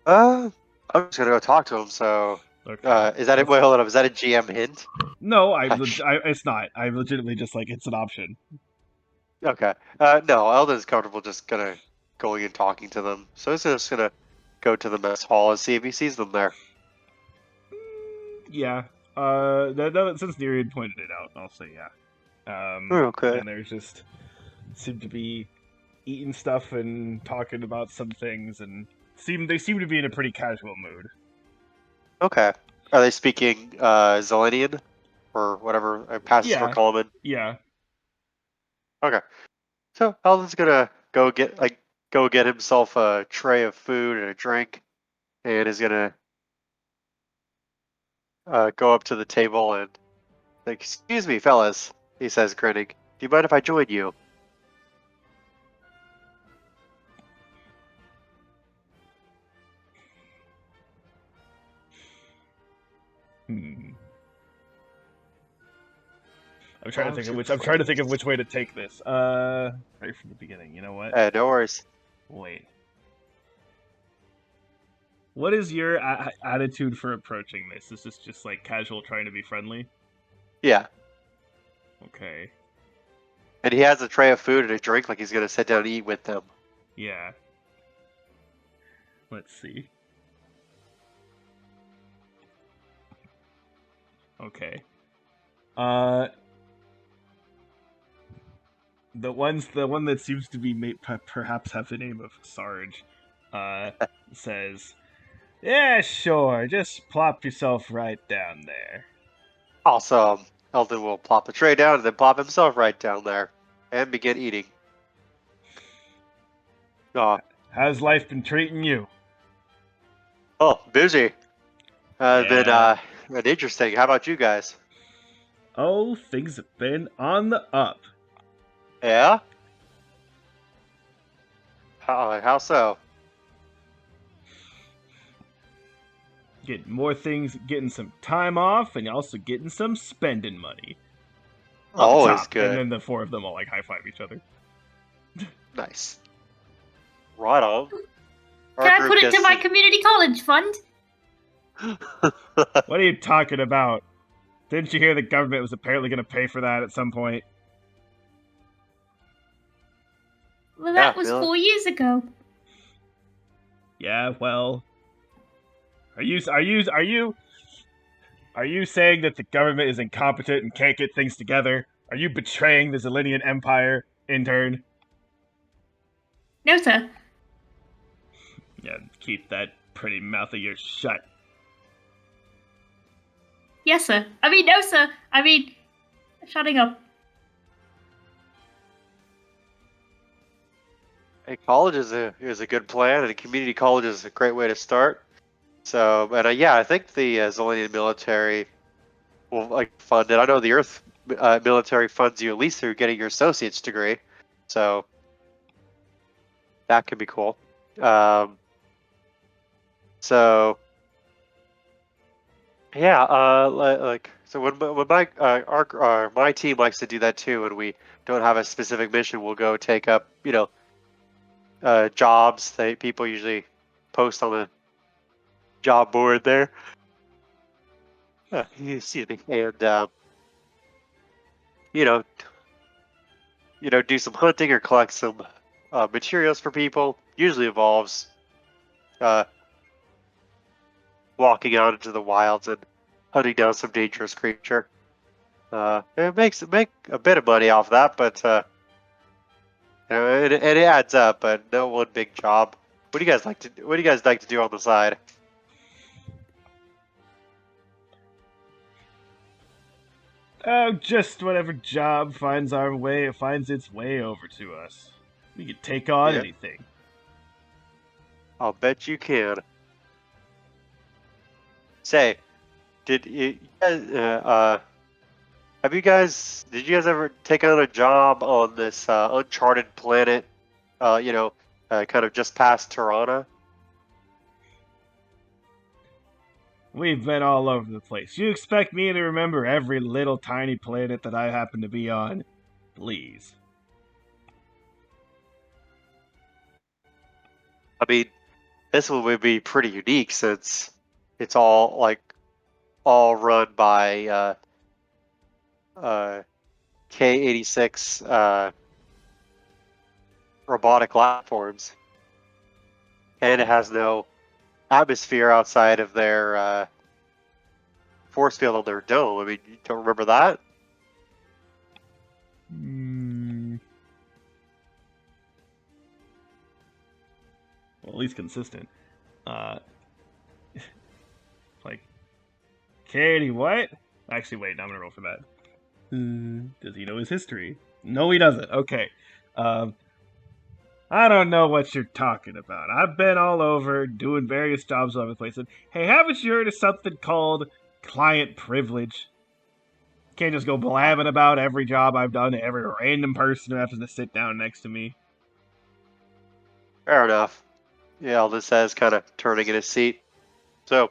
[SPEAKER 3] I'm just gonna go talk to him. So,
[SPEAKER 1] Okay.
[SPEAKER 3] is that it? Wait, hold on. Is that a GM hint?
[SPEAKER 1] No, it's not. I'm legitimately just like it's an option.
[SPEAKER 3] Okay. No, Eldon's comfortable just gonna going and talking to them. So he's just gonna go to the mess hall and see if he sees them there.
[SPEAKER 1] Yeah. Since Nereid pointed it out, I'll say yeah.
[SPEAKER 3] Okay.
[SPEAKER 1] And there's just seem to be eating stuff and talking about some things, and they seem to be in a pretty casual mood.
[SPEAKER 3] Okay. Are they speaking Zelenian or whatever passes for
[SPEAKER 1] Yeah.
[SPEAKER 3] common?
[SPEAKER 1] Yeah.
[SPEAKER 3] Okay. So Eldon's gonna go get himself a tray of food and a drink, and is gonna go up to the table and like, excuse me, fellas, he says, grinning. Do you mind if I join you?
[SPEAKER 1] Hmm. I'm trying to think of which way to take this. Right from the beginning. You know what?
[SPEAKER 3] No worries.
[SPEAKER 1] Wait. What is your attitude for approaching this? Is this just like casual, trying to be friendly?
[SPEAKER 3] Yeah.
[SPEAKER 1] Okay.
[SPEAKER 3] And he has a tray of food and a drink, like he's gonna sit down and eat with them.
[SPEAKER 1] Yeah. Let's see. Okay. The one that seems to be perhaps have the name of Sarge, says, "Yeah, sure. Just plop yourself right down there."
[SPEAKER 3] Awesome. Eldon will plop the tray down and then plop himself right down there and begin eating.
[SPEAKER 1] How's life been treating you?
[SPEAKER 3] Oh, busy.
[SPEAKER 1] Yeah.
[SPEAKER 3] Been interesting. How about you guys?
[SPEAKER 1] Oh, things have been on the up.
[SPEAKER 3] Yeah? How so?
[SPEAKER 1] Getting more things, getting some time off, and also getting some spending money. Up
[SPEAKER 3] Always
[SPEAKER 1] top.
[SPEAKER 3] good.
[SPEAKER 1] And then the four of them all like high five each other.
[SPEAKER 3] Nice. Right on.
[SPEAKER 5] Can I put it to my community college fund?
[SPEAKER 1] What are you talking about? Didn't you hear the government was apparently going to pay for that at some point?
[SPEAKER 5] Well, that
[SPEAKER 3] Yeah,
[SPEAKER 5] was
[SPEAKER 3] really?
[SPEAKER 5] 4 years ago.
[SPEAKER 1] Yeah, well, are you saying that the government is incompetent and can't get things together? Are you betraying the Zelenian Empire in turn?
[SPEAKER 5] No, sir.
[SPEAKER 1] Yeah, keep that pretty mouth of yours shut.
[SPEAKER 5] Yes, sir. I mean, no, sir. I mean, shutting up.
[SPEAKER 3] Hey, college is a good plan, and community college is a great way to start. So, but yeah, I think the Zelenian military will like fund it. I know the Earth military funds you at least through getting your associate's degree, so that could be cool. So yeah, like so when my team likes to do that too. When we don't have a specific mission, we'll go take up jobs that people usually post on the job board there. Excuse me, and you know do some hunting or collect some materials for people. Usually involves uh, walking out into the wilds and hunting down some dangerous creature. It make a bit of money off that, but it adds up. But no one big job. What do you guys like to do on the side?
[SPEAKER 1] Oh, just whatever job finds its way over to us. We could take on
[SPEAKER 3] Yeah.
[SPEAKER 1] anything.
[SPEAKER 3] I'll bet you can. Say, did you guys, did you guys ever take on a job on this uncharted planet? Kind of just past Tirana.
[SPEAKER 1] We've been all over the place. You expect me to remember every little tiny planet that I happen to be on? Please.
[SPEAKER 3] I mean, this one would be pretty unique since it's all run by K-86 robotic platforms, and it has no atmosphere outside of their force field on their dome. I mean, you don't remember that?
[SPEAKER 1] Well, at least consistent. Like, Katie, what? Actually, wait, now I'm gonna roll for that. Does he know his history? No, he doesn't. Okay. I don't know what you're talking about. I've been all over doing various jobs all over the place. And hey, haven't you heard of something called client privilege? Can't just go blabbing about every job I've done to every random person who happens to sit down next to me.
[SPEAKER 3] Fair enough. Yeah, Aldous says, kind of turning in his seat. So,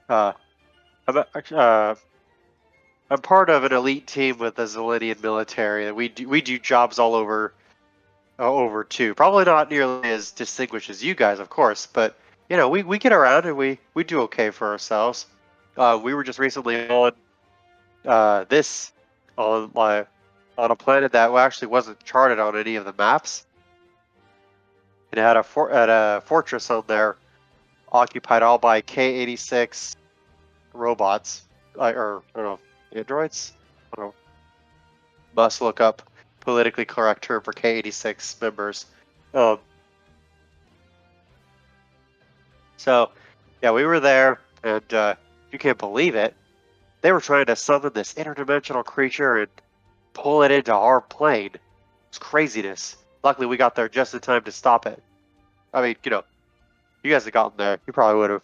[SPEAKER 3] I'm part of an elite team with the Zelenian military. We do jobs all over too. Probably not nearly as distinguished as you guys, of course, but we get around and we do okay for ourselves. We were just recently on this on a planet that actually wasn't charted on any of the maps. It had a fortress on there, occupied all by K-86 robots, or I don't know, androids. I don't know. Must look up politically correct term for K-86 members. So, yeah, we were there, and you can't believe it. They were trying to summon this interdimensional creature and pull it into our plane. It's craziness. Luckily, we got there just in time to stop it. I mean, you guys had gotten there, you probably would have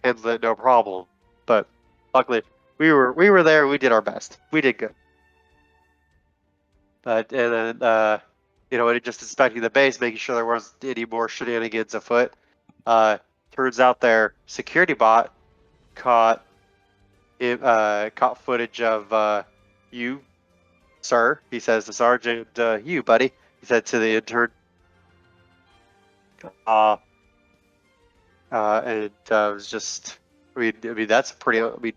[SPEAKER 3] handled it no problem. But luckily, we were there. We did our best. We did good. But and then just inspecting the base, making sure there wasn't any more shenanigans afoot. turns out their security bot caught footage of you, sir. He says to Sergeant, you, buddy. He said to the intern. And it was just, I mean, that's pretty. I mean,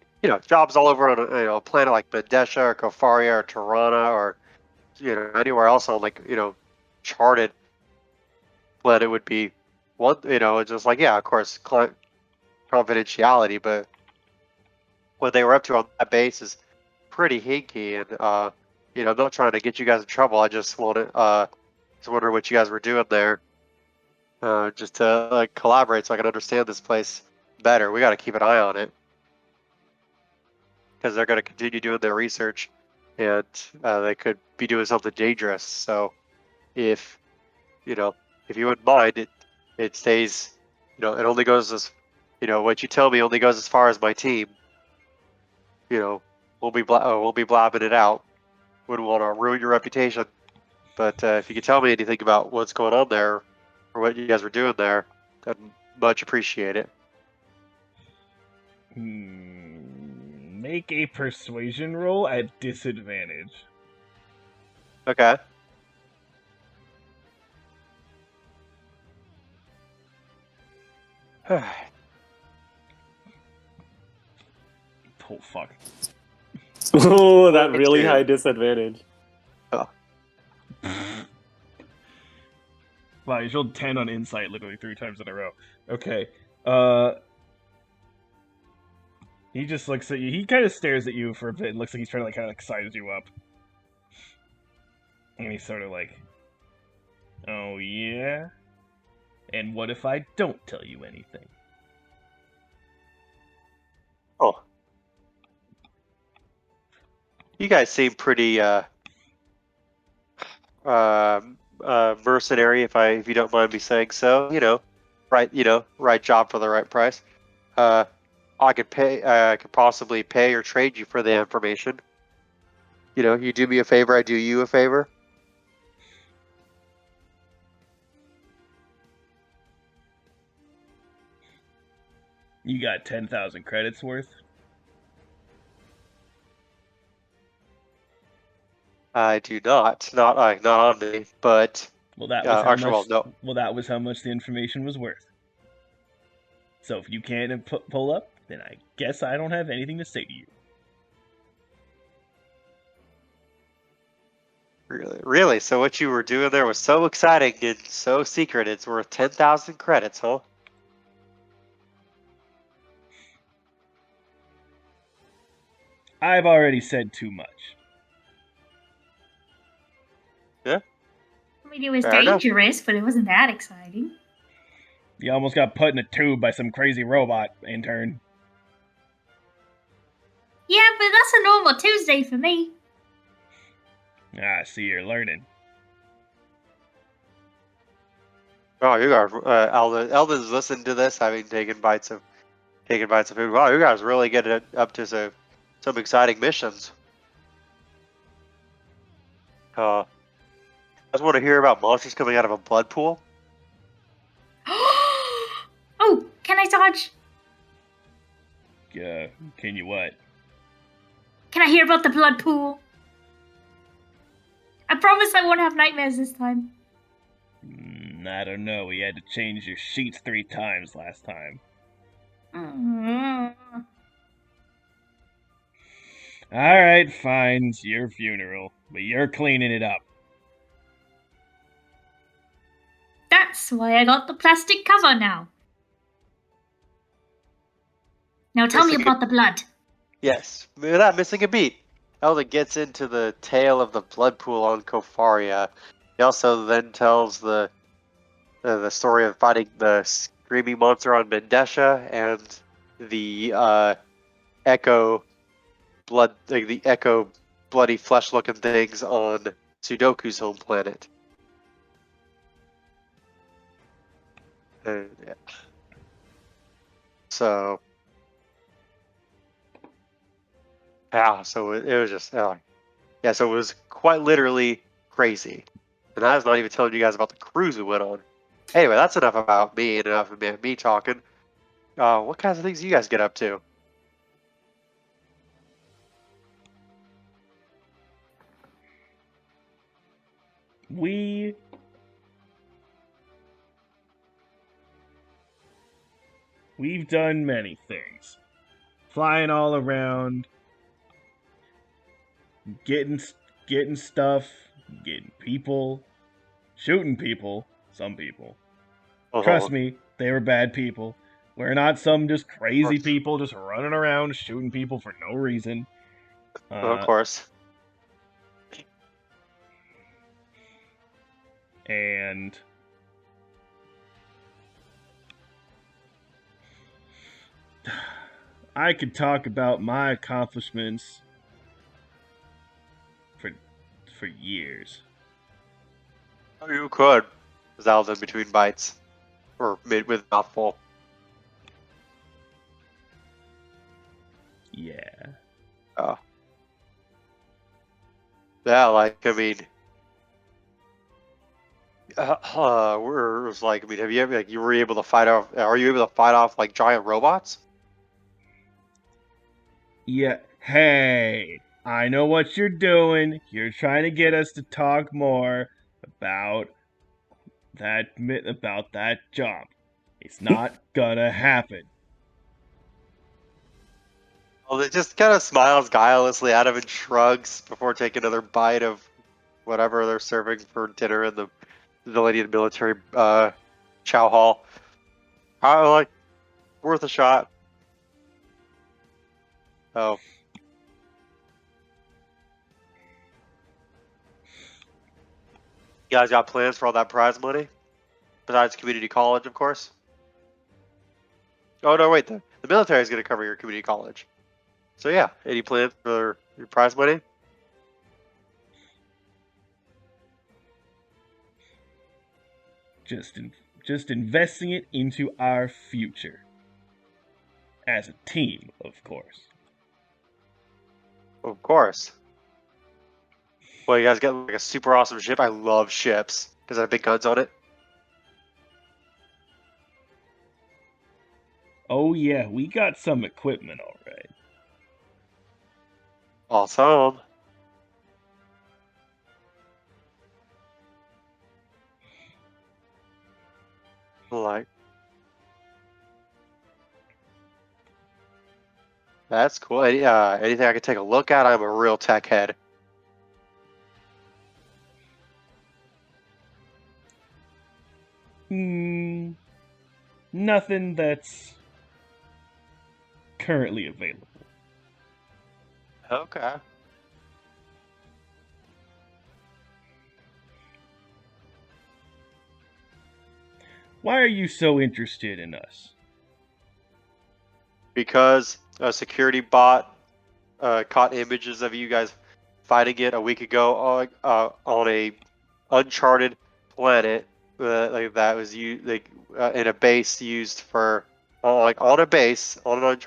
[SPEAKER 3] jobs all over on a planet like Mendesha or Kofaria or Tirana or anywhere else on charted planet would be one. It's just like, yeah, of course, confidentiality, but what they were up to on that base is pretty hinky. And I'm not trying to get you guys in trouble. I just wanted just wonder what you guys were doing there. Just to collaborate so I can understand this place better. We got to keep an eye on it because they're going to continue doing their research, and they could be doing something dangerous. So, if if you wouldn't mind, it stays. It only goes as what you tell me only goes as far as my team. We'll be blabbing it out. Wouldn't want to ruin your reputation, but if you could tell me anything about what's going on there or what you guys were doing there, I'd much appreciate it.
[SPEAKER 1] Make a persuasion roll at disadvantage.
[SPEAKER 3] Okay.
[SPEAKER 1] Oh, fuck.
[SPEAKER 4] Oh, that really high disadvantage.
[SPEAKER 3] Oh.
[SPEAKER 1] Wow, you rolled 10 on insight literally 3 times in a row. Okay. He just looks at you. He kind of stares at you for a bit and looks like he's trying to kind of size you up. And he's sort of like, oh yeah? And what if I don't tell you anything?
[SPEAKER 3] Oh. You guys seem pretty mercenary, if you don't mind me saying so. Right job for the right price. I could possibly pay or trade you for the information. You do me a favor, I do you a favor.
[SPEAKER 1] You got 10,000 credits worth?
[SPEAKER 3] I do not. Not on me, but
[SPEAKER 1] Well, that was how much.
[SPEAKER 3] no.
[SPEAKER 1] Well, that was how much the information was worth. So if you can't pull up, then I guess I don't have anything to say to you.
[SPEAKER 3] Really? So what you were doing there was so exciting and so secret. It's worth 10,000 credits, huh?
[SPEAKER 1] I've already said too much.
[SPEAKER 3] Yeah.
[SPEAKER 5] I mean, it was
[SPEAKER 3] Fair enough.
[SPEAKER 5] dangerous, but it wasn't that exciting.
[SPEAKER 1] You almost got put in a tube by some crazy robot, intern.
[SPEAKER 5] Yeah, but that's a normal Tuesday for me.
[SPEAKER 1] Ah, see, you're learning.
[SPEAKER 3] Oh, you guys, Eldon's listened to this, having taken bites of food. Wow, you guys really get it up to some exciting missions. I just want to hear about monsters coming out of a blood pool.
[SPEAKER 5] Oh, can I dodge?
[SPEAKER 1] Can you what?
[SPEAKER 5] Can I hear about the blood pool? I promise I won't have nightmares this time.
[SPEAKER 1] I don't know. We had to change your sheets 3 times last time. Alright, fine. It's your funeral. But you're cleaning it up.
[SPEAKER 5] That's why I got the plastic cover now. Now tell me about the blood.
[SPEAKER 3] Yes, without missing a beat. Eldon gets into the tale of the blood pool on Kofaria. He also then tells the story of fighting the screaming monster on Mendesha and the echo bloody flesh looking things on Sudoku's home planet. Yeah. So yeah, so it was just so it was quite literally crazy. And I was not even telling you guys about the cruise we went on. Anyway, that's enough about me and enough of me talking. What kinds of things do you guys get up to?
[SPEAKER 1] We've done many things. Flying all around, getting stuff, getting people, shooting people, some people. Trust me, they were bad people. We're not some just crazy people just running around shooting people for no reason.
[SPEAKER 3] Of course.
[SPEAKER 1] And I could talk about my accomplishments for years.
[SPEAKER 3] Oh, you could. Zal's in between bites. Or mid with mouthful.
[SPEAKER 1] Yeah.
[SPEAKER 3] Oh. Yeah, like, I mean... we're like, I mean, have you ever, like, you were able to fight off... Are you able to fight off, like, giant robots?
[SPEAKER 1] Yeah. Hey, I know what you're doing. You're trying to get us to talk more about that job. It's not gonna happen.
[SPEAKER 3] Well, it just kind of smiles guilelessly at him and shrugs before taking another bite of whatever they're serving for dinner in the Valenian military chow hall. I like worth a shot. Oh, you guys got plans for all that prize money? Besides community college, of course. Oh no, wait, the military is going to cover your community college. So yeah, any plans for your prize money?
[SPEAKER 1] Just investing it into our future. As a team, of course.
[SPEAKER 3] Of course. Well, you guys get like a super awesome ship. I love ships. Does it have big guns on it?
[SPEAKER 1] Oh yeah, we got some equipment already.
[SPEAKER 3] Awesome. Like, that's cool. Anything I could take a look at? I'm a real tech head.
[SPEAKER 1] Nothing that's currently available.
[SPEAKER 3] Okay.
[SPEAKER 1] Why are you so interested in us?
[SPEAKER 3] Because a security bot caught images of you guys fighting it a week ago on a uncharted planet like that was in a base used for like on a base on an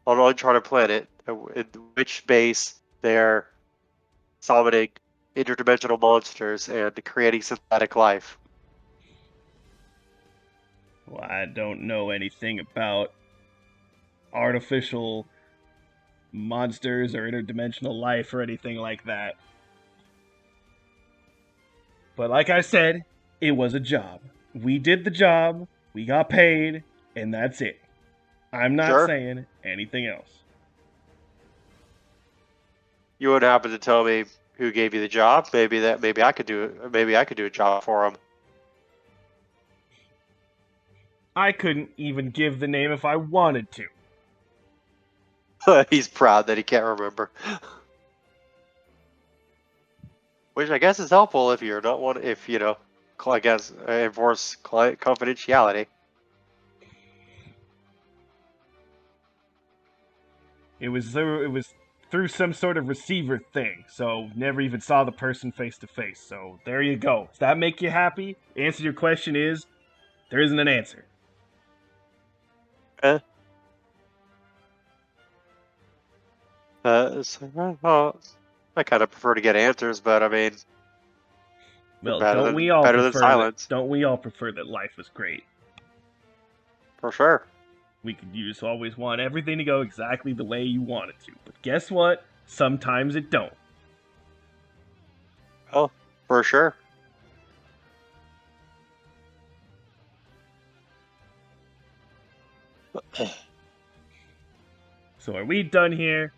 [SPEAKER 3] uncharted planet in which base they're summoning interdimensional monsters and creating synthetic life.
[SPEAKER 1] Well, I don't know anything about artificial monsters or interdimensional life or anything like that. But like I said, it was a job. We did the job, we got paid, and that's it. I'm not
[SPEAKER 3] Sure.
[SPEAKER 1] saying anything else.
[SPEAKER 3] You wouldn't happen to tell me who gave you the job? Maybe I could do it. Maybe I could do a job for him.
[SPEAKER 1] I couldn't even give the name if I wanted to.
[SPEAKER 3] He's proud that he can't remember. Which I guess is helpful if you're not one. If you know, I guess enforce client confidentiality.
[SPEAKER 1] It was through some sort of receiver thing, so never even saw the person face to face. So there you go. Does that make you happy? The answer to your question is there isn't an answer.
[SPEAKER 3] Well, I kind of prefer to get answers, but I mean,
[SPEAKER 1] Well,
[SPEAKER 3] better
[SPEAKER 1] don't
[SPEAKER 3] than
[SPEAKER 1] we all
[SPEAKER 3] better than
[SPEAKER 1] prefer
[SPEAKER 3] silence,
[SPEAKER 1] don't we all prefer that life was great?
[SPEAKER 3] for sure.
[SPEAKER 1] You just always want everything to go exactly the way you want it to. But guess what? Sometimes it don't.
[SPEAKER 3] Oh, for sure.
[SPEAKER 1] So are we done here?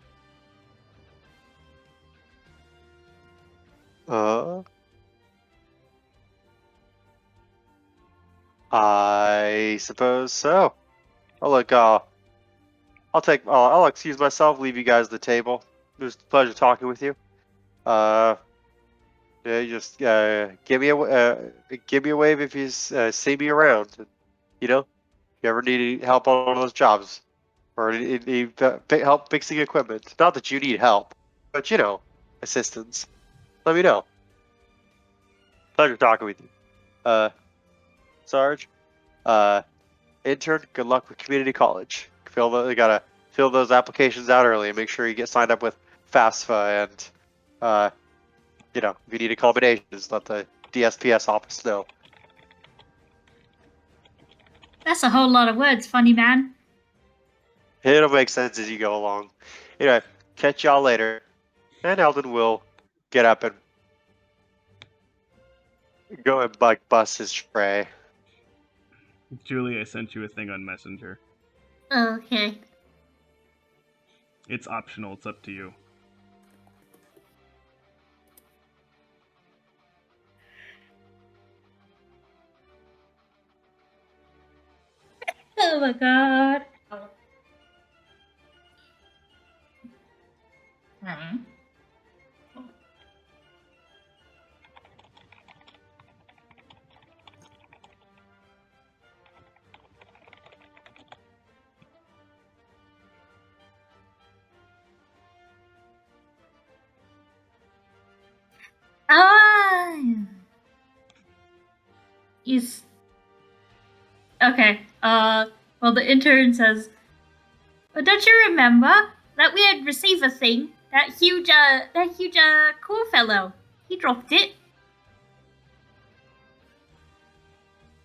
[SPEAKER 3] I suppose so. Oh, look, I'll excuse myself, leave you guys at the table. It was a pleasure talking with you. Yeah, just give me a wave if you see me around. You know, if you ever need help on one of those jobs or need help fixing equipment. Not that you need help, but assistance. Let me know. Pleasure talking with you. Sarge, intern, good luck with community college. You gotta fill those applications out early and make sure you get signed up with FAFSA and if you need accommodations, let the DSPS office know.
[SPEAKER 5] That's a whole lot of words, funny man.
[SPEAKER 3] It'll make sense as you go along. Anyway, catch y'all later. And Eldon will get up and go and bust his tray.
[SPEAKER 1] Julie, I sent you a thing on Messenger.
[SPEAKER 5] Okay.
[SPEAKER 1] It's optional, it's up to you.
[SPEAKER 5] Oh my god. Hmm. Ah. He's okay. Well, the intern says, "Well, don't you remember that we had received a thing? That huge, cool fellow. He dropped it."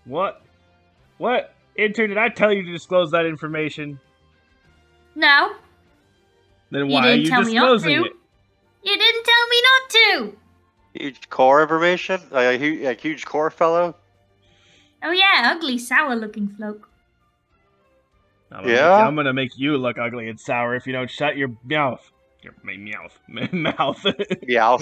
[SPEAKER 1] What? What? Intern, did I tell you to disclose that information?
[SPEAKER 5] No,
[SPEAKER 1] Then
[SPEAKER 5] you
[SPEAKER 1] why are
[SPEAKER 5] didn't
[SPEAKER 1] you
[SPEAKER 5] tell me not
[SPEAKER 1] disclosing
[SPEAKER 5] to.
[SPEAKER 1] it?
[SPEAKER 5] You didn't tell me not to.
[SPEAKER 3] Huge core information? Like a huge core fellow?
[SPEAKER 5] Oh yeah, ugly, sour-looking bloke.
[SPEAKER 3] Yeah?
[SPEAKER 1] I'm gonna make you look ugly and sour if you don't shut your mouth. Your mouth.
[SPEAKER 3] Yeah.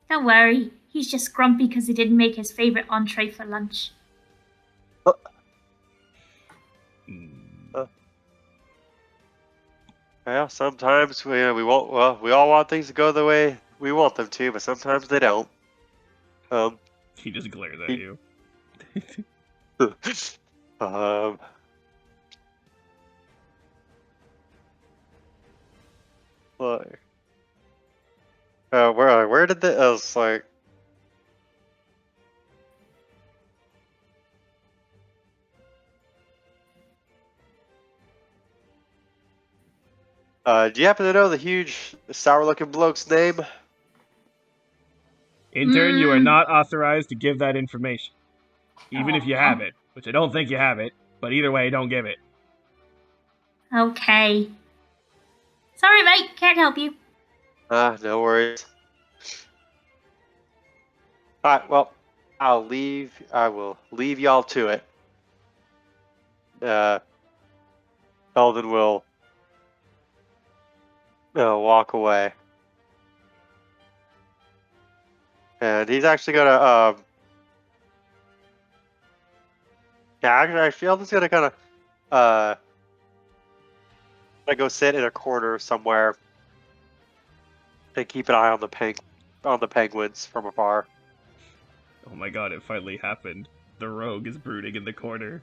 [SPEAKER 5] Don't worry, he's just grumpy because he didn't make his favorite entree for lunch.
[SPEAKER 3] Yeah, sometimes we all want things to go the way we want them to, but sometimes they don't.
[SPEAKER 1] He just glares at you.
[SPEAKER 3] Like, where did the it's like? Do you happen to know the huge sour-looking bloke's name?
[SPEAKER 1] Intern, you are not authorized to give that information. Even if you have
[SPEAKER 5] Aw.
[SPEAKER 1] it, which I don't think you have it, but either way, don't give it.
[SPEAKER 5] Okay. Sorry, mate, can't help you.
[SPEAKER 3] No worries. Alright, well, I will leave y'all to it. Eldon will walk away. And he's actually gonna I feel Eldon's gonna kinda go sit in a corner somewhere and keep an eye on the penguins from afar.
[SPEAKER 1] Oh my god, it finally happened. The rogue is brooding in the corner.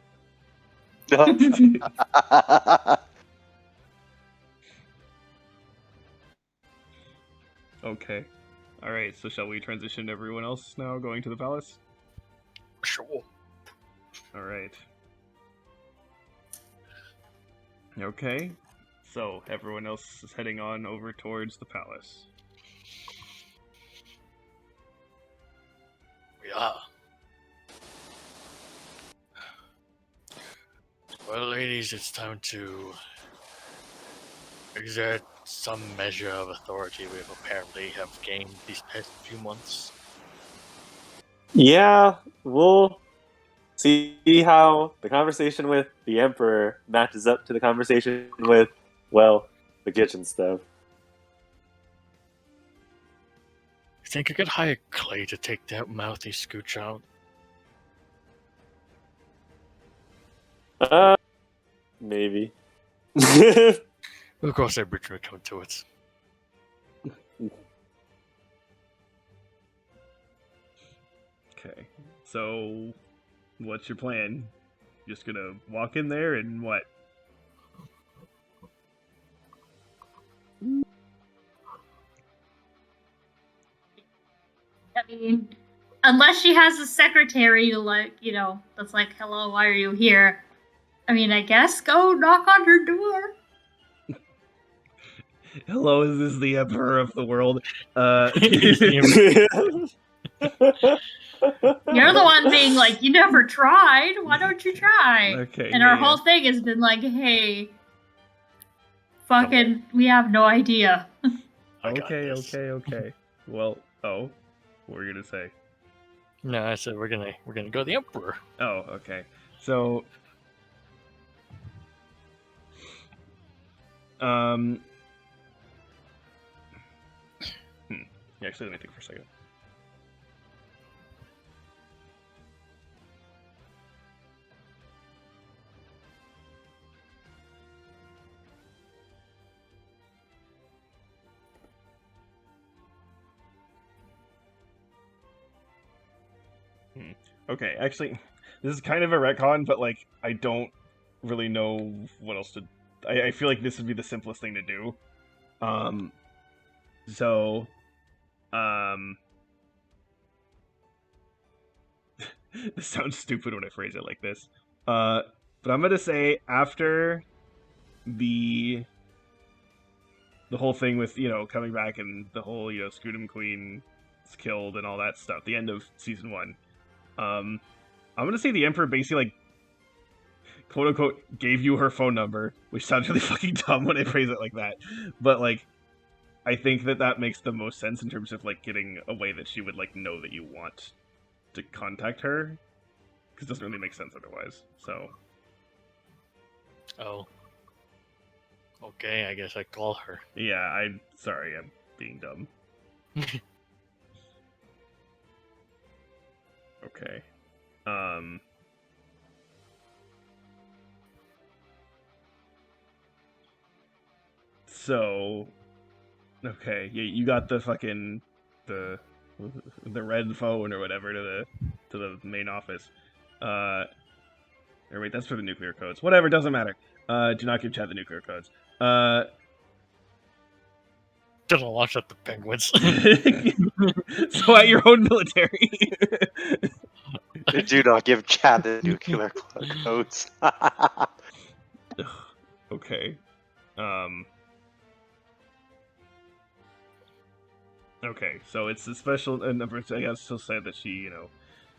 [SPEAKER 1] Okay. Alright, so shall we transition to everyone else now going to the palace?
[SPEAKER 2] Sure.
[SPEAKER 1] Alright. Okay. So, everyone else is heading on over towards the palace.
[SPEAKER 2] We Ladies, it's time to exert some measure of authority we apparently have gained these past few months.
[SPEAKER 4] Yeah, we'll see how the conversation with the Emperor matches up to the conversation with, well, the kitchen stuff.
[SPEAKER 2] You think I could hire Clay to take that mouthy scooch out?
[SPEAKER 4] Maybe.
[SPEAKER 2] Of course, that bridge will come to it.
[SPEAKER 1] Okay. So, what's your plan? Just gonna walk in there and what?
[SPEAKER 5] I mean, unless she has a secretary who, like, you know, that's like, hello, why are you here? I mean, I guess go knock on her door.
[SPEAKER 1] Hello, is this the Emperor of the world?
[SPEAKER 5] You're the one being like, you never tried. Why don't you try?
[SPEAKER 1] Okay,
[SPEAKER 5] And
[SPEAKER 1] yeah,
[SPEAKER 5] our
[SPEAKER 1] yeah.
[SPEAKER 5] whole thing has been like, hey, fucking, we have no idea.
[SPEAKER 2] I got
[SPEAKER 1] Okay,
[SPEAKER 2] this.
[SPEAKER 1] okay. Well, what were you gonna say?
[SPEAKER 2] No, I said we're gonna go to the Emperor.
[SPEAKER 1] Oh, okay. So, actually, let me think for a second. Okay, actually, this is kind of a retcon, but like, I don't really know what else to. I feel like this would be the simplest thing to do. So, this sounds stupid when I phrase it like this. But I'm gonna say after the whole thing with coming back and the whole Scudam Queen is killed and all that stuff. The end of season 1. I'm gonna say the Emperor basically like quote unquote gave you her phone number, which sounds really fucking dumb when I phrase it like that. But like, I think that makes the most sense in terms of like getting a way that she would like know that you want to contact her, because it doesn't really make sense otherwise. So
[SPEAKER 2] Oh. Okay, I guess I call her.
[SPEAKER 1] yeah, I'm sorry, I'm being dumb. Okay. So, okay, yeah, you got the fucking the red phone or whatever to the main office. Or wait, that's for the nuclear codes. Whatever, doesn't matter. Do not give chat the nuclear codes.
[SPEAKER 2] Doesn't launch at the penguins.
[SPEAKER 1] So at your own military.
[SPEAKER 3] Do not give Chad the nuclear codes.
[SPEAKER 1] Okay. Okay, so it's a special number. I guess she'll say that she,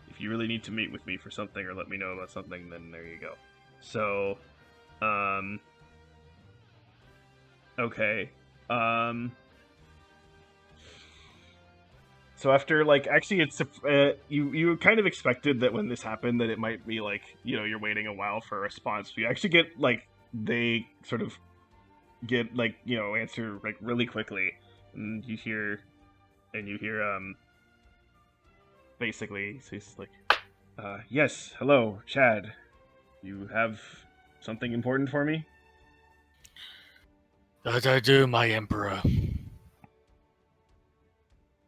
[SPEAKER 1] if you really need to meet with me for something or let me know about something, then there you go. So, okay. So after like, actually, it's you kind of expected that when this happened that it might be like you're waiting a while for a response. You actually get like they sort of get like answer like really quickly, and you hear basically so he's like, yes, hello, Chad. You have something important for me?
[SPEAKER 2] That I do, my Emperor.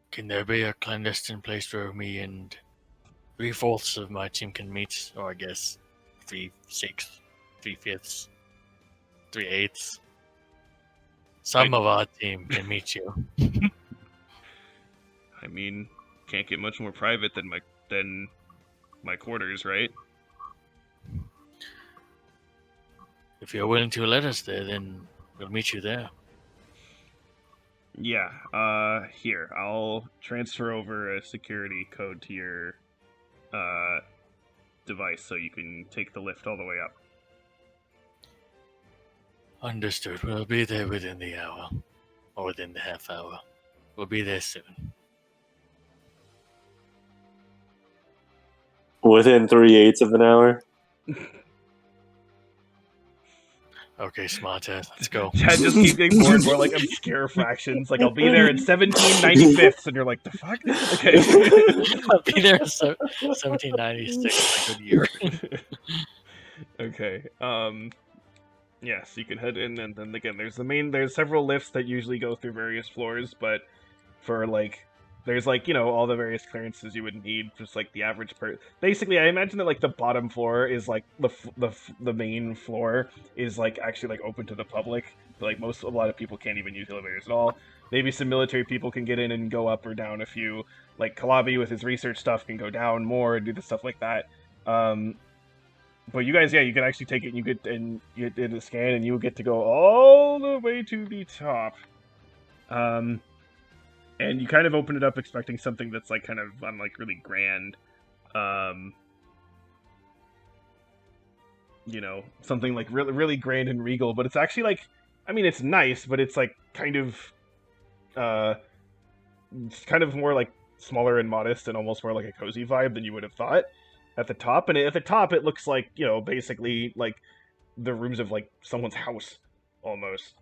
[SPEAKER 2] Can there be a clandestine place where me and 3/4 of my team can meet? Or I guess 3/6, 3/5, 3/8. Some of our team can meet you.
[SPEAKER 1] I mean, can't get much more private than my quarters, right?
[SPEAKER 2] If you're willing to let us there, then we'll meet you there.
[SPEAKER 1] Yeah, here, I'll transfer over a security code to your device so you can take the lift all the way up.
[SPEAKER 2] Understood. We'll be there within the hour. Or within the half hour. We'll be there soon.
[SPEAKER 4] Within 3/8 of an hour.
[SPEAKER 2] Okay, smartass, let's go.
[SPEAKER 1] Chad just keeps getting more and more like obscure fractions. Like I'll be there in 1795, and you're like, the fuck? Okay.
[SPEAKER 2] I'll be there in 1796, a good year.
[SPEAKER 1] Okay. Yes, you can head in, and then again, there's several lifts that usually go through various floors, but for like, there's like, all the various clearances you would need, just like the average basically, I imagine that like the bottom floor is like the main floor is like actually like open to the public, but like a lot of people can't even use elevators at all. Maybe some military people can get in and go up or down a few. Like Kalabi with his research stuff can go down more and do the stuff like that. But you guys, yeah, you can actually take it and you did a scan and you get to go all the way to the top. And you kind of open it up expecting something that's like kind of like really grand. Something like really, really grand and regal, but it's actually like, I mean, it's nice, but it's like it's kind of more like smaller and modest and almost more like a cozy vibe than you would have thought at the top. And at the top, it looks like, basically like the rooms of like someone's house almost.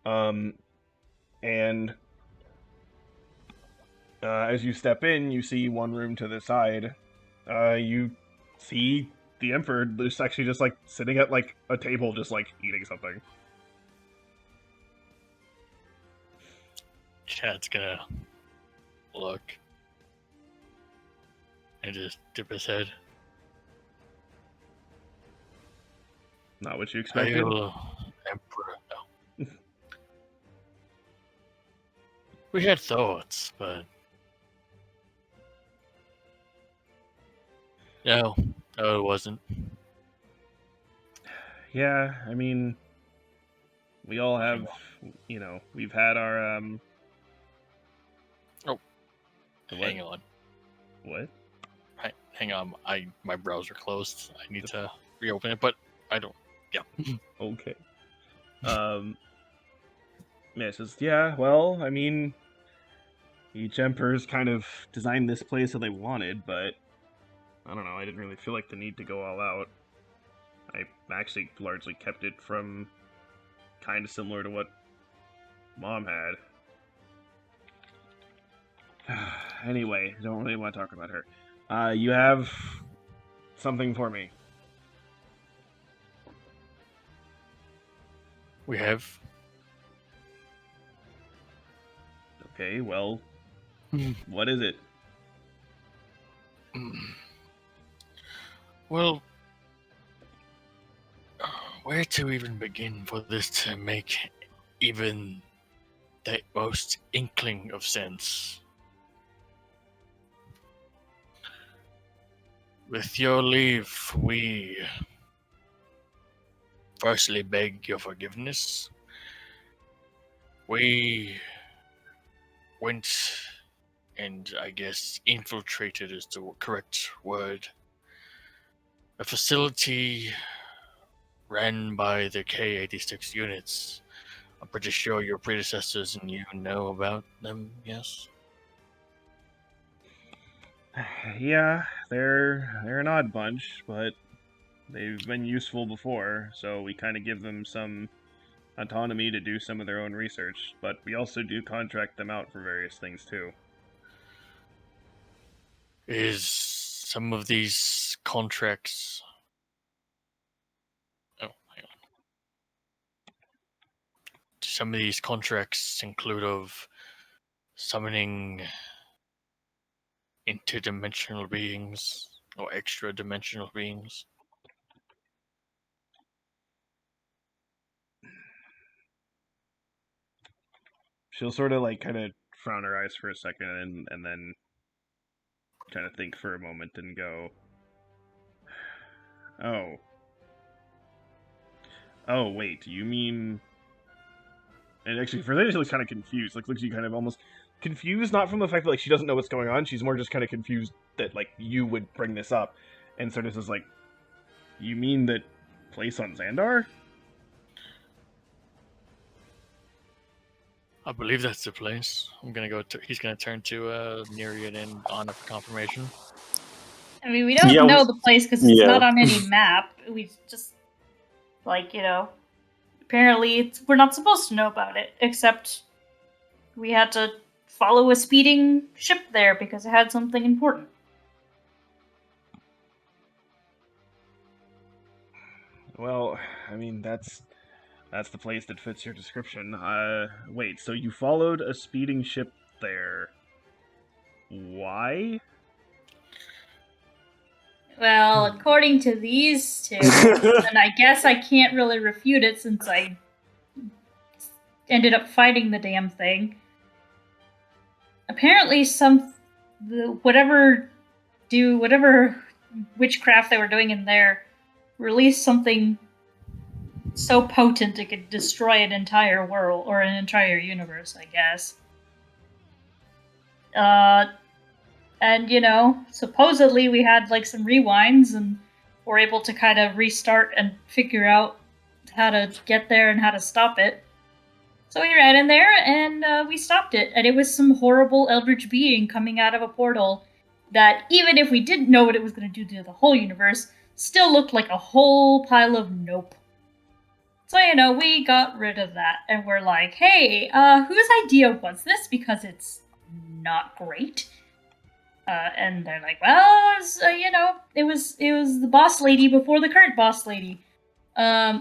[SPEAKER 1] And as you step in, you see one room to the side. You see the Emperor just actually just like sitting at like a table, just like eating something.
[SPEAKER 2] Chad's gonna look and just dip his head.
[SPEAKER 1] Not what you expected.
[SPEAKER 2] Emperor, no. We had thoughts, but no, it wasn't.
[SPEAKER 1] Yeah, I mean, we all have, we've had our
[SPEAKER 2] Oh,
[SPEAKER 1] what?
[SPEAKER 2] hang on.
[SPEAKER 1] What?
[SPEAKER 2] Hang on. My browser closed. I need to reopen it, but I don't. Yeah.
[SPEAKER 1] Okay. Yeah, it says, yeah, well, I mean, each emperor's kind of designed this place how they wanted, but I don't know, I didn't really feel like the need to go all out. I actually largely kept it from kind of similar to what Mom had. Anyway, don't really want to talk about her. You have something for me.
[SPEAKER 2] We have.
[SPEAKER 1] Okay, well, what is it?
[SPEAKER 2] Well, where to even begin for this to make even the most inkling of sense? With your leave, we firstly beg your forgiveness. We went and I guess infiltrated is the correct word. A facility ran by the K-86 units. I'm pretty sure your predecessors and you know about them, yes?
[SPEAKER 1] Yeah, they're an odd bunch, but they've been useful before, so we kind of give them some autonomy to do some of their own research, but we also do contract them out for various things too.
[SPEAKER 2] Is some of these contracts... Oh, hang on. Do some of these contracts include of summoning interdimensional beings or extra-dimensional beings?
[SPEAKER 1] She'll sort of like kind of frown her eyes for a second and then kind of think for a moment and go, oh wait, you mean... And actually, for that, she looks kind of confused. Like, looks you kind of almost confused, not from the fact that like she doesn't know what's going on. She's more just kind of confused that like you would bring this up, and sort of says like, "You mean that place on Xandar?"
[SPEAKER 2] I believe that's the place. I'm gonna go. He's gonna turn to Nereid and Anna for confirmation.
[SPEAKER 5] I mean, we don't
[SPEAKER 4] Yeah,
[SPEAKER 5] know the place because it's
[SPEAKER 4] yeah.
[SPEAKER 5] not on any map. We just, apparently we're not supposed to know about it, except we had to follow a speeding ship there because it had something important.
[SPEAKER 1] Well, I mean, that's the place that fits your description. Wait, so you followed a speeding ship there. Why?
[SPEAKER 5] Well, according to these two, and I guess I can't really refute it since I ended up fighting the damn thing. Apparently, whatever witchcraft they were doing in there released something so potent it could destroy an entire world or an entire universe, I guess. And supposedly we had some rewinds and were able to kind of restart and figure out how to get there and how to stop it. So we ran in there and we stopped it, and it was some horrible eldritch being coming out of a portal that, even if we didn't know what it was going to do to the whole universe, still looked like a whole pile of nope. So, we got rid of that, and we're like, hey, whose idea was this? Because it's not great. And they're like, well, it was the boss lady before the current boss lady. Yeah,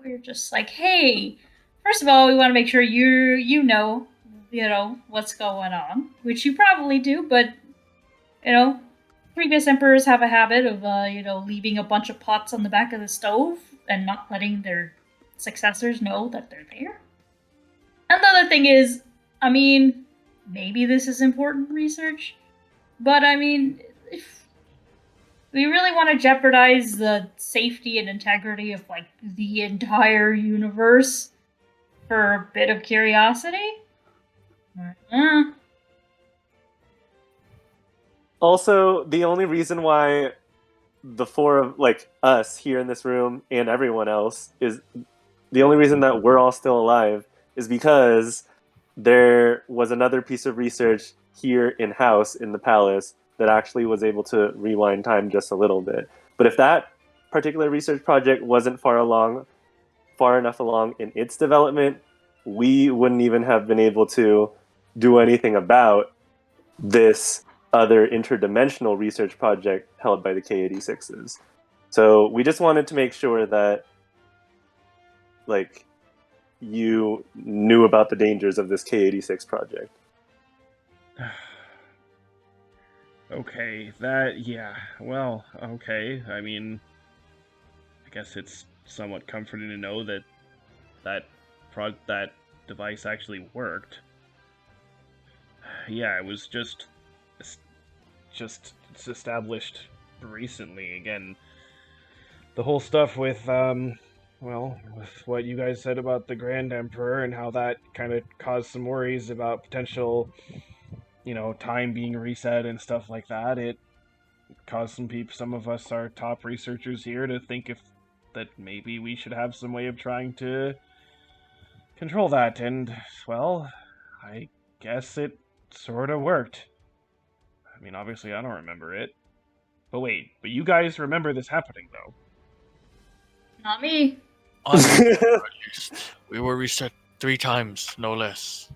[SPEAKER 5] we're just like, hey, first of all, we want to make sure you know what's going on, which you probably do, but previous emperors have a habit of leaving a bunch of pots on the back of the stove and not letting their successors know that they're there. And the other thing is, I mean, maybe this is important research, but I mean, if we really want to jeopardize the safety and integrity of the entire universe for a bit of curiosity.
[SPEAKER 4] Also, the only reason why the four of us here in this room and everyone else is the only reason that we're all still alive is because there was another piece of research here in house in the palace that actually was able to rewind time just a little bit. But if that particular research project wasn't far enough along in its development, we wouldn't even have been able to do anything about this other interdimensional research project held by the K-86s. So we just wanted to make sure that you knew about the dangers of this K-86 project.
[SPEAKER 1] Okay, well, okay. I mean, I guess it's somewhat comforting to know that that device actually worked. Yeah, it was just established recently. Again, the whole stuff with with what you guys said about the Grand Emperor and how that kind of caused some worries about potential, time being reset and stuff like that. It caused some of us, our top researchers here, to think that maybe we should have some way of trying to control that. And, well, I guess it sort of worked. I mean, obviously I don't remember it. But wait, you guys remember this happening, though?
[SPEAKER 5] Not me.
[SPEAKER 2] We were reset 3 times, no less.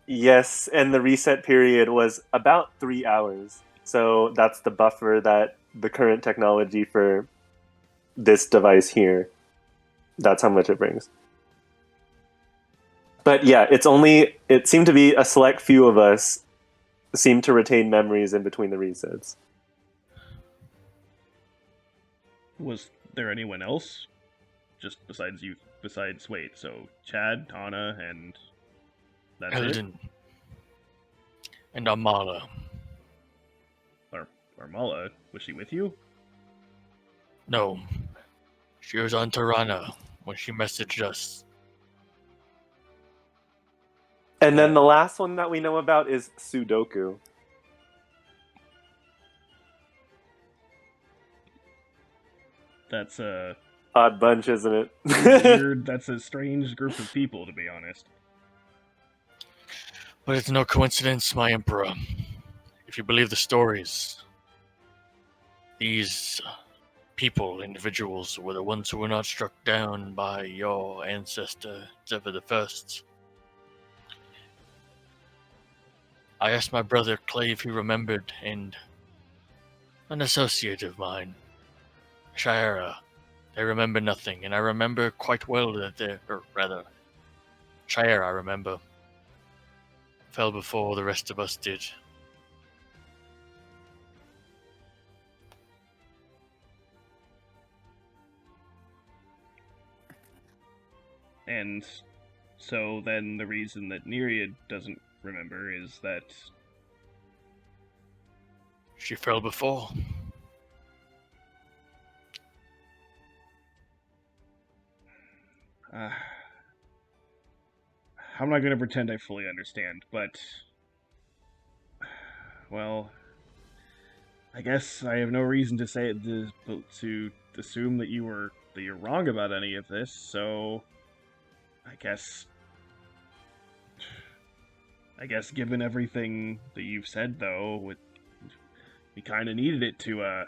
[SPEAKER 4] Yes, and the reset period was about 3 hours. So that's the buffer that the current technology for this device here, that's how much it brings. But yeah, it seemed to be a select few of us seemed to retain memories in between the resets.
[SPEAKER 1] Was there anyone else? Just wait, so Chad, Tana, and that's
[SPEAKER 2] Eldon. And Amala.
[SPEAKER 1] Armala, was she with you?
[SPEAKER 2] No. She was on Tirana when she messaged us.
[SPEAKER 4] And then the last one that we know about is Sudoku.
[SPEAKER 1] That's
[SPEAKER 4] Odd bunch, isn't it?
[SPEAKER 1] Weird. That's a strange group of people, to be honest.
[SPEAKER 2] But it's no coincidence, my emperor. If you believe the stories, these people, individuals, were the ones who were not struck down by your ancestor, Zephyr the First. I asked my brother Clay if he remembered, and an associate of mine, Shira, they remember nothing, and I remember quite well that Shira, I remember, fell before the rest of us did.
[SPEAKER 1] And so then the reason that Nereid doesn't remember is that...
[SPEAKER 2] She fell before.
[SPEAKER 1] I'm not going to pretend I fully understand, but... Well... I guess I have no reason to say it to assume that you're wrong about any of this, so... I guess given everything that you've said, though, we kind of needed it to,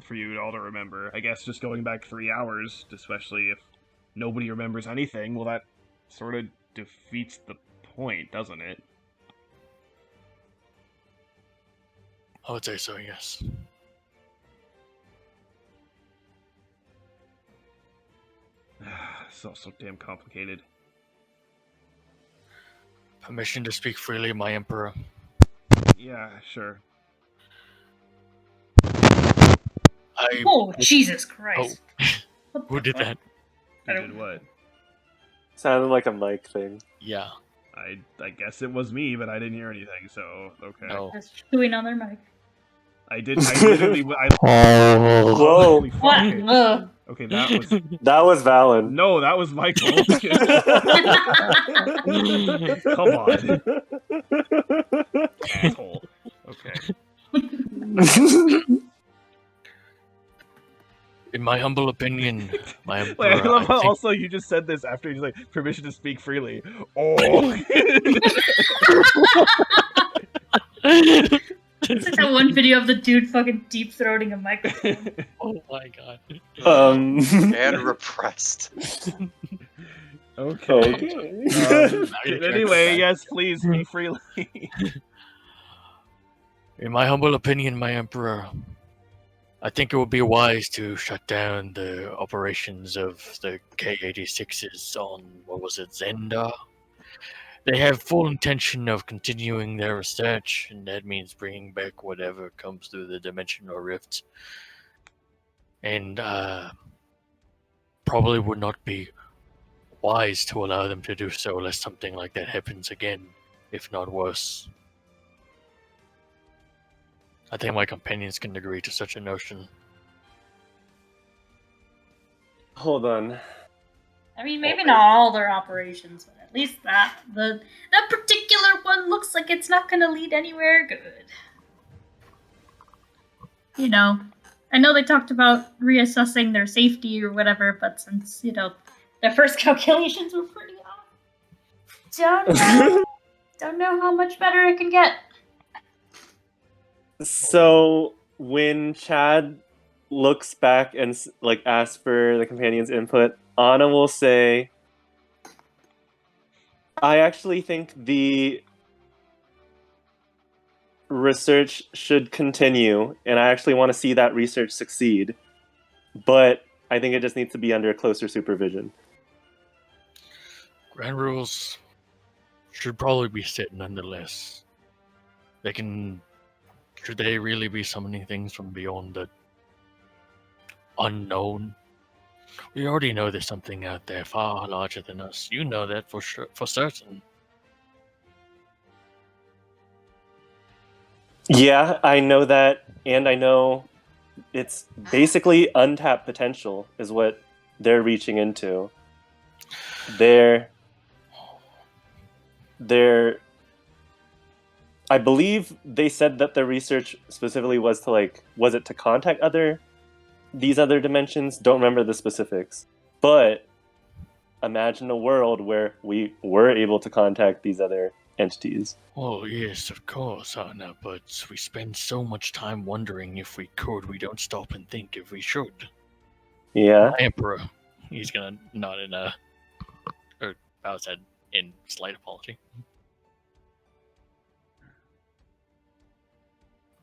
[SPEAKER 1] for you all to remember. I guess just going back 3 hours, especially if nobody remembers anything, well, that sort of defeats the point, doesn't it?
[SPEAKER 2] I would say so, yes.
[SPEAKER 1] It's all so damn complicated.
[SPEAKER 2] Permission to speak freely, my emperor.
[SPEAKER 1] Yeah, sure.
[SPEAKER 5] Oh, Jesus Christ. What
[SPEAKER 2] Who
[SPEAKER 5] the
[SPEAKER 2] did
[SPEAKER 5] fuck?
[SPEAKER 2] that?
[SPEAKER 1] Who did what?
[SPEAKER 4] Sounded like a mic thing.
[SPEAKER 2] Yeah.
[SPEAKER 1] I guess it was me, but I didn't hear anything, so okay.
[SPEAKER 2] No.
[SPEAKER 5] Just chewing on their mic.
[SPEAKER 1] I literally...
[SPEAKER 2] Oh.
[SPEAKER 4] Whoa.
[SPEAKER 1] Holy fuck.
[SPEAKER 5] What?
[SPEAKER 1] Okay.
[SPEAKER 5] Ugh.
[SPEAKER 1] Okay, that was...
[SPEAKER 4] That was Valon.
[SPEAKER 1] No, that was Michael. Come on. Asshole. Okay.
[SPEAKER 2] In my humble opinion, my emperor,
[SPEAKER 1] Wait, I love how
[SPEAKER 2] think-
[SPEAKER 1] also you just said this after he's like, permission to speak freely. Oh.
[SPEAKER 5] It's like that one video of the dude fucking deep throating a microphone.
[SPEAKER 2] Oh my god.
[SPEAKER 3] And repressed.
[SPEAKER 1] Okay.
[SPEAKER 4] Okay.
[SPEAKER 1] Anyway, yes, please speak freely.
[SPEAKER 2] In my humble opinion, my emperor, I think it would be wise to shut down the operations of the K-86s on, what was it, Zenda? They have full intention of continuing their research, and that means bringing back whatever comes through the dimensional rift. And probably would not be wise to allow them to do so lest something like that happens again, if not worse. I think my companions can agree to such a notion.
[SPEAKER 4] Hold on.
[SPEAKER 5] I mean, maybe not all their operations, but at least that particular one looks like it's not going to lead anywhere good. You know, I know they talked about reassessing their safety or whatever, but since, their first calculations were pretty off, don't know how much better it can get.
[SPEAKER 4] So when Chad looks back and asks for the companion's input, Anna will say, I actually think the research should continue, and I actually want to see that research succeed, but I think it just needs to be under closer supervision.
[SPEAKER 2] Grand rules should probably be set nonetheless. Should they really be summoning things from beyond the unknown? We already know there's something out there far larger than us. You know that for sure, for certain.
[SPEAKER 4] Yeah, I know that, and I know it's basically untapped potential is what they're reaching into. I believe they said that their research specifically was to was it to contact other these other dimensions. Don't remember the specifics, but imagine a world where we were able to contact these other entities.
[SPEAKER 2] Oh, yes, of course, Anna, but we spend so much time wondering if we could, we don't stop and think if we should.
[SPEAKER 4] Yeah.
[SPEAKER 2] Emperor, he's gonna nod in or bow his head in slight apology.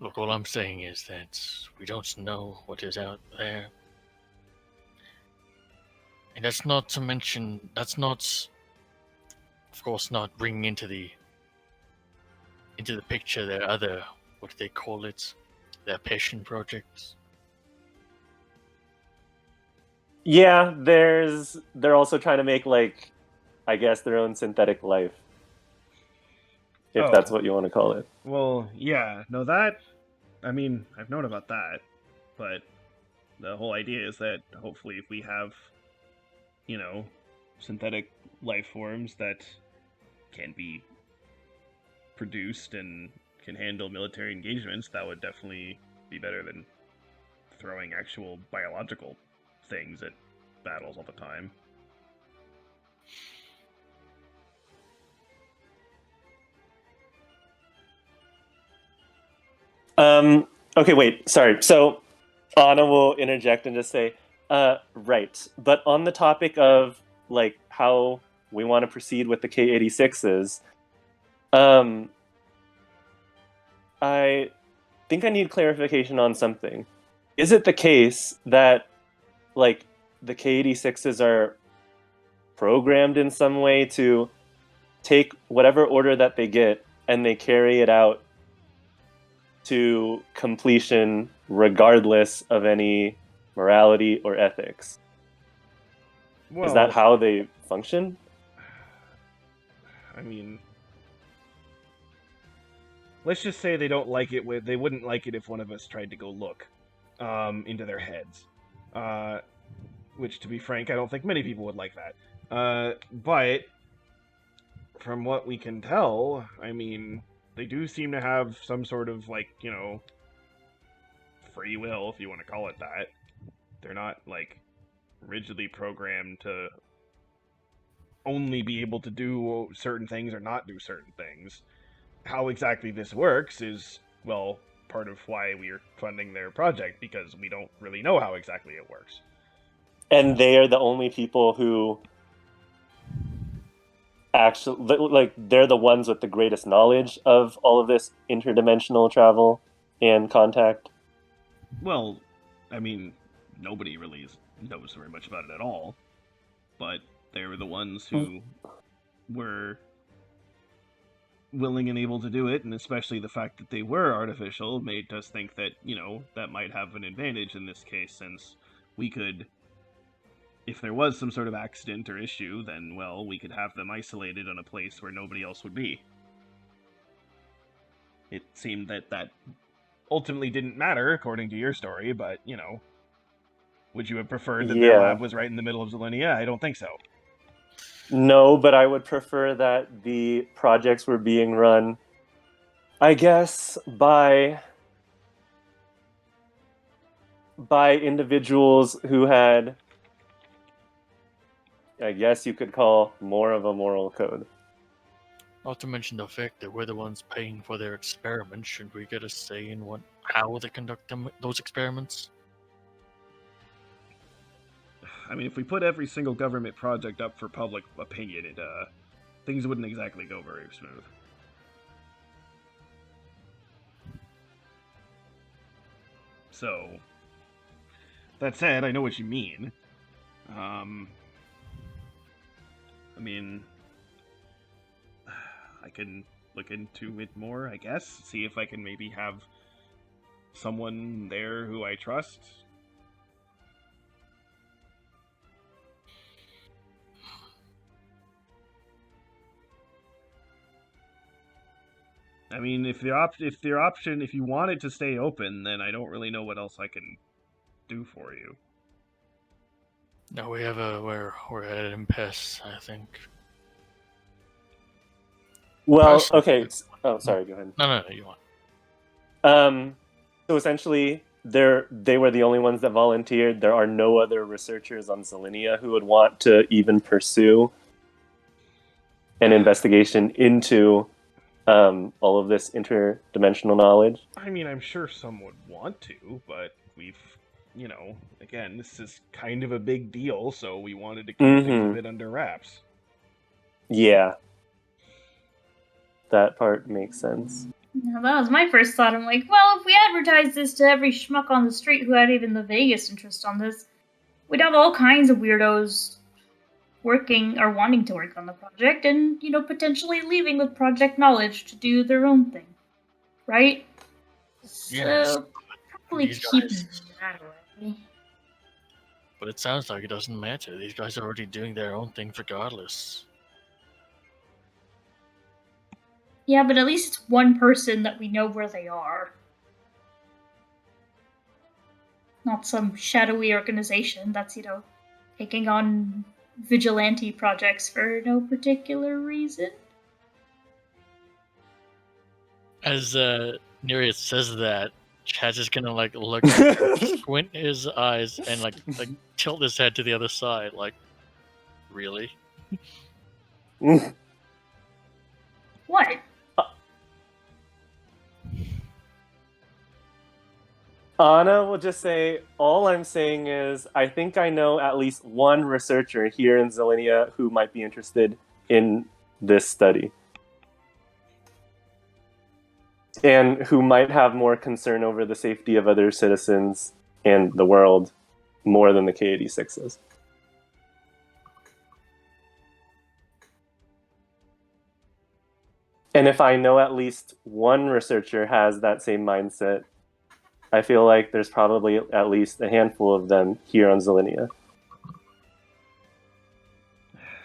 [SPEAKER 2] Look, all I'm saying is that we don't know what is out there. And that's not to mention, that's not, of course, not bringing into the picture their other, what do they call it? Their passion projects.
[SPEAKER 4] Yeah, they're also trying to make, like, I guess, their own synthetic life. If that's what you want to call it.
[SPEAKER 1] Well, yeah, no, that, I mean, I've known about that, but the whole idea is that hopefully if we have, synthetic life forms that can be produced and can handle military engagements, that would definitely be better than throwing actual biological things at battles all the time.
[SPEAKER 4] Okay, wait, sorry. So Anna will interject and just say, right. But on the topic of, like, how we want to proceed with the K-86s, I think I need clarification on something. Is it the case that, like, the K-86s are programmed in some way to take whatever order that they get and they carry it out to completion regardless of any morality or ethics?
[SPEAKER 1] Well,
[SPEAKER 4] Is that how they function?
[SPEAKER 1] I mean, let's just say they don't like it. They wouldn't like it if one of us tried to go look into their heads. Which, to be frank, I don't think many people would like that. But from what we can tell, I mean, they do seem to have some sort of, like, free will, if you want to call it that. They're not, like, rigidly programmed to only be able to do certain things or not do certain things. How exactly this works is, well, part of why we're funding their project, because we don't really know how exactly it works.
[SPEAKER 4] And they are the only people who actually, like, they're the ones with the greatest knowledge of all of this interdimensional travel and contact.
[SPEAKER 1] Well, I mean, nobody really knows very much about it at all, but they were the ones who were willing and able to do it, and especially the fact that they were artificial made us think that, that might have an advantage in this case, since we could, if there was some sort of accident or issue, then, well, we could have them isolated in a place where nobody else would be. It seemed that ultimately didn't matter, according to your story, but, would you have preferred that their lab was right in the middle of Zelinia? I don't think so.
[SPEAKER 4] No, but I would prefer that the projects were being run, I guess, by individuals who had, I guess you could call, more of a moral code.
[SPEAKER 2] Not to mention the fact that we're the ones paying for their experiments. Should we get a say in how they conduct those experiments?
[SPEAKER 1] I mean, if we put every single government project up for public opinion, things wouldn't exactly go very smooth. So, that said, I know what you mean. I mean, I can look into it more, I guess. See if I can maybe have someone there who I trust. I mean, if you want it to stay open, then I don't really know what else I can do for you.
[SPEAKER 2] No, we're at an impasse, I think.
[SPEAKER 4] Well, okay. Oh, sorry. Go ahead.
[SPEAKER 2] No, you want.
[SPEAKER 4] So essentially, they were the only ones that volunteered. There are no other researchers on Zelinia who would want to even pursue an investigation into all of this interdimensional knowledge.
[SPEAKER 1] I mean, I'm sure some would want to, but we've, again, this is kind of a big deal, so we wanted to keep things a bit under wraps.
[SPEAKER 4] Yeah. That part makes sense.
[SPEAKER 5] Now, that was my first thought. I'm like, well, if we advertise this to every schmuck on the street who had even the vaguest interest on this, we'd have all kinds of weirdos working or wanting to work on the project and, potentially leaving with project knowledge to do their own thing. Right?
[SPEAKER 2] Yes.
[SPEAKER 5] So, probably
[SPEAKER 2] These
[SPEAKER 5] keep
[SPEAKER 2] guys.
[SPEAKER 5] that away.
[SPEAKER 2] But it sounds like it doesn't matter. These guys are already doing their own thing regardless.
[SPEAKER 5] Yeah, but at least it's one person that we know where they are. Not some shadowy organization that's, taking on vigilante projects for no particular reason.
[SPEAKER 2] As Nereus says that, Chaz is gonna look, squint his eyes, and like tilt his head to the other side. Like, really?
[SPEAKER 5] What?
[SPEAKER 4] Anna will just say, all I'm saying is, I think I know at least one researcher here in Zelinia who might be interested in this study. And who might have more concern over the safety of other citizens and the world more than the K-86s. And if I know at least one researcher has that same mindset, I feel like there's probably at least a handful of them here on Zelinia.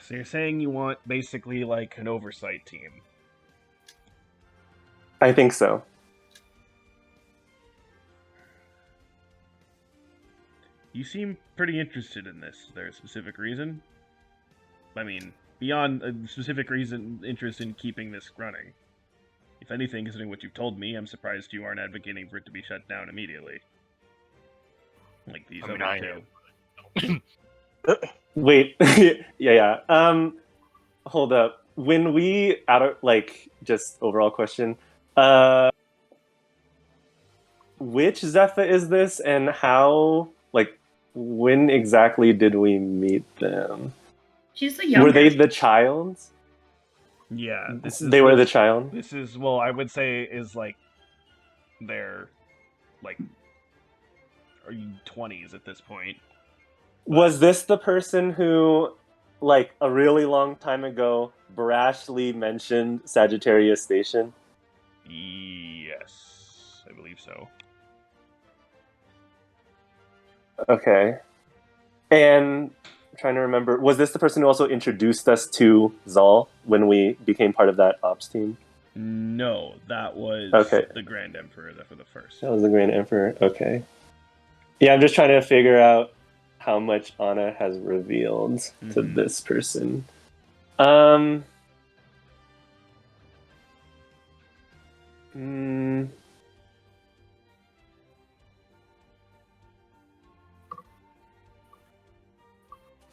[SPEAKER 1] So you're saying you want basically like an oversight team?
[SPEAKER 4] I think so.
[SPEAKER 1] You seem pretty interested in this. Is there a specific reason? I mean, beyond a specific interest in keeping this running. If anything, considering what you've told me, I'm surprised you aren't advocating for it to be shut down immediately. Like these other two.
[SPEAKER 4] Wait, yeah. Hold up. When we just overall question, which Zephyr is this, and how? When exactly did we meet them?
[SPEAKER 5] She's the youngest.
[SPEAKER 4] Were they the child?
[SPEAKER 1] Yeah,
[SPEAKER 4] They were the child.
[SPEAKER 1] This is, well, I would say is their early 20s at this point.
[SPEAKER 4] Was this the person who, a really long time ago, brashly mentioned Sagittarius Station?
[SPEAKER 1] Yes, I believe so.
[SPEAKER 4] Okay. And I'm trying to remember, was this the person who also introduced us to Zal when we became part of that ops team?
[SPEAKER 1] No, that was the Grand Emperor for the first.
[SPEAKER 4] That was the Grand Emperor, okay. Yeah, I'm just trying to figure out how much Anna has revealed to this person.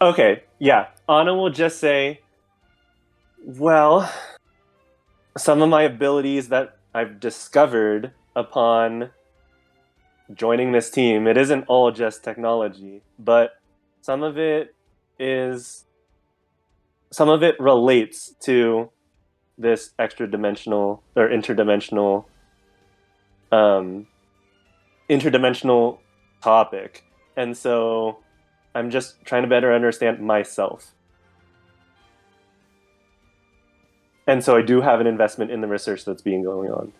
[SPEAKER 4] Okay, yeah. Anna will just say, well, some of my abilities that I've discovered upon joining this team, it isn't all just technology, but some of it relates to this extra-dimensional or interdimensional topic. And so I'm just trying to better understand myself. And so I do have an investment in the research that's being going on.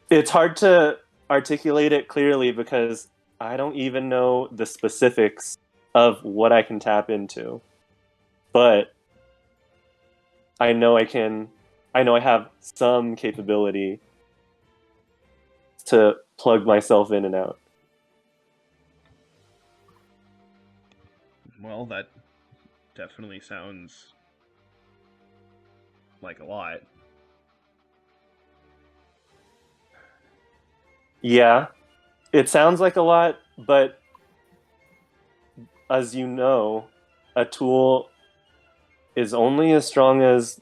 [SPEAKER 4] It's hard to articulate it clearly because I don't even know the specifics of what I can tap into. But I know I have some capability to plug myself in and out.
[SPEAKER 1] Well, that definitely sounds like a lot.
[SPEAKER 4] Yeah, it sounds like a lot, but as you know, a tool is only as strong as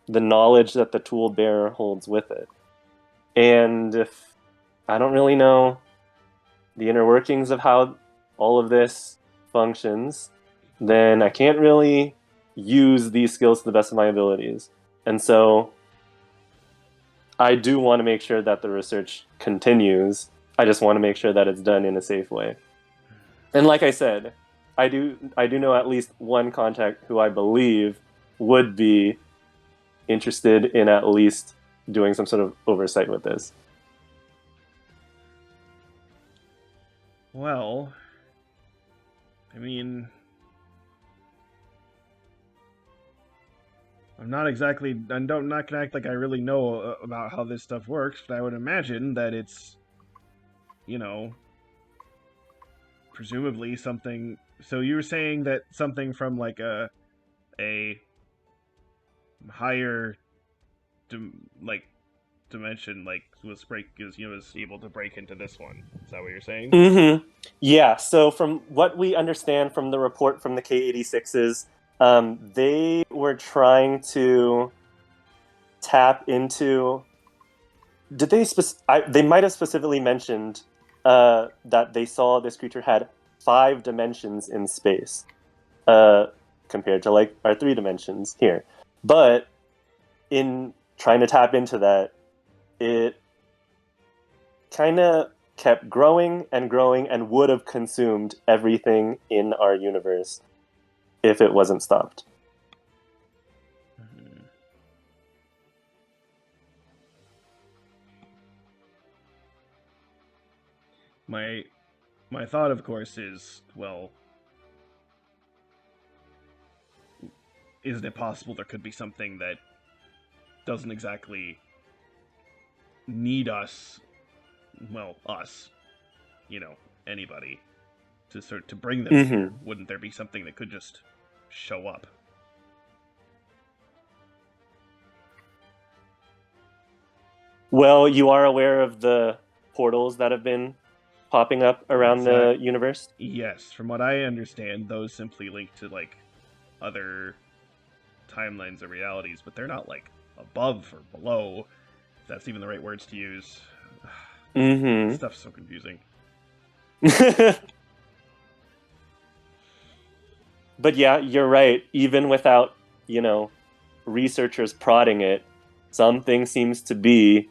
[SPEAKER 4] the knowledge that the tool bearer holds with it. And if I don't really know the inner workings of how all of this functions, then I can't really use these skills to the best of my abilities. And so I do want to make sure that the research continues. I just want to make sure that it's done in a safe way. And like I said, I do know at least one contact who I believe would be interested in at least doing some sort of oversight with this.
[SPEAKER 1] Well, I mean, I'm not gonna act like I really know about how this stuff works, but I would imagine that it's, you know, presumably something. So you were saying that something from like a higher, dimension was able to break into this one. Is that what you're saying?
[SPEAKER 4] Mm-hmm. Yeah. So from what we understand from the report from the K-86s, they were trying to tap into. Did they? They might have specifically mentioned that they saw this creature had 5 dimensions in space, compared to like our 3 dimensions here. But in trying to tap into that, it kind of kept growing and growing and would have consumed everything in our universe if it wasn't stopped.
[SPEAKER 1] My thought, of course, is, well, isn't it possible there could be something that doesn't exactly need us, anybody, to bring them here? Wouldn't there be something that could just show up?
[SPEAKER 4] Well, you are aware of the portals that have been popping up around the universe?
[SPEAKER 1] Yes, from what I understand, those simply link to, like, other timelines or realities, but they're not, like, above or below, if that's even the right words to use. This stuff's so confusing.
[SPEAKER 4] But yeah, you're right. Even without, researchers prodding it, something seems to be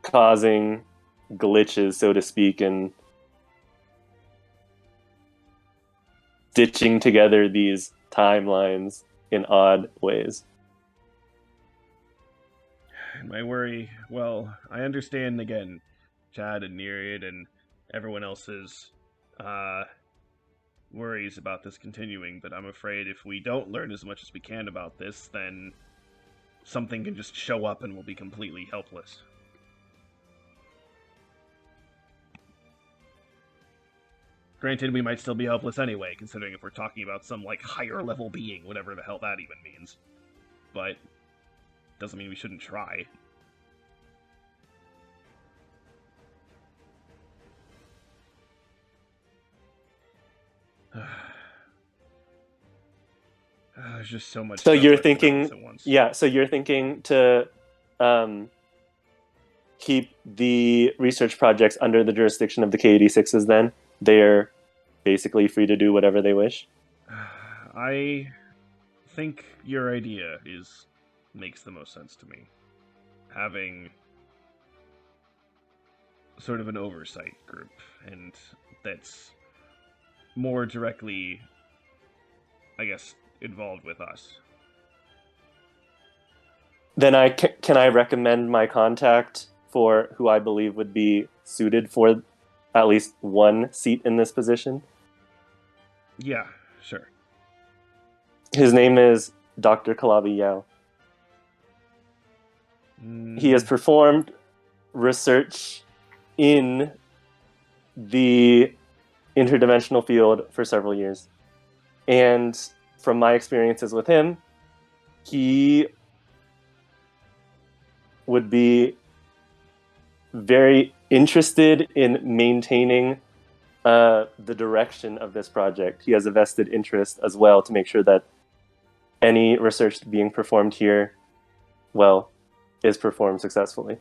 [SPEAKER 4] causing glitches, so to speak, and stitching together these timelines in odd ways.
[SPEAKER 1] My worry, well, I understand, again, Chad and Nereid and everyone else's worries about this continuing, but I'm afraid if we don't learn as much as we can about this, then something can just show up and we'll be completely helpless. Granted, we might still be helpless anyway, considering if we're talking about some, like, higher level being, whatever the hell that even means. But doesn't mean we shouldn't try. There's just so much.
[SPEAKER 4] So
[SPEAKER 1] stuff
[SPEAKER 4] you're
[SPEAKER 1] at
[SPEAKER 4] thinking,
[SPEAKER 1] once.
[SPEAKER 4] yeah. So you're thinking to keep the research projects under the jurisdiction of the K-86s. Then they're basically free to do whatever they wish.
[SPEAKER 1] I think your idea makes the most sense to me. Having sort of an oversight group, and that's more directly, I guess, involved with us.
[SPEAKER 4] Then can I recommend my contact for who I believe would be suited for at least one seat in this position?
[SPEAKER 1] Yeah, sure.
[SPEAKER 4] His name is Dr. Kalabi Yao. He has performed research in the interdimensional field for several years. And from my experiences with him, he would be very interested in maintaining the direction of this project. He has a vested interest as well to make sure that any research being performed here, well, is performed successfully.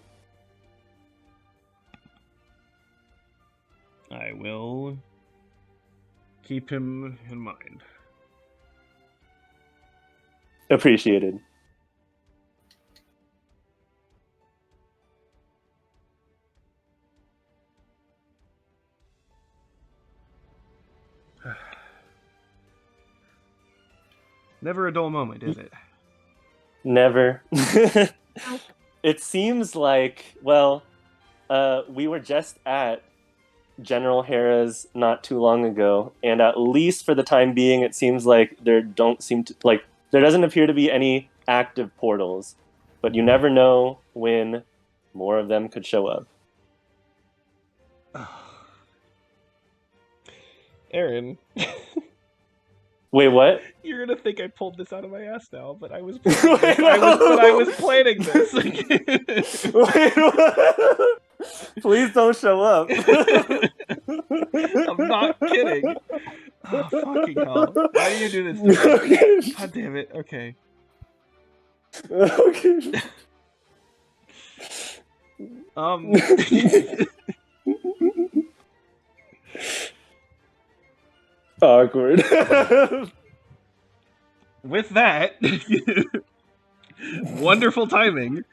[SPEAKER 1] I will keep him in mind.
[SPEAKER 4] Appreciated.
[SPEAKER 1] Never a dull moment, is it?
[SPEAKER 4] Never. It seems like, well, we were just at General Hera's not too long ago, and at least for the time being, it seems like there doesn't appear to be any active portals, but you never know when more of them could show up.
[SPEAKER 1] Aaron,
[SPEAKER 4] Wait, what?
[SPEAKER 1] you're gonna think I pulled this out of my ass now, but I was planning this. I was planning this.
[SPEAKER 4] Wait, what? Please don't show up.
[SPEAKER 1] I'm not kidding. Oh, fucking hell. Why do you do this to me? God damn it. Okay.
[SPEAKER 4] Okay. Awkward.
[SPEAKER 1] With that, wonderful timing.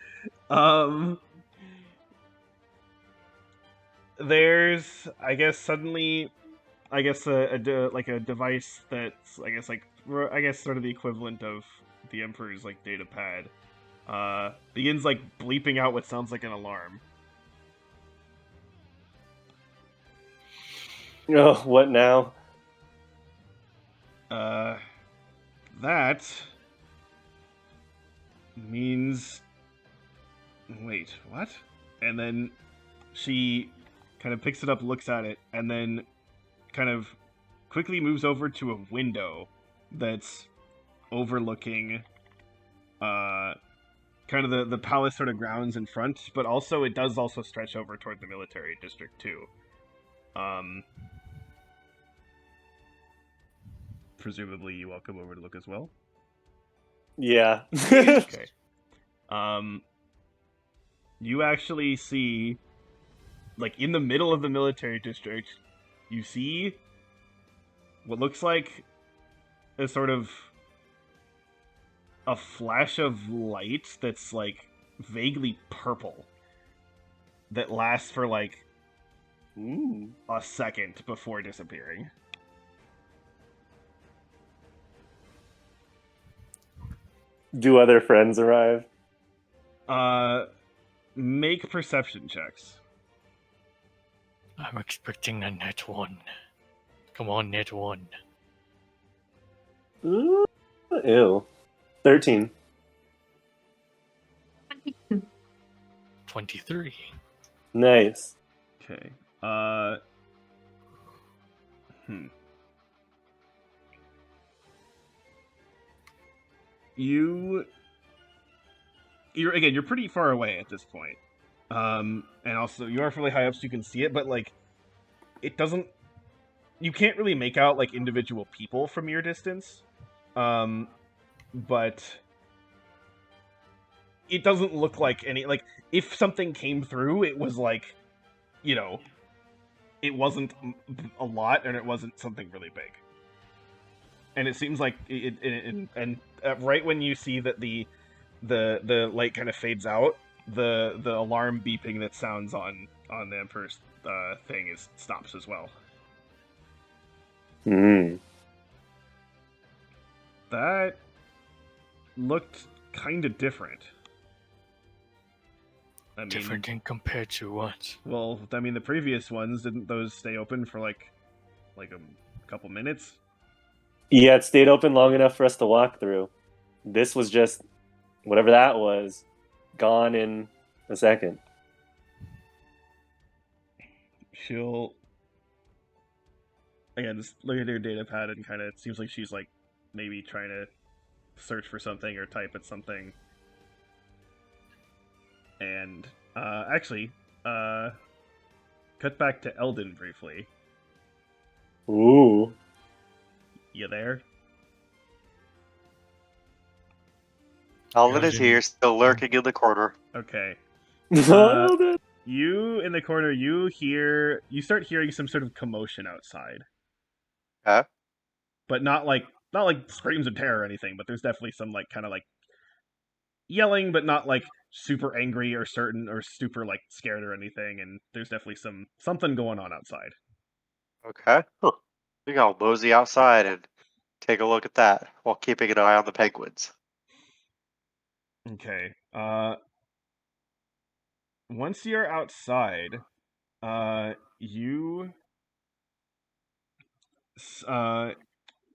[SPEAKER 1] There's, I guess, suddenly, I guess a device that's, I guess sort of the equivalent of the Emperor's like data pad, begins like bleeping out what sounds like an alarm.
[SPEAKER 4] Oh, what now?
[SPEAKER 1] That means, wait, what? And then she kind of picks it up, looks at it, and then kind of quickly moves over to a window that's overlooking kind of the palace sort of grounds in front, but also it does also stretch over toward the military district too. Presumably you all come over to look as well.
[SPEAKER 4] Yeah.
[SPEAKER 1] Okay. You actually see, like, in the middle of the military district, you see what looks like a sort of a flash of light that's, like, vaguely purple that lasts for, like, a second before disappearing.
[SPEAKER 4] Do other friends arrive?
[SPEAKER 1] Make perception checks.
[SPEAKER 2] I'm expecting a net one. Come on, net one.
[SPEAKER 4] Ew. 13.
[SPEAKER 2] 23.
[SPEAKER 4] Nice.
[SPEAKER 1] Okay. You're pretty far away at this point. And also you are fairly high up so you can see it, but like it doesn't, you can't really make out like individual people from your distance. But it doesn't look like any, like, if something came through, it was like, you know, it wasn't a lot and it wasn't something really big. And it seems like right when you see that the light kind of fades out, the alarm beeping that sounds on the Emperor's thing stops as well. That looked kind of different. I mean,
[SPEAKER 2] Different in compared to what?
[SPEAKER 1] well, I mean, the previous ones, didn't those stay open for like a couple minutes?
[SPEAKER 4] Yeah, it stayed open long enough for us to walk through. This was just, whatever that was, gone in a second.
[SPEAKER 1] She'll, again, just look at her data pad and kind of, it seems like she's like maybe trying to search for something or type at something. And actually, cut back to Eldon briefly.
[SPEAKER 4] Ooh.
[SPEAKER 3] Oh.
[SPEAKER 1] You there?
[SPEAKER 3] Alvin is
[SPEAKER 2] Eldon.
[SPEAKER 3] here, still lurking in the corner.
[SPEAKER 1] Okay.
[SPEAKER 4] Eldon.
[SPEAKER 1] You in the corner, you start hearing some sort of commotion outside.
[SPEAKER 3] Okay.
[SPEAKER 1] But not like screams of terror or anything, but there's definitely some like kind of like yelling, but not like super angry or certain or super like scared or anything, and there's definitely something going on outside.
[SPEAKER 3] Okay. Huh. We can all mosey outside and take a look at that while keeping an eye on the penguins.
[SPEAKER 1] Okay. Once you're outside, you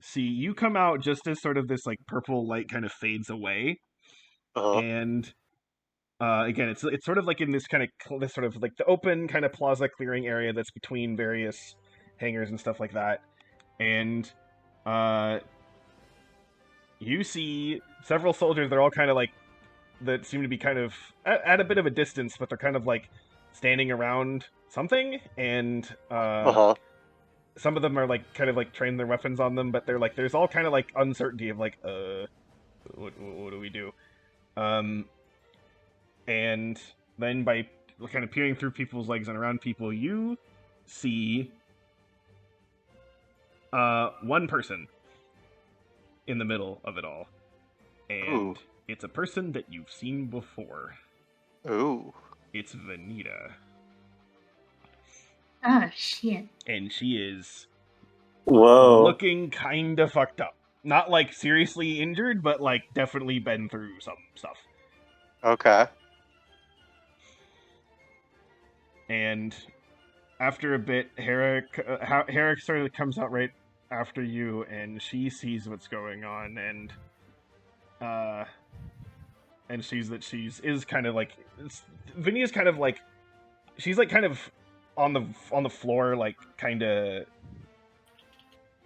[SPEAKER 1] see you come out just as sort of this like purple light kind of fades away,
[SPEAKER 3] Uh-huh.
[SPEAKER 1] and again, it's sort of like in this kind of this sort of like the open kind of plaza clearing area that's between various hangars and stuff like that, and you see several soldiers. They're all kind of like that seem to be kind of at a bit of a distance, but they're kind of like standing around something, and
[SPEAKER 3] Uh-huh.
[SPEAKER 1] some of them are like kind of like train their weapons on them, but they're like there's all kind of like uncertainty of like what do we do? And then by kind of peering through people's legs and around people, you see one person in the middle of it all, and
[SPEAKER 3] Ooh.
[SPEAKER 1] it's a person that you've seen before.
[SPEAKER 3] Ooh.
[SPEAKER 1] It's Vanita,
[SPEAKER 5] Ah, shit.
[SPEAKER 1] and she is
[SPEAKER 4] Whoa.
[SPEAKER 1] looking kind of fucked up. Not like seriously injured, but like definitely been through some stuff.
[SPEAKER 3] Okay.
[SPEAKER 1] And after a bit, Hera sort of comes out right after you, and she sees what's going on, and sees that is kind of like Vinny's kind of like she's like kind of on the floor, like kind of.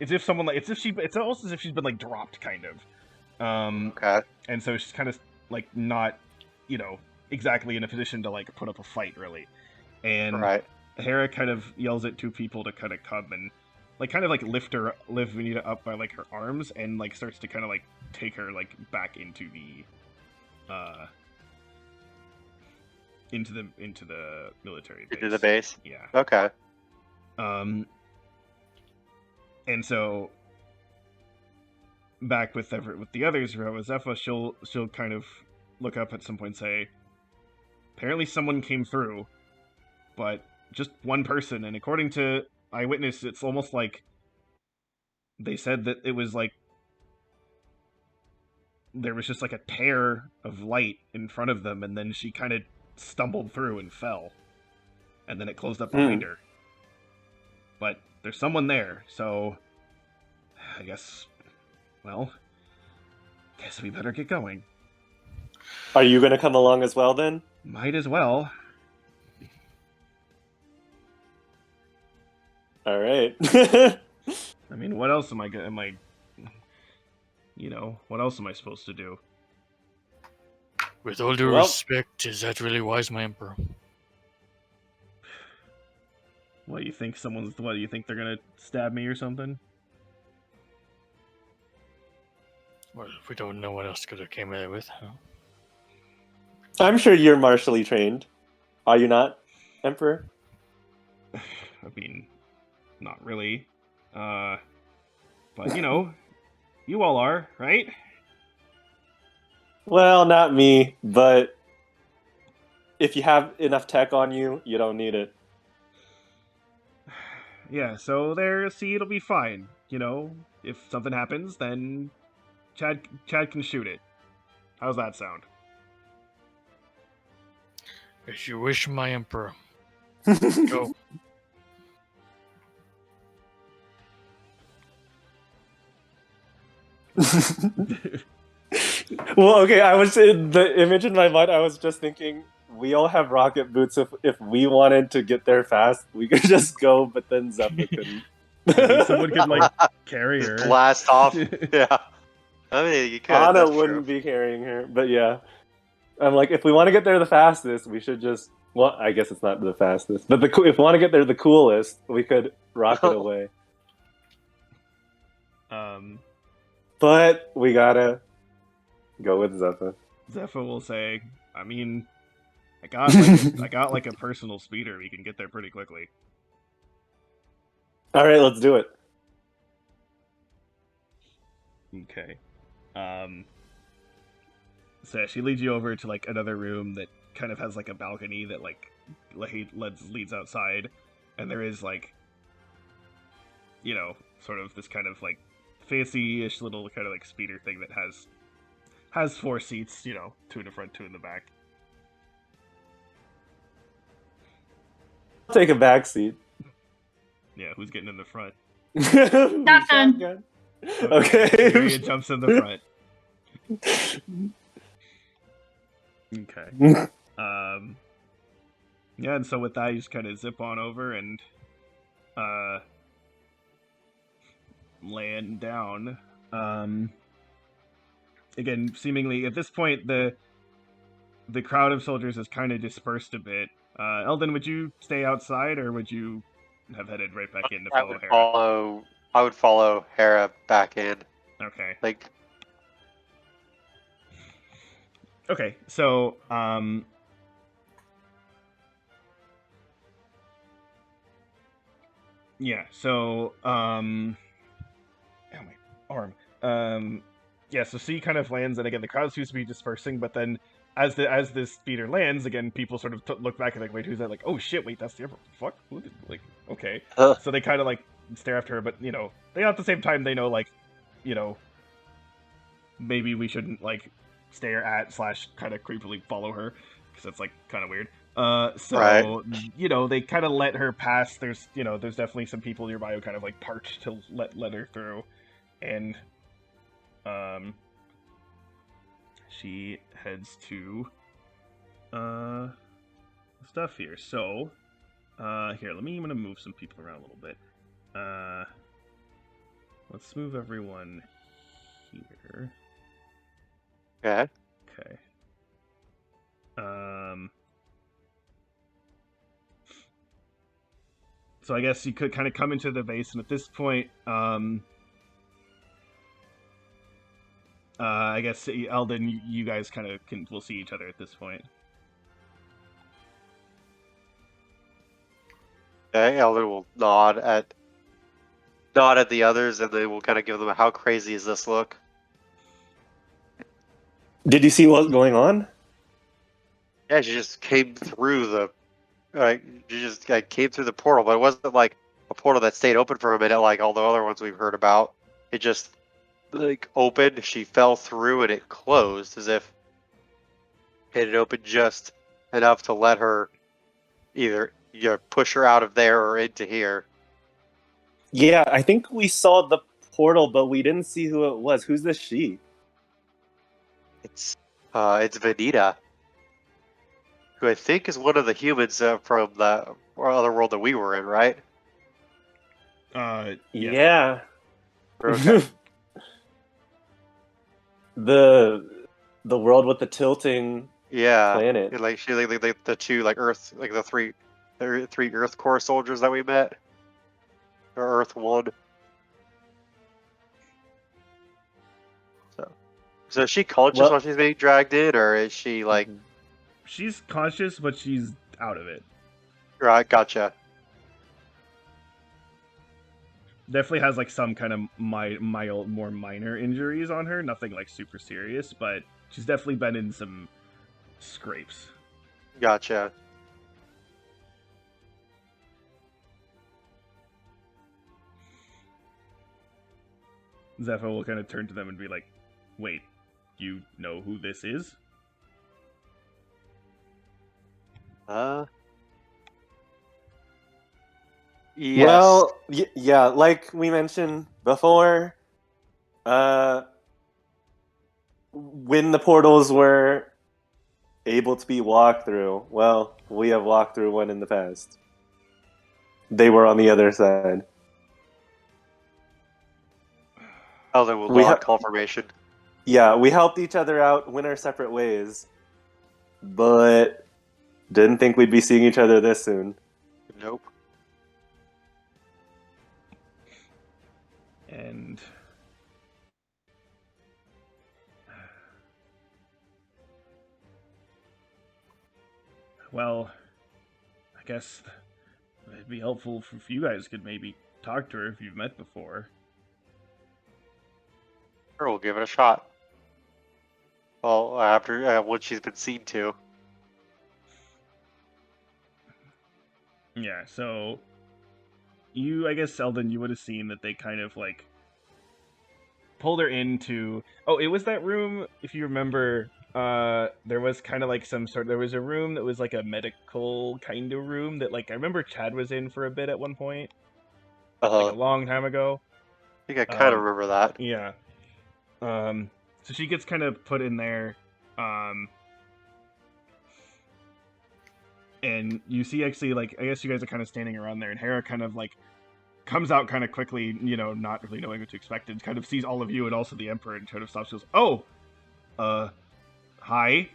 [SPEAKER 1] It's almost as if she's been like dropped, kind of.
[SPEAKER 3] Okay.
[SPEAKER 1] And so she's kind of like not, exactly in a position to like put up a fight, really. And
[SPEAKER 3] Right.
[SPEAKER 1] Hera kind of yells at two people to kind of come and like kind of like lift Vanita up by like her arms, and like starts to kind of like take her like back into the military base.
[SPEAKER 3] Into the base?
[SPEAKER 1] Yeah.
[SPEAKER 3] Okay.
[SPEAKER 1] And so back with the others, Zepha, she'll kind of look up at some point and say, apparently someone came through, but just one person, and according to eyewitness, it's almost like they said that it was like there was just like a tear of light in front of them, and then she kind of stumbled through and fell, and then it closed up behind her. But there's someone there, so I guess we better get going.
[SPEAKER 4] Are you going to come along as well, then?
[SPEAKER 1] Might as well.
[SPEAKER 4] All right.
[SPEAKER 1] I mean, what else what else am I supposed to do?
[SPEAKER 2] With all due
[SPEAKER 4] Well-
[SPEAKER 2] respect, is that really wise, my emperor?
[SPEAKER 1] What, you think you think they're gonna stab me or something?
[SPEAKER 2] Well, we don't know what else could have came out with. Huh?
[SPEAKER 4] I'm sure you're martially trained. Are you not, Emperor?
[SPEAKER 1] I mean, not really. But you all are, right?
[SPEAKER 4] Well, not me, but if you have enough tech on you, you don't need it.
[SPEAKER 1] Yeah, so it'll be fine. If something happens, then Chad can shoot it. How's that sound?
[SPEAKER 2] As you wish, my emperor. Go.
[SPEAKER 4] Well, okay, the image in my mind, I was just thinking, we all have rocket boots. If we wanted to get there fast, we could just go, but then Zeppa couldn't.
[SPEAKER 1] Maybe someone could carry her.
[SPEAKER 3] Just blast off. Yeah. I mean, you could.
[SPEAKER 4] Anna
[SPEAKER 3] That's
[SPEAKER 4] wouldn't
[SPEAKER 3] true.
[SPEAKER 4] be carrying her, but yeah. I'm like, if we want to get there the fastest, we should just. Well, I guess it's not the fastest, but if we want to get there the coolest, we could rocket away. But we gotta go with Zephyr.
[SPEAKER 1] Zephyr will say, I mean, I got like a personal speeder. We can get there pretty quickly.
[SPEAKER 4] All right, let's do it.
[SPEAKER 1] Okay. So she leads you over to like another room that kind of has like a balcony that like leads outside, and there is like, you know, sort of this kind of like fancy-ish little kind of like speeder thing that has 4 seats, you know, 2 in the front, 2 in the back.
[SPEAKER 4] I'll take a back seat.
[SPEAKER 1] Yeah, who's getting in the front?
[SPEAKER 5] Shotgun.
[SPEAKER 4] Okay.
[SPEAKER 1] Maria jumps in the front. Okay. Yeah, and so with that, you just kind of zip on over and land down. Again, seemingly at this point, the crowd of soldiers has kind of dispersed a bit. Eldon, would you stay outside, or would you have headed right back in to follow Hera?
[SPEAKER 3] I would follow Hera back in.
[SPEAKER 1] Okay.
[SPEAKER 3] Like,
[SPEAKER 1] Okay, so yeah, so ow, my arm. Yeah, so C kind of lands, and again the crowd seems to be dispersing, but then as this speeder lands, again people sort of look back and like, wait, who's that? Like, oh shit, wait, that's the Emperor. Fuck, who did, like, okay. So they kind of like stare after her, but you know, they at the same time they know like, you know, maybe we shouldn't like stare at / kind of creepily follow her because that's like kind of weird. So
[SPEAKER 3] Right.
[SPEAKER 1] you know, they kind of let her pass. There's definitely some people nearby who kind of like parked to let her through, and she heads to stuff here. So here, I'm gonna move some people around a little bit. Let's move everyone here.
[SPEAKER 3] okay.
[SPEAKER 1] Okay. So I guess you could kind of come into the base, and at this point, I guess Eldon, you guys kind of will see each other at this point.
[SPEAKER 3] Okay, Elder will nod at the others, and they will kind of give them a how crazy is this look.
[SPEAKER 4] Did you see what's going on?
[SPEAKER 3] Yeah, she just came through the she just came through the portal, but it wasn't like a portal that stayed open for a minute like all the other ones we've heard about. It just like opened, she fell through, and it closed as if it had opened just enough to let her either push her out of there or into here.
[SPEAKER 4] Yeah, I think we saw the portal, but we didn't see who it was. Who's this she?
[SPEAKER 3] It's Vanita, who I think is one of the humans from the other world that we were in, right?
[SPEAKER 1] Yeah.
[SPEAKER 3] Okay.
[SPEAKER 4] The world with the tilting
[SPEAKER 3] Yeah,
[SPEAKER 4] planet.
[SPEAKER 3] and, like she like the 2 like Earth, like the three Earth Core soldiers that we met, or Earth 1. So is she conscious while she's being dragged in, or is she like?
[SPEAKER 1] She's conscious, but she's out of it.
[SPEAKER 3] Right, gotcha.
[SPEAKER 1] Definitely has like some kind of mild, more minor injuries on her. Nothing like super serious, but she's definitely been in some scrapes.
[SPEAKER 3] Gotcha.
[SPEAKER 1] Zephyr will kind of turn to them and be like, "Wait, you know who this is?"
[SPEAKER 3] Yes.
[SPEAKER 4] Well, yeah, like we mentioned before, when the portals were able to be walked through, well, we have walked through one in the past. They were on the other side.
[SPEAKER 3] Elder will nod confirmation.
[SPEAKER 4] Yeah, we helped each other out, went our separate ways, but didn't think we'd be seeing each other this soon.
[SPEAKER 3] Nope.
[SPEAKER 1] And well, I guess it'd be helpful if you guys could maybe talk to her if you've met before.
[SPEAKER 3] Sure, we'll give it a shot. Well, after what she's been seen to.
[SPEAKER 1] Yeah, so you, I guess, Eldon, you would have seen that they kind of like pulled her into. Oh, it was that room. If you remember, there was kind of like there was a room that was like a medical kind of room that like I remember Chad was in for a bit at one point, like a long time ago.
[SPEAKER 3] I think I kind of
[SPEAKER 1] Um,
[SPEAKER 3] remember that.
[SPEAKER 1] Yeah. So she gets kind of put in there. And you see actually like I guess you guys are kind of standing around there, and Hera kind of like comes out kind of quickly, not really knowing what to expect, and kind of sees all of you and also the Emperor, and kind of stops. Goes, "Oh, hi."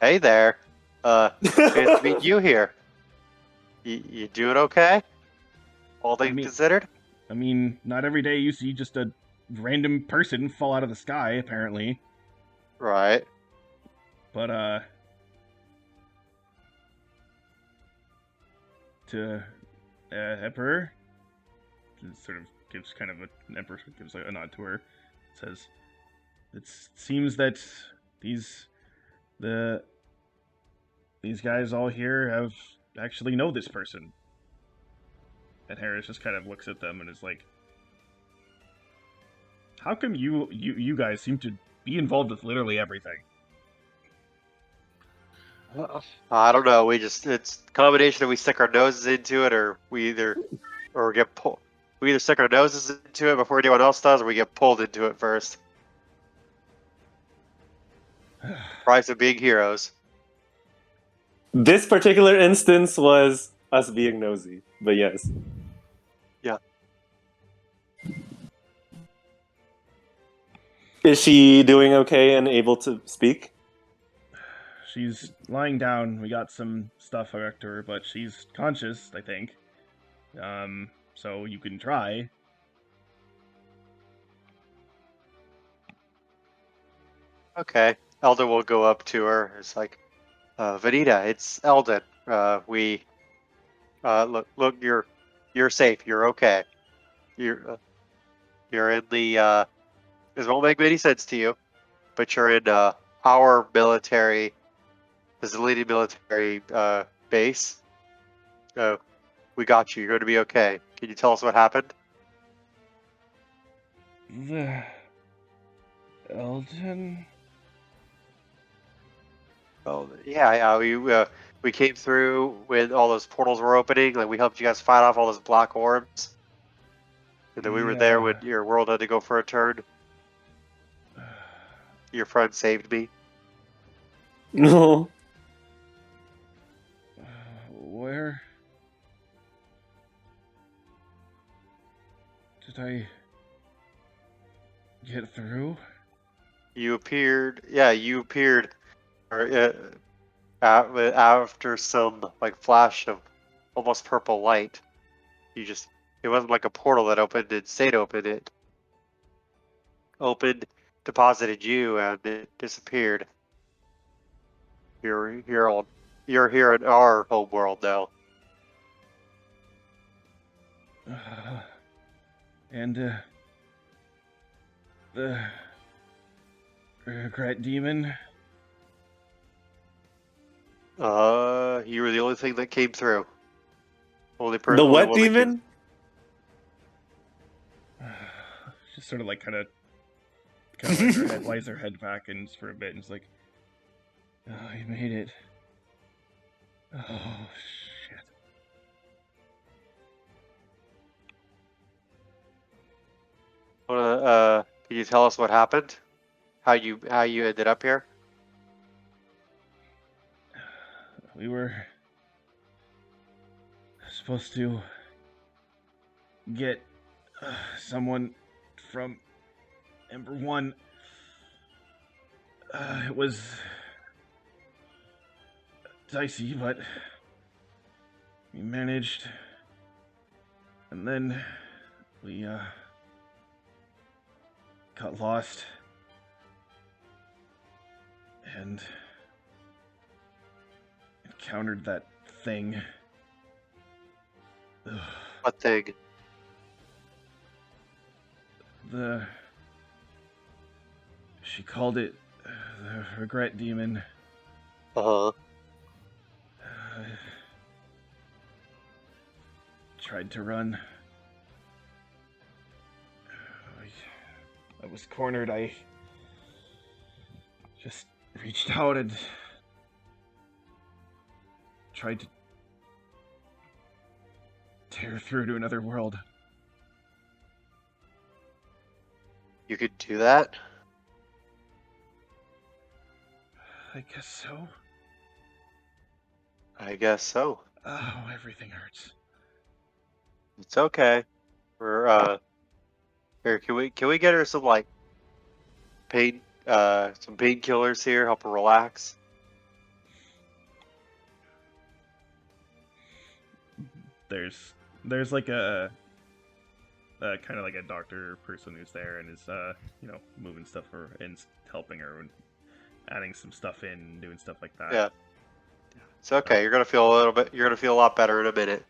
[SPEAKER 3] Hey there. Good to meet you here. You doing okay? All things considered?
[SPEAKER 1] I mean, not every day you see just a random person fall out of the sky, apparently.
[SPEAKER 3] Right.
[SPEAKER 1] But to Emperor, sort of gives kind of an Emperor gives a nod to her, says, "It seems that these guys all here have actually know this person." And Harris just kind of looks at them and is like, "How come you guys seem to be involved with literally everything?"
[SPEAKER 3] I don't know. It's a combination of we stick our noses into it, or we get pulled. We either stick our noses into it before anyone else does, or we get pulled into it first. Price of being heroes.
[SPEAKER 4] This particular instance was us being nosy, but yes.
[SPEAKER 3] Yeah.
[SPEAKER 4] Is she doing okay and able to speak?
[SPEAKER 1] She's lying down. We got some stuff back to her, but she's conscious, I think. So you can try.
[SPEAKER 3] Okay. Eldon will go up to her. It's like, Vanita, it's Eldon. Look, you're safe. You're okay. You're in the. This won't make any sense to you, but you're in our military, facility military base. So we got you. You're going to be okay. Can you tell us what happened?
[SPEAKER 1] The Elton.
[SPEAKER 3] Oh yeah. We came through when all those portals were opening. Like we helped you guys fight off all those black orbs. And then we were there when your world had to go for a turn. Your friend saved me.
[SPEAKER 4] No.
[SPEAKER 1] Where did I get through?
[SPEAKER 3] You appeared. Yeah, you appeared. Or, after some like flash of almost purple light. It wasn't like a portal that opened and stayed open. It opened, deposited you, and it disappeared. You're here in our home world now.
[SPEAKER 1] And the regret demon.
[SPEAKER 3] You were the only thing that came through. Only person.
[SPEAKER 4] The
[SPEAKER 3] only
[SPEAKER 4] what
[SPEAKER 3] one that came-
[SPEAKER 4] demon?
[SPEAKER 1] Just sort of like kind of lies her head back and for a bit and is like, "Oh, you made it. Oh shit."
[SPEAKER 3] Can you tell us what happened? How you ended up here?
[SPEAKER 1] We were supposed to get someone from Ember 1. It was dicey, but we managed. And then we got lost. And encountered that thing. Ugh.
[SPEAKER 3] What thing?
[SPEAKER 1] She called it the regret demon.
[SPEAKER 3] Uh-huh.
[SPEAKER 1] Tried to run. I was cornered. I just reached out and tried to tear through to another world.
[SPEAKER 3] You could do that?
[SPEAKER 1] I guess so.
[SPEAKER 3] I guess so.
[SPEAKER 1] Oh, everything hurts.
[SPEAKER 3] It's okay. We're here, can we get her some like some painkillers here, help her relax?
[SPEAKER 1] There's like a kind of like a doctor person who's there and is moving stuff and helping her and adding some stuff in, doing stuff like that.
[SPEAKER 3] Yeah. It's okay. You're gonna feel a lot better in a minute.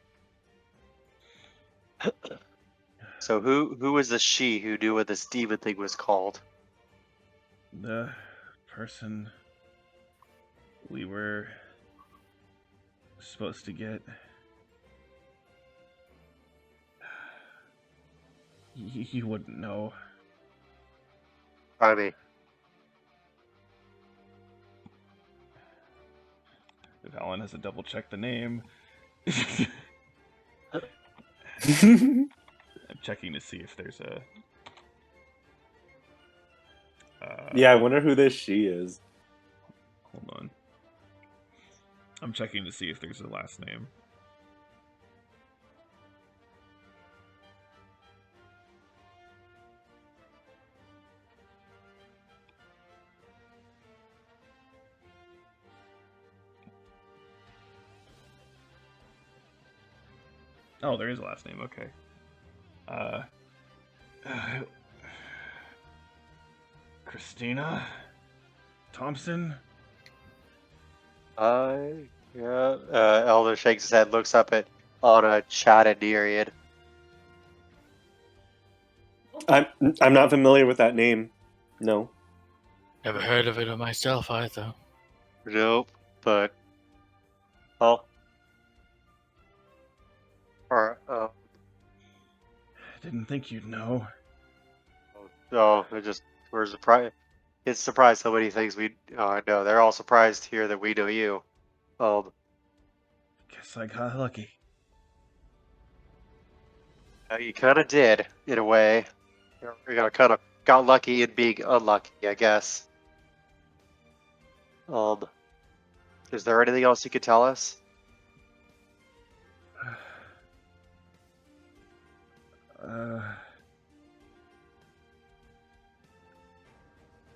[SPEAKER 3] So who was the she who knew what this demon thing was called?
[SPEAKER 1] The person we were supposed to get. You wouldn't know.
[SPEAKER 3] I mean,
[SPEAKER 1] Valon has to double check the name. I'm checking to see if there's a.
[SPEAKER 4] Yeah, I wonder who this she is.
[SPEAKER 1] Hold on. I'm checking to see if there's a last name. Oh, there is a last name. Okay. Christina Thompson.
[SPEAKER 3] yeah. Elder shakes his head, looks up at Anna, Chad, and Nereid.
[SPEAKER 4] I'm not familiar with that name. No.
[SPEAKER 2] Never heard of it myself either.
[SPEAKER 3] Nope, but well, alright.
[SPEAKER 1] Didn't think you'd know.
[SPEAKER 3] Oh, we're surprised. It's surprised how many things we know. They're all surprised here that we know you.
[SPEAKER 1] Guess I got lucky.
[SPEAKER 3] You kind of did in a way. You kind of got lucky in being unlucky, I guess. Is there anything else you could tell us?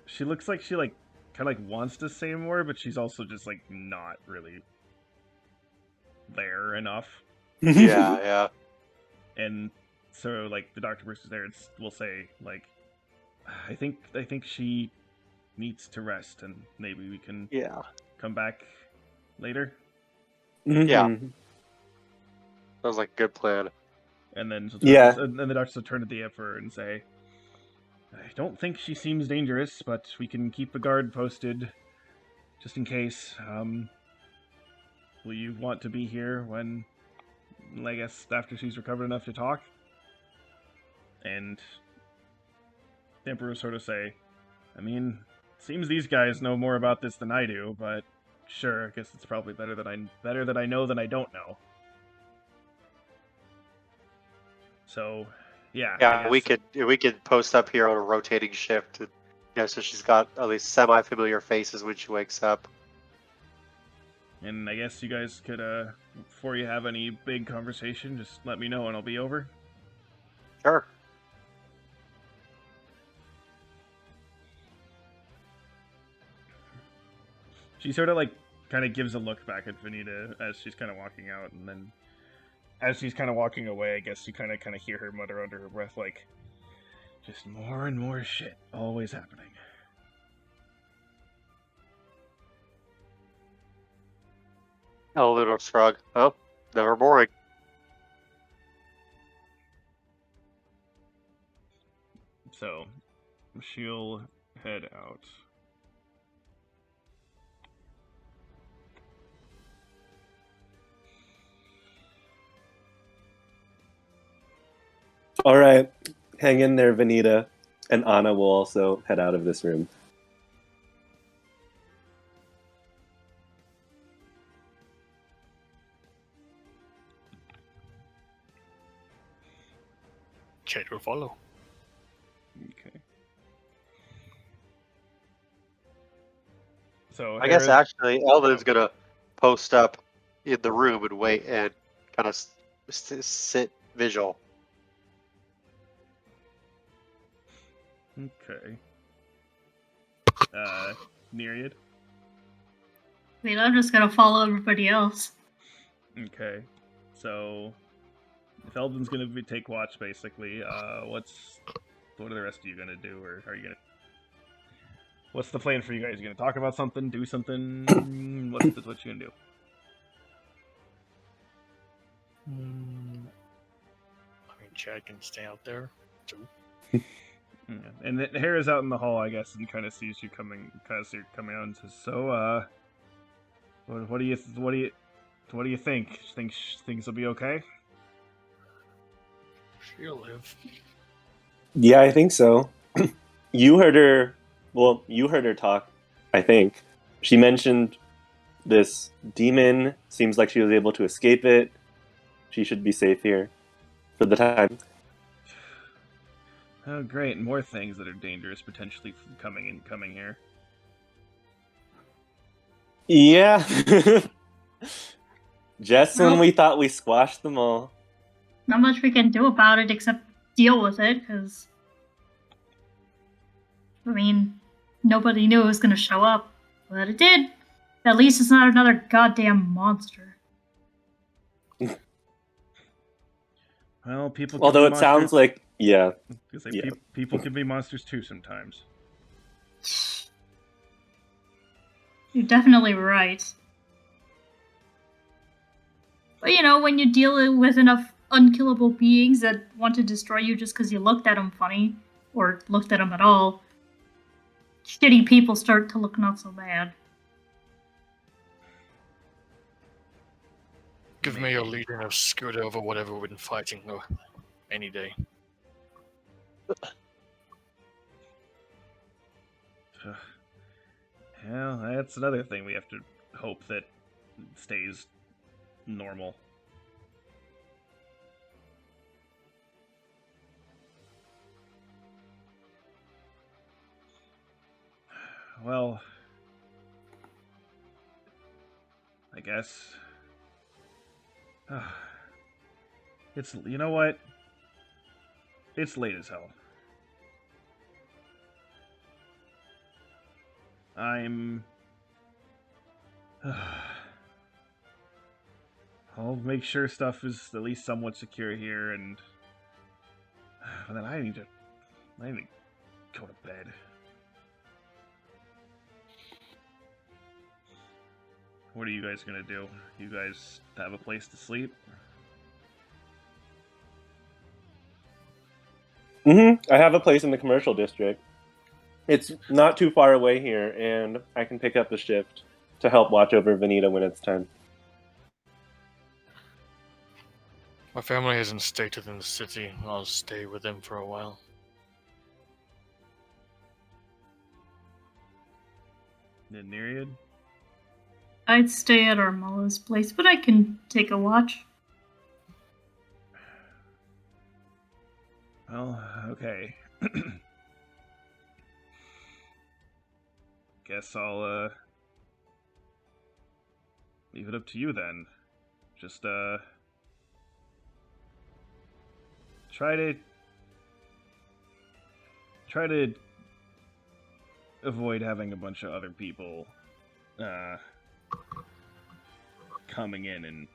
[SPEAKER 1] She looks like she kind of wants to say more, but she's also just not really there enough.
[SPEAKER 3] Yeah.
[SPEAKER 1] And so the doctor person's there will say I think she needs to rest, and maybe we can come back later.
[SPEAKER 3] Yeah. Sounds like a good plan.
[SPEAKER 1] And then
[SPEAKER 4] Yeah.
[SPEAKER 1] and the doctor will turn to the Emperor and say, I don't think she seems dangerous, but we can keep a guard posted just in case. Will you want to be here when, I guess, after she's recovered enough to talk? And the Emperor will sort of say, I mean, seems these guys know more about this than I do, but sure, I guess it's probably better that I know than I don't know. So, yeah.
[SPEAKER 3] Yeah, we could post up here on a rotating shift, so she's got at least semi-familiar faces when she wakes up.
[SPEAKER 1] And I guess you guys could, before you have any big conversation, just let me know and I'll be over.
[SPEAKER 3] Sure.
[SPEAKER 1] She sort of like kind of gives a look back at Vanita as she's kind of walking out, and then as she's kind of walking away, I guess you kind of hear her mutter under her breath, like, "Just more and more shit always happening."
[SPEAKER 3] Eleanor shrug. Oh, never boring.
[SPEAKER 1] So she'll head out.
[SPEAKER 4] All right, hang in there, Vanita, and Anna will also head out of this room.
[SPEAKER 2] Kate will follow.
[SPEAKER 1] Okay. So
[SPEAKER 3] I guess
[SPEAKER 1] Hera's-
[SPEAKER 3] actually Eldon's gonna post up in the room and wait and kind of sit visual.
[SPEAKER 1] Okay. Nereid?
[SPEAKER 5] I mean, I'm just gonna follow everybody else.
[SPEAKER 1] Okay. So if Eldon's gonna take watch, basically, what are the rest of you gonna do, or are you gonna? What's the plan for you guys? You gonna talk about something, do something? what you gonna do?
[SPEAKER 2] I mean, Chad can stay out there too.
[SPEAKER 1] Yeah. And then Hera's out in the hall, I guess, and kind of sees you coming, out, and says, "So, what do you think? Think things will be okay?"
[SPEAKER 2] She'll live.
[SPEAKER 4] Yeah, I think so. You heard her. Well, you heard her talk. I think she mentioned this demon. Seems like she was able to escape it. She should be safe here for the time.
[SPEAKER 1] Oh, great! More things that are dangerous potentially coming here.
[SPEAKER 4] Yeah. Just when
[SPEAKER 5] Well-
[SPEAKER 4] we thought we squashed them all.
[SPEAKER 5] Not much we can do about it except deal with it, because, I mean, nobody knew it was gonna show up. But it did. At least it's not another goddamn monster.
[SPEAKER 1] Well, people.
[SPEAKER 4] Although
[SPEAKER 1] can
[SPEAKER 4] it
[SPEAKER 1] be
[SPEAKER 4] sounds
[SPEAKER 1] monsters.
[SPEAKER 4] like, yeah.
[SPEAKER 1] Yeah. People can be monsters too sometimes.
[SPEAKER 5] You're definitely right. But you know, when you deal with enough unkillable beings that want to destroy you just because you looked at them funny, or looked at them at all, shitty people start to look not so bad.
[SPEAKER 2] Give me a legion of skirt over whatever we've been fighting any day.
[SPEAKER 1] Well, that's another thing we have to hope that stays normal. Well, I guess. It's, you know what? It's late as hell. I'll make sure stuff is at least somewhat secure here, and then I need to go to bed. What are you guys gonna do? You guys have a place to sleep?
[SPEAKER 4] I have a place in the commercial district. It's not too far away here, and I can pick up a shift to help watch over Vanita when it's time.
[SPEAKER 2] My family hasn't stayed within the city. I'll stay with them for a while.
[SPEAKER 1] The Nereid?
[SPEAKER 5] I'd stay at Armala's place, but I can take a watch.
[SPEAKER 1] Well, okay. Guess I'll leave it up to you then. Just try to try to avoid having a bunch of other people coming in and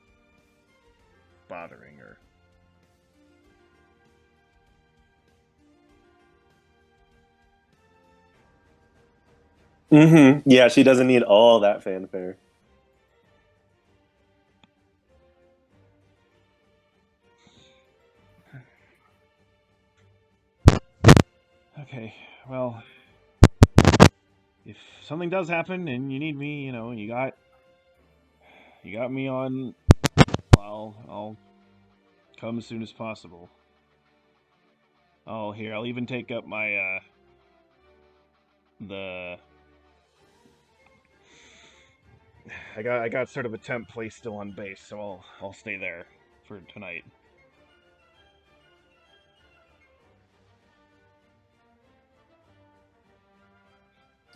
[SPEAKER 1] bothering her.
[SPEAKER 4] Mm-hmm. Yeah, she doesn't need all that fanfare.
[SPEAKER 1] Okay, well, if something does happen and you need me, you got me on. Well, I'll come as soon as possible. Oh, here, I'll even take up my the. I got sort of a temp place still on base, so I'll stay there for tonight.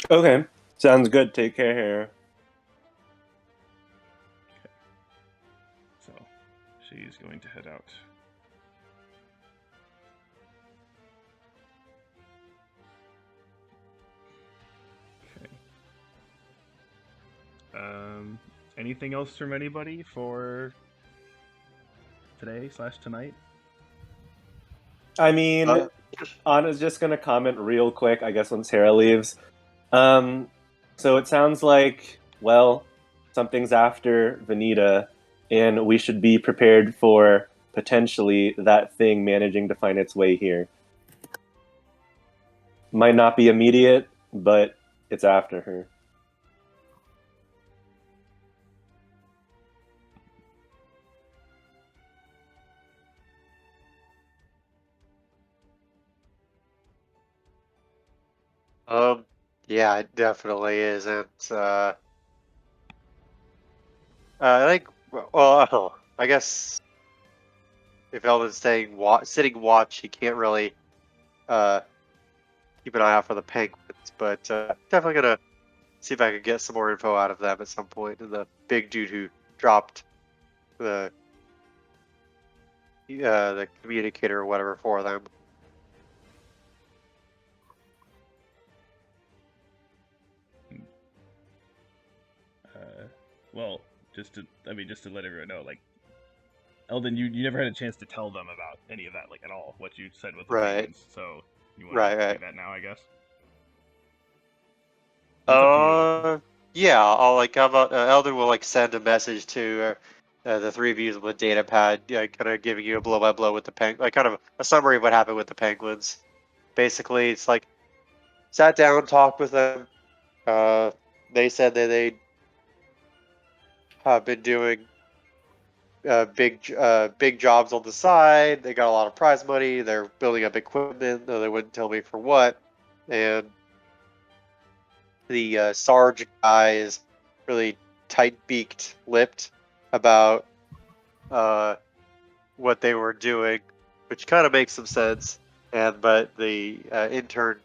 [SPEAKER 4] Okay, sounds good. Take care, Hera.
[SPEAKER 1] So, she's going to head out. Okay. Anything else from anybody for today/tonight?
[SPEAKER 4] I mean, Anna's just gonna comment real quick, I guess, once Hera leaves. So it sounds like, well, something's after Vanita, and we should be prepared for potentially that thing managing to find its way here. Might not be immediate, but it's after her.
[SPEAKER 3] Yeah, it definitely is. It's I think. Well, I guess if Eldon's staying sitting watch, he can't really uh keep an eye out for the penguins. But definitely gonna see if I can get some more info out of them at some point. And the big dude who dropped the communicator or whatever for them.
[SPEAKER 1] Well, just to let everyone know, like, Eldon, you never had a chance to tell them about any of that, like, at all, what you said with the
[SPEAKER 3] Right.
[SPEAKER 1] penguins, so you want to do that now, I guess?
[SPEAKER 3] Yeah, I'll how about Eldon will send a message to the three of you on the data pad, kind of giving you a blow by blow with the kind of a summary of what happened with the penguins. Basically, it's sat down, talked with them. They said that they have been doing big jobs on the side. They got a lot of prize money. They're building up equipment, though they wouldn't tell me for what. And the Sarge guy is really tight-beaked lipped about what they were doing, which kind of makes some sense. But the intern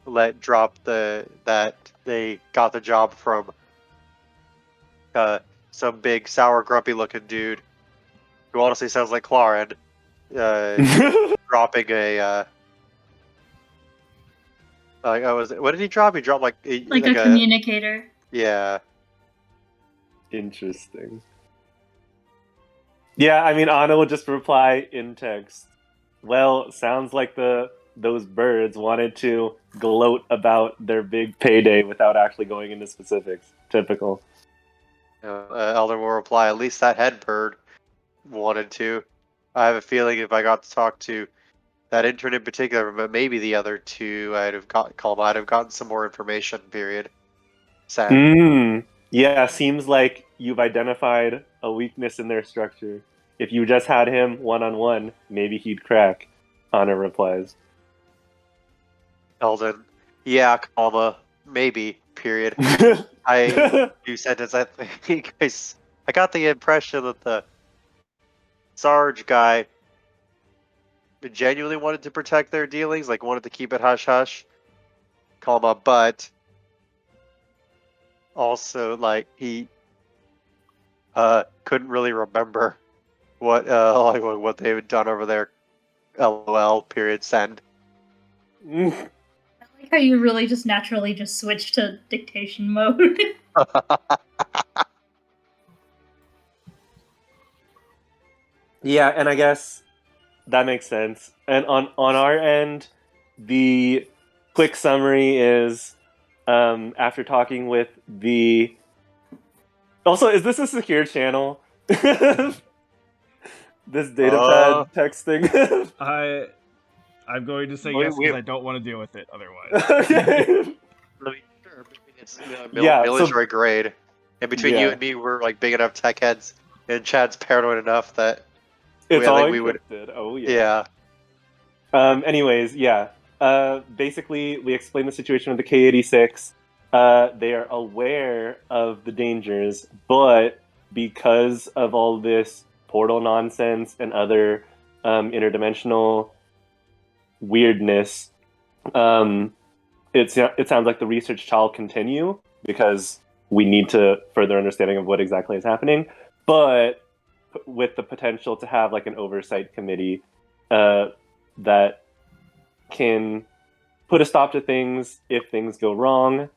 [SPEAKER 3] let drop that they got the job from some big sour grumpy looking dude who honestly sounds like Claren, dropping a what did he drop? He dropped
[SPEAKER 5] like a communicator.
[SPEAKER 3] Yeah.
[SPEAKER 4] Interesting. Yeah, I mean, Anna will just reply in text. Well, sounds like those birds wanted to gloat about their big payday without actually going into specifics. Typical.
[SPEAKER 3] Elder will reply, at least that head bird wanted to. I have a feeling if I got to talk to that intern in particular, but maybe the other two, I'd have gotten some more information, period. Sad.
[SPEAKER 4] Yeah, seems like you've identified a weakness in their structure. If you just had him one-on-one, maybe he'd crack. Anna replies.
[SPEAKER 3] Eldon, yeah, maybe, period. New sentence, I think I got the impression that the Sarge guy genuinely wanted to protect their dealings, wanted to keep it hush-hush, but also, he couldn't really remember what what they had done over there. LOL. Period. Send.
[SPEAKER 5] I like how you really just naturally just switch to dictation mode.
[SPEAKER 4] Yeah, and I guess that makes sense. And on our end, the quick summary is after talking with the. Also, is this a secure channel? This
[SPEAKER 3] Uh,
[SPEAKER 4] datapad texting.
[SPEAKER 1] I'm going to say
[SPEAKER 3] We-
[SPEAKER 1] yes
[SPEAKER 3] we-
[SPEAKER 1] because I don't want to deal with it otherwise.
[SPEAKER 4] Okay.
[SPEAKER 3] I mean, sure, but I mean, it's
[SPEAKER 4] Yeah, so-
[SPEAKER 3] military grade, and between you
[SPEAKER 4] Yeah.
[SPEAKER 3] and me, we're like big enough tech heads, and Chad's paranoid enough that
[SPEAKER 4] It's
[SPEAKER 3] I
[SPEAKER 4] all
[SPEAKER 3] think we would.
[SPEAKER 4] encrypted. Oh yeah.
[SPEAKER 3] Yeah.
[SPEAKER 4] Anyways, yeah. Basically, we explained the situation with the K-86. They are aware of the dangers, but because of all this portal nonsense and other interdimensional weirdness, it sounds like the research shall continue because we need to further understanding of what exactly is happening, but with the potential to have like an oversight committee that can put a stop to things if things go wrong,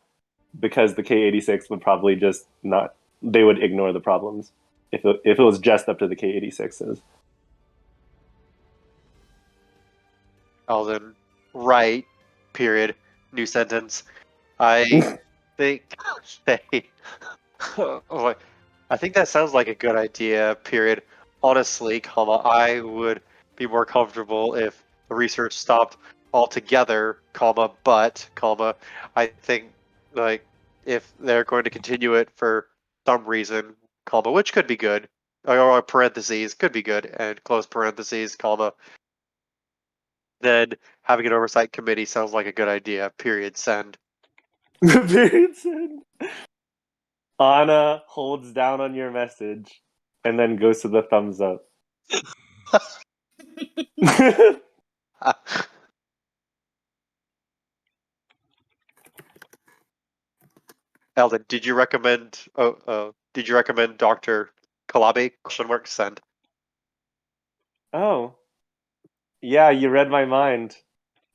[SPEAKER 4] because the K-86 would probably just not, they would ignore the problems if it was just up to the K-86s.
[SPEAKER 3] Alden, right? Period. New sentence. I think they. Oh, I think that sounds like a good idea. Period. Honestly, comma, I would be more comfortable if the research stopped altogether, comma, but, comma, I think like if they're going to continue it for some reason, comma, which could be good, or parentheses could be good, and close parentheses, comma, then having an oversight committee sounds like a good idea. Period. Send.
[SPEAKER 4] Period send. Anna holds down on your message and then goes to the thumbs up.
[SPEAKER 3] Eldon, did you recommend? Did you recommend Doctor Kalabi? Question mark. Send.
[SPEAKER 4] Oh, yeah, you read my mind.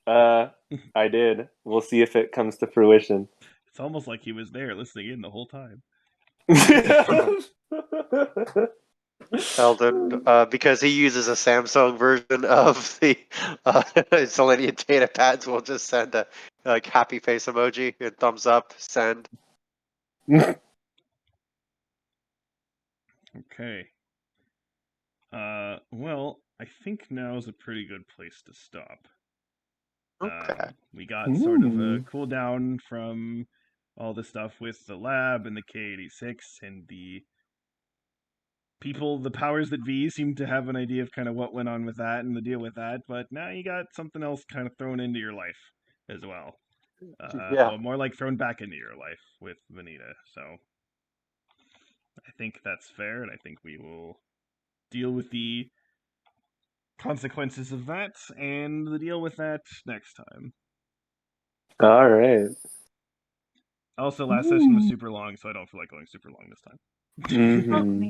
[SPEAKER 4] I did. We'll see if it comes to fruition.
[SPEAKER 1] It's almost like he was there listening in the whole time.
[SPEAKER 3] Eldon, because he uses a Samsung version of the Selenium data pads, we'll just send a like happy face emoji and thumbs up. Send.
[SPEAKER 1] Okay. Well, I think now's a pretty good place to stop.
[SPEAKER 3] Okay.
[SPEAKER 1] We got sort of a
[SPEAKER 4] Ooh.
[SPEAKER 1] cooldown from all the stuff with the lab and the K-86 and the people, the powers that be seem to have an idea of kind of what went on with that and the deal with that, but now you got something else kind of thrown into your life as well.
[SPEAKER 3] Yeah.
[SPEAKER 1] Well, more like thrown back into your life with Vanita, so I think that's fair, and I think we will deal with the consequences of that and the deal with that next time.
[SPEAKER 4] All right.
[SPEAKER 1] Also, last session was super long, so I don't feel like going super long this time.
[SPEAKER 4] Mm-hmm.